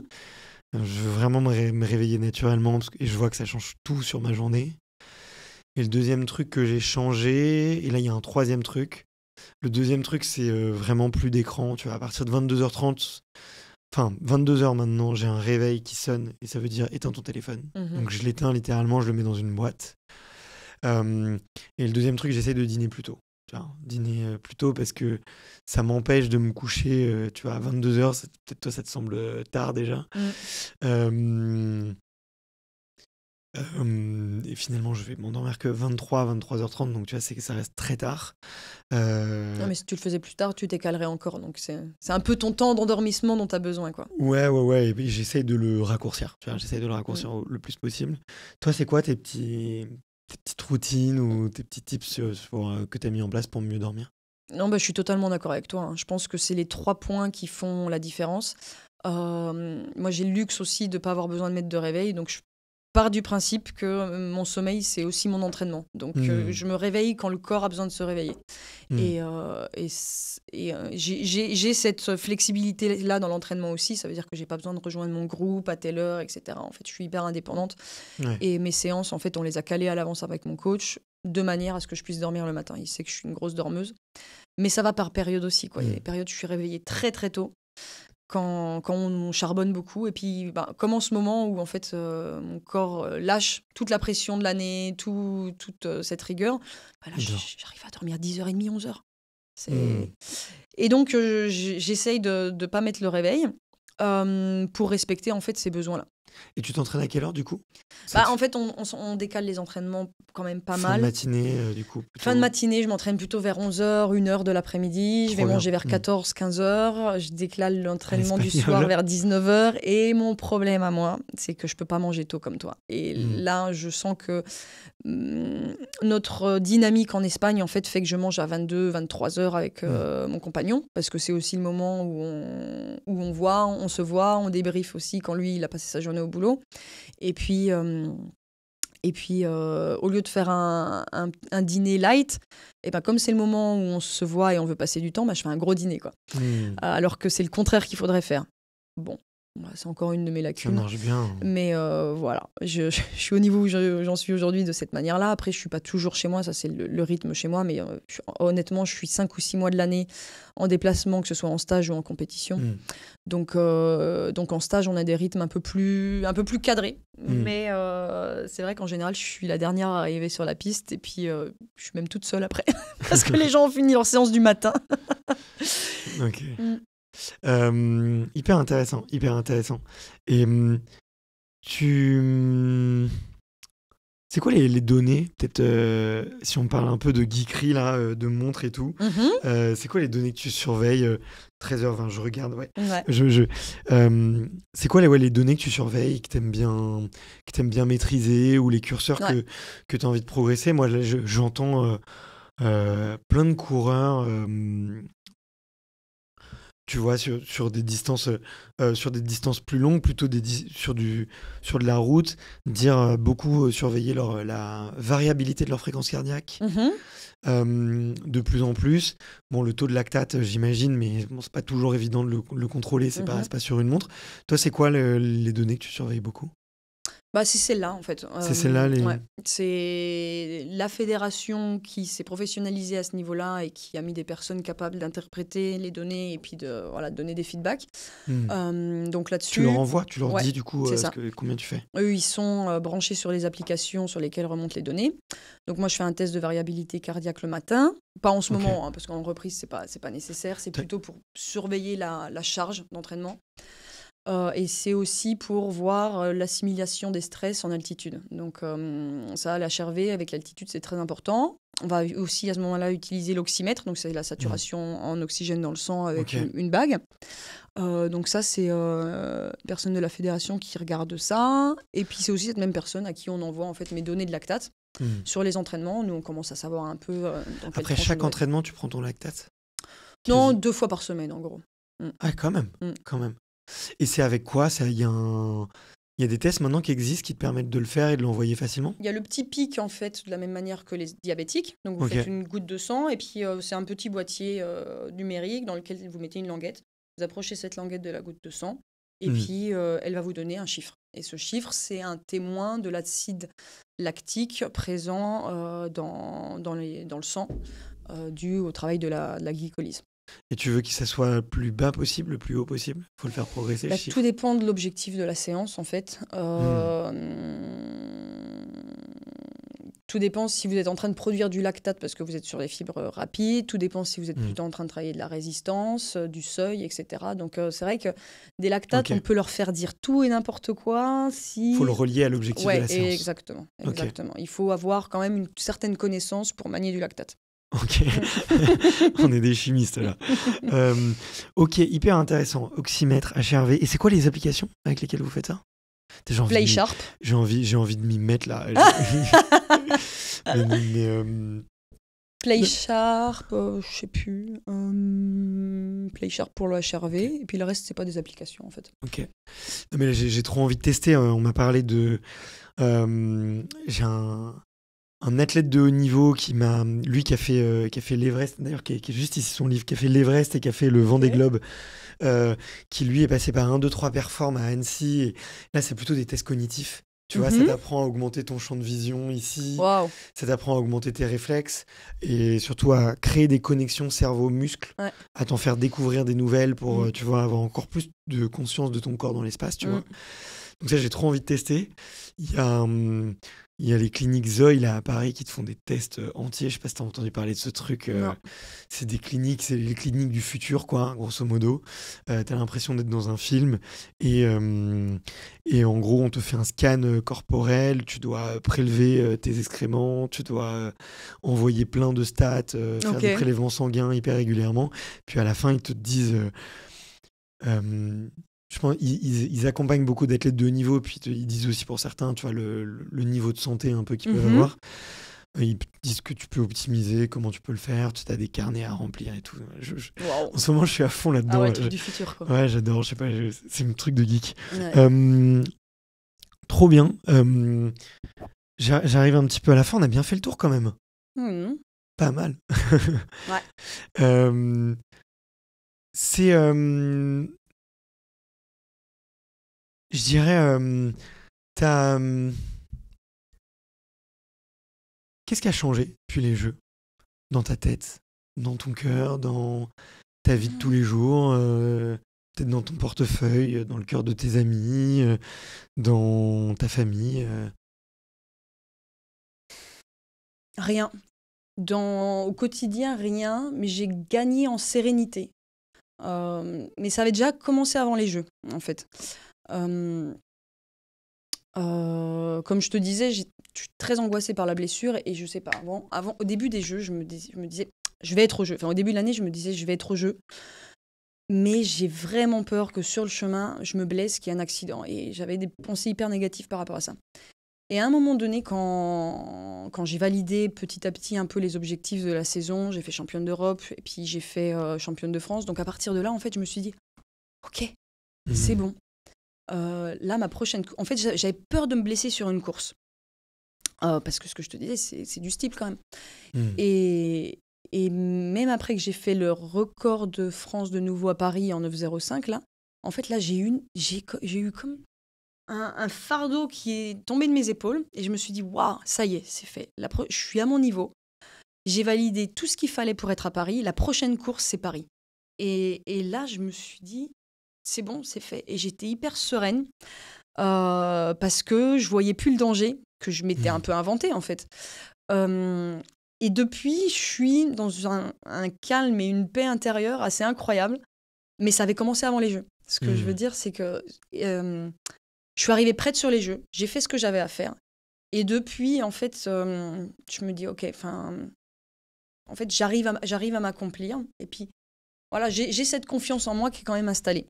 Speaker 1: Je veux vraiment me réveiller naturellement et je vois que ça change tout sur ma journée. Et le deuxième truc que j'ai changé, et là il y a un troisième truc. Le deuxième truc, c'est vraiment plus d'écran. Tu vois, à partir de 22h30, enfin 22h maintenant, j'ai un réveil qui sonne et ça veut dire éteins ton téléphone. Donc je l'éteins littéralement, je le mets dans une boîte. Et le deuxième truc, j'essaie de dîner plus tôt. Tu vois, dîner plus tôt parce que ça m'empêche de me coucher tu vois, à 22h. Peut-être toi, ça te semble tard déjà. Et finalement, je vais m'endormir que 23h30, donc tu vois, ça reste très tard.
Speaker 2: Non, mais si tu le faisais plus tard, tu décalerais encore. Donc c'est un peu ton temps d'endormissement dont tu as besoin, quoi.
Speaker 1: Ouais. Et puis j'essaye de le raccourcir. Tu vois, j'essaye de le raccourcir le plus possible. Toi, c'est quoi tes petites routines ou tes petits tips que tu as mis en place pour mieux dormir ?
Speaker 2: Non, je suis totalement d'accord avec toi. Je pense que c'est les 3 points qui font la différence. Moi, j'ai le luxe aussi de ne pas avoir besoin de mettre de réveil. Donc, je pars du principe que mon sommeil, c'est aussi mon entraînement. Donc, je me réveille quand le corps a besoin de se réveiller. Et j'ai cette flexibilité-là dans l'entraînement aussi. Ça veut dire que je n'ai pas besoin de rejoindre mon groupe à telle heure, etc. En fait, je suis hyper indépendante.
Speaker 1: Ouais.
Speaker 2: Et mes séances, en fait, on les a calées à l'avance avec mon coach de manière à ce que je puisse dormir le matin. Il sait que je suis une grosse dormeuse. Mais ça va par période aussi, quoi. Il y a des périodes où je suis réveillée très, très tôt. Quand on charbonne beaucoup. Et puis, comme en ce moment où en fait mon corps lâche toute la pression de l'année, toute cette rigueur, là, j'arrive à dormir 10h30, 11h. Et donc, j'essaye de ne pas mettre le réveil pour respecter en fait ces besoins-là.
Speaker 1: Et tu t'entraînes à quelle heure, du coup ?
Speaker 2: En fait, on décale les entraînements quand même pas mal.
Speaker 1: Fin de matinée, du coup. Plutôt...
Speaker 2: Fin de matinée, je m'entraîne plutôt vers 11h, 1h de l'après-midi. Je vais manger vers 14, 15h. Je décale l'entraînement du soir vers 19h. Et mon problème à moi, c'est que je peux pas manger tôt comme toi. Et là, je sens que notre dynamique en Espagne, en fait, fait que je mange à 22, 23h avec mon compagnon. Parce que c'est aussi le moment où on se voit, on débriefe aussi quand lui, il a passé sa journée au boulot. Et puis, au lieu de faire un dîner light, comme c'est le moment où on se voit et on veut passer du temps, je fais un gros dîner, quoi. Alors que c'est le contraire qu'il faudrait faire. Bon, c'est encore une de mes lacunes.
Speaker 1: Ça marche bien.
Speaker 2: Mais voilà, je suis au niveau où j'en suis aujourd'hui de cette manière-là. Après, je ne suis pas toujours chez moi, ça c'est le rythme chez moi, mais honnêtement, je suis 5 ou 6 mois de l'année en déplacement, que ce soit en stage ou en compétition. Donc en stage, on a des rythmes un peu plus cadrés. Mais c'est vrai qu'en général, je suis la dernière à arriver sur la piste et puis je suis même toute seule après. Parce que les gens ont fini leur séance du matin.
Speaker 1: Ok. Hyper intéressant. Et c'est quoi les données, peut-être si on parle un peu de geekerie là, de montres et tout, c'est quoi les données que tu surveilles 13h20, je regarde, ouais. C'est quoi les données que tu surveilles, que t'aimes bien maîtriser, ou les curseurs que tu as envie de progresser? Moi, là, j'entends plein de coureurs. tu vois, sur des distances, sur des distances plus longues, plutôt sur de la route, beaucoup surveiller la variabilité de leur fréquence cardiaque. De plus en plus. Bon, le taux de lactate, j'imagine, mais bon, c'est pas toujours évident de le contrôler, c'est pas sur une montre. Toi, c'est quoi les données que tu surveilles beaucoup?
Speaker 2: C'est celle-là, en fait.
Speaker 1: C'est celle-là,
Speaker 2: Ouais. C'est la fédération qui s'est professionnalisée à ce niveau-là et qui a mis des personnes capables d'interpréter les données et puis de donner des feedbacks. Donc là-dessus...
Speaker 1: Tu leur envoies, tu leur
Speaker 2: Ouais,
Speaker 1: dis du coup
Speaker 2: c'est ça.
Speaker 1: combien tu fais?
Speaker 2: Eux, ils sont branchés sur les applications sur lesquelles remontent les données. Donc moi, je fais un test de variabilité cardiaque le matin. Pas en ce
Speaker 1: Ok.
Speaker 2: moment, parce qu'en reprise, c'est pas nécessaire. C'est plutôt pour surveiller la charge d'entraînement. Et c'est aussi pour voir l'assimilation des stress en altitude. Donc ça, la HRV avec l'altitude, c'est très important. On va aussi à ce moment-là utiliser l'oxymètre, donc c'est la saturation en oxygène dans le sang avec une bague. Donc ça, c'est personne de la fédération qui regarde ça. Et puis c'est aussi cette même personne à qui on envoie en fait mes données de lactate sur les entraînements. Nous, on commence à savoir un peu...
Speaker 1: Après chaque entraînement, tu prends ton lactate?
Speaker 2: Non, 2 fois par semaine, en gros.
Speaker 1: Ah, quand même. Et c'est avec quoi? Il y a des tests maintenant qui existent qui te permettent de le faire et de l'envoyer facilement?
Speaker 2: Il y a le petit pic, en fait, de la même manière que les diabétiques. Donc, vous faites une goutte de sang et puis c'est un petit boîtier numérique dans lequel vous mettez une languette. Vous approchez cette languette de la goutte de sang et puis elle va vous donner un chiffre. Et ce chiffre, c'est un témoin de l'acide lactique présent dans le sang dû au travail de la glycolyse.
Speaker 1: Et tu veux que ça soit le plus bas possible, le plus haut possible? Il faut le faire progresser, le chiffre.
Speaker 2: Tout dépend de l'objectif de la séance, en fait. Tout dépend si vous êtes en train de produire du lactate parce que vous êtes sur les fibres rapides. Tout dépend si vous êtes plutôt en train de travailler de la résistance, du seuil, etc. Donc, c'est vrai que des lactates, on peut leur faire dire tout et n'importe quoi. Il
Speaker 1: faut le relier à l'objectif de la séance.
Speaker 2: Exactement. Il faut avoir quand même une certaine connaissance pour manier du lactate.
Speaker 1: Ok, on est des chimistes là. Ok, hyper intéressant. Oxymètre, HRV. Et c'est quoi les applications avec lesquelles vous faites ça?
Speaker 2: PlaySharp.
Speaker 1: J'ai envie de m'y mettre là.
Speaker 2: PlaySharp, je sais plus. PlaySharp pour le HRV. Et puis le reste, c'est pas des applications en fait.
Speaker 1: Ok. Non, mais là, j'ai trop envie de tester. On m'a parlé de. J'ai un athlète de haut niveau qui a fait l'Everest, d'ailleurs, qui est juste ici son livre, qui a fait l'Everest et qui a fait le Vendée Globe, qui lui est passé par 1, 2, 3 perform à Annecy. Et là, c'est plutôt des tests cognitifs. Tu vois, ça t'apprend à augmenter ton champ de vision ici.
Speaker 2: Wow.
Speaker 1: Ça t'apprend à augmenter tes réflexes et surtout à créer des connexions cerveau-muscle, à t'en faire découvrir des nouvelles pour, tu vois, avoir encore plus de conscience de ton corps dans l'espace, tu vois. Donc ça, j'ai trop envie de tester. Il y a les cliniques Zoe là à Paris qui te font des tests entiers. Je sais pas si t'as entendu parler de ce truc. C'est des cliniques, c'est les cliniques du futur, quoi, grosso modo. T'as l'impression d'être dans un film. Et en gros, on te fait un scan corporel. Tu dois prélever tes excréments. Tu dois envoyer plein de stats, faire des prélèvements sanguins hyper régulièrement. Puis à la fin, ils te disent... je pense ils accompagnent beaucoup d'athlètes de haut niveau, puis ils disent aussi pour certains, tu vois, le niveau de santé un peu qu'ils peuvent avoir. Ils disent que tu peux optimiser, comment tu peux le faire, tu as des carnets à remplir et tout. En ce moment, je suis à fond là-dedans.
Speaker 2: Ah ouais, truc du futur, quoi.
Speaker 1: Ouais, j'adore, je sais pas, c'est un truc de geek. Trop bien. J'arrive un petit peu à la fin, on a bien fait le tour quand même. Pas mal. C'est... je dirais, qu'est-ce qui a changé depuis les jeux? Dans ta tête, dans ton cœur, dans ta vie de tous les jours, peut-être dans ton portefeuille, dans le cœur de tes amis, dans ta famille
Speaker 2: Rien. Au quotidien, rien, mais j'ai gagné en sérénité. Mais ça avait déjà commencé avant les jeux, en fait. Comme je te disais, je suis très angoissée par la blessure et je sais pas, avant, au début des jeux, je me disais, je vais être au jeu. Enfin, au début de l'année, je me disais, je vais être au jeu. Mais j'ai vraiment peur que sur le chemin, je me blesse, qu'il y ait un accident. Et j'avais des pensées hyper négatives par rapport à ça. Et à un moment donné, quand j'ai validé petit à petit un peu les objectifs de la saison, j'ai fait championne d'Europe et puis j'ai fait championne de France. Donc à partir de là, en fait, je me suis dit, ok, c'est bon. Là, ma prochaine... En fait, j'avais peur de me blesser sur une course. Parce que ce que je te disais, c'est du style quand même. Et même après que j'ai fait le record de France de nouveau à Paris en 9,05, là, en fait, là, j'ai eu comme un fardeau qui est tombé de mes épaules. Et je me suis dit, waouh, ça y est, c'est fait. Je suis à mon niveau. J'ai validé tout ce qu'il fallait pour être à Paris. La prochaine course, c'est Paris. Et là, je me suis dit, c'est bon, c'est fait. Et j'étais hyper sereine parce que je voyais plus le danger que je m'étais un peu inventé, en fait. Et depuis, je suis dans un calme et une paix intérieure assez incroyable. Mais ça avait commencé avant les Jeux. Ce que je veux dire, c'est que je suis arrivée prête sur les Jeux. J'ai fait ce que j'avais à faire. Et depuis, en fait, je me dis, OK, en fait, j'arrive à m'accomplir. Et puis, voilà, j'ai cette confiance en moi qui est quand même installée.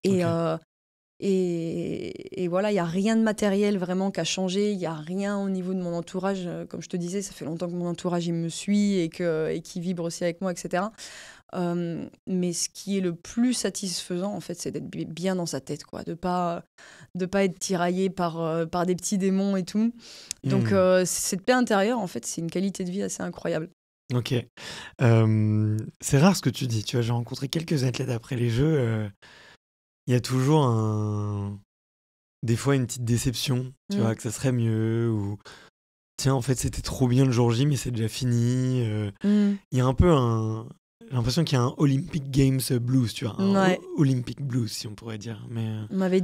Speaker 2: Et,
Speaker 1: Ok.
Speaker 2: et voilà, il n'y a rien de matériel vraiment qui a changé. Il n'y a rien au niveau de mon entourage. Comme je te disais, ça fait longtemps que mon entourage il me suit et qu'il vibre aussi avec moi, etc. Mais ce qui est le plus satisfaisant, en fait, c'est d'être bien dans sa tête, quoi, de pas être tiraillé par des petits démons et tout. Donc, cette paix intérieure, en fait, c'est une qualité de vie assez incroyable.
Speaker 1: Ok. C'est rare ce que tu dis. Tu vois, j'ai rencontré quelques athlètes après les Jeux. Il y a toujours des fois une petite déception, tu vois, que ça serait mieux, ou tiens, en fait, c'était trop bien le jour J, mais c'est déjà fini. Il y a un peu j'ai l'impression qu'il y a un Olympic Games blues, tu vois, un Olympic blues, si on pourrait dire. Mais
Speaker 2: on m'avait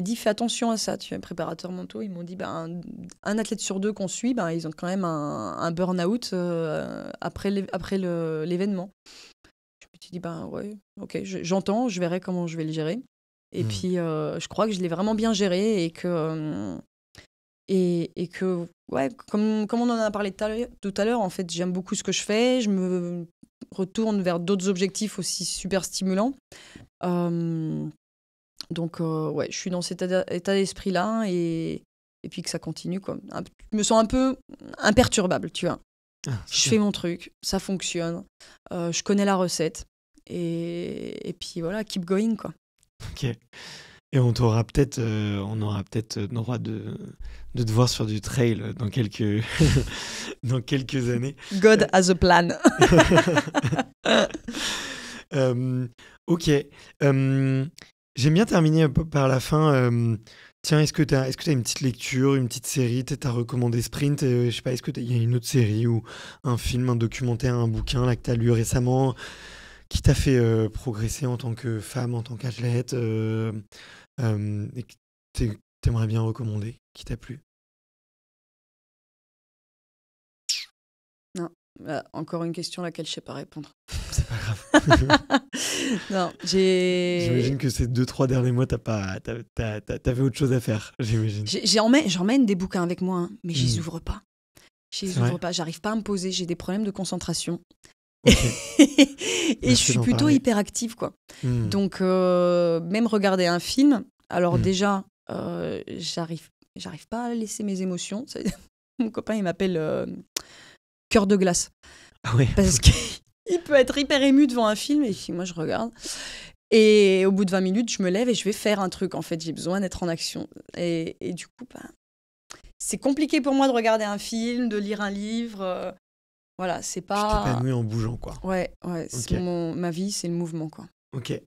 Speaker 2: dit, fais attention à ça. Tu es préparateur mentaux, ils m'ont dit, un athlète sur deux qu'on suit, ils ont quand même un burn-out après l'événement. Je me suis dit, ouais, ok, j'entends, je verrai comment je vais le gérer. Et puis, je crois que je l'ai vraiment bien géré et que, ouais, comme on en a parlé tout à l'heure, en fait, j'aime beaucoup ce que je fais. Je me retourne vers d'autres objectifs aussi super stimulants. Donc, ouais, je suis dans cet état d'esprit-là et puis que ça continue, quoi. Je me sens un peu imperturbable, tu vois. Je fais mon truc, ça fonctionne, je connais la recette et puis voilà, keep going, quoi.
Speaker 1: Ok. Et on aura peut-être le droit de te voir sur du trail dans quelques dans quelques années.
Speaker 2: God has a plan.
Speaker 1: Ok. J'aime bien terminer par la fin. Tiens, est-ce que tu as une petite lecture, une petite série, tu as recommandé Sprint, je sais pas, est-ce qu'il y a une autre série ou un film, un documentaire, un bouquin là, que tu as lu récemment qui t'a fait progresser en tant que femme, en tant qu'athlète et que t'aimerais bien recommander, qui t'a plu?
Speaker 2: Non, encore une question à laquelle je sais pas répondre.
Speaker 1: C'est pas grave.
Speaker 2: Non,
Speaker 1: J'imagine que ces 2-3 derniers mois, t'avais autre chose à faire, j'imagine.
Speaker 2: J'emmène des bouquins avec moi, hein, mais je les ouvre pas. J'arrive pas à me poser, j'ai des problèmes de concentration. Okay. Et je suis plutôt hyperactive, quoi. Donc, même regarder un film, alors déjà, j'arrive pas à laisser mes émotions. Mon copain, il m'appelle cœur de glace.
Speaker 1: Ah ouais.
Speaker 2: Parce qu'il peut être hyper ému devant un film, et moi, je regarde. Et au bout de 20 minutes, je me lève et je vais faire un truc. En fait, j'ai besoin d'être en action. Et du coup, c'est compliqué pour moi de regarder un film, de lire un livre. Voilà, c'est pas...
Speaker 1: Tu t'épanouis en bougeant, quoi.
Speaker 2: Ouais, okay. Ma vie, c'est le mouvement, quoi.
Speaker 1: Ok.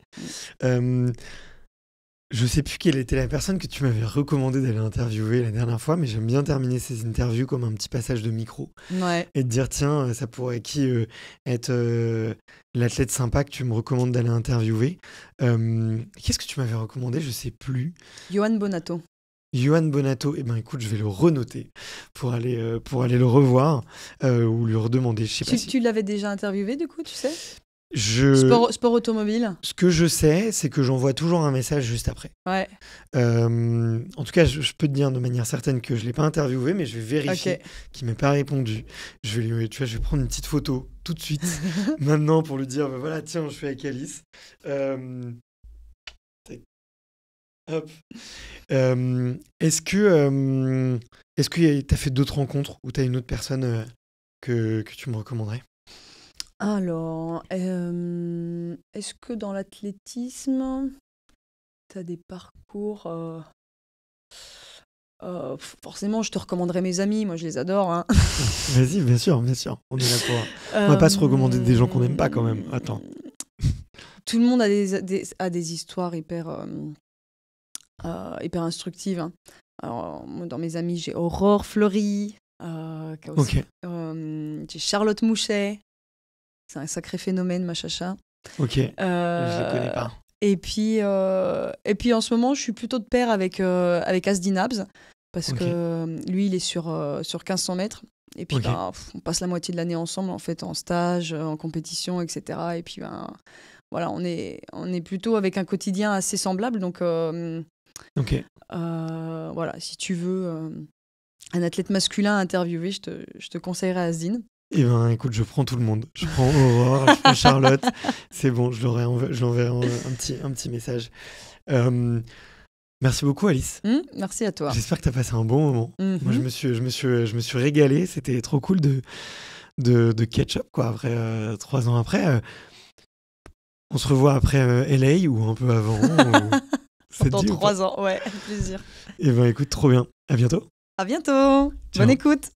Speaker 1: Je sais plus quelle était la personne que tu m'avais recommandé d'aller interviewer la dernière fois, mais j'aime bien terminer ces interviews comme un petit passage de micro.
Speaker 2: Ouais.
Speaker 1: Et te dire, tiens, ça pourrait être l'athlète sympa que tu me recommandes d'aller interviewer. Qu'est-ce que tu m'avais recommandé? Je sais plus.
Speaker 2: Yohan Bonato.
Speaker 1: Yohan Bonato, eh ben écoute, je vais le renoter pour aller le revoir ou lui redemander. Je sais pas
Speaker 2: tu l'avais déjà interviewé, du coup, tu sais? Sport automobile.
Speaker 1: Ce que je sais, c'est que j'envoie toujours un message juste après.
Speaker 2: Ouais.
Speaker 1: En tout cas, je peux te dire de manière certaine que je ne l'ai pas interviewé, mais je vais vérifier qu'il ne m'ait pas répondu. Je vais prendre une petite photo tout de suite, maintenant, pour lui dire, voilà, tiens, je suis avec Alice. Hop. Est-ce que tu as fait d'autres rencontres ou tu as une autre personne que tu me recommanderais?
Speaker 2: Alors, est-ce que dans l'athlétisme, tu as des parcours forcément, je te recommanderais mes amis. Moi, je les adore. Hein.
Speaker 1: Vas-y, bien sûr. On est là pour. On va pas se recommander des gens qu'on n'aime pas quand même. Attends.
Speaker 2: Tout le monde a des histoires hyper instructives. Hein. Alors, moi, dans mes amis, j'ai Aurore Fleury, j'ai Charlotte Mouchet. C'est un sacré phénomène, ma chacha.
Speaker 1: Ok, je les connais pas.
Speaker 2: Et puis en ce moment, je suis plutôt de pair avec Asdin Abs, parce que lui, il est sur 1500 mètres. Et puis, on passe la moitié de l'année ensemble, en fait, en stage, en compétition, etc. Et puis, voilà, on est plutôt avec un quotidien assez semblable. Donc, voilà, si tu veux un athlète masculin à interviewer, je te conseillerais Asdin.
Speaker 1: Eh ben, écoute, je prends tout le monde. Je prends Aurore, je prends Charlotte. C'est bon, je l'enverrai un petit message. Merci beaucoup, Alice.
Speaker 2: Merci à toi.
Speaker 1: J'espère que tu as passé un bon moment. Moi, je me suis régalé. C'était trop cool de catch up, quoi. Après, 3 ans après. On se revoit après LA ou un peu avant.
Speaker 2: Dans 3 ans, ouais, avec plaisir.
Speaker 1: Eh ben, écoute, trop bien. À bientôt.
Speaker 2: À bientôt. Ciao. Bonne écoute.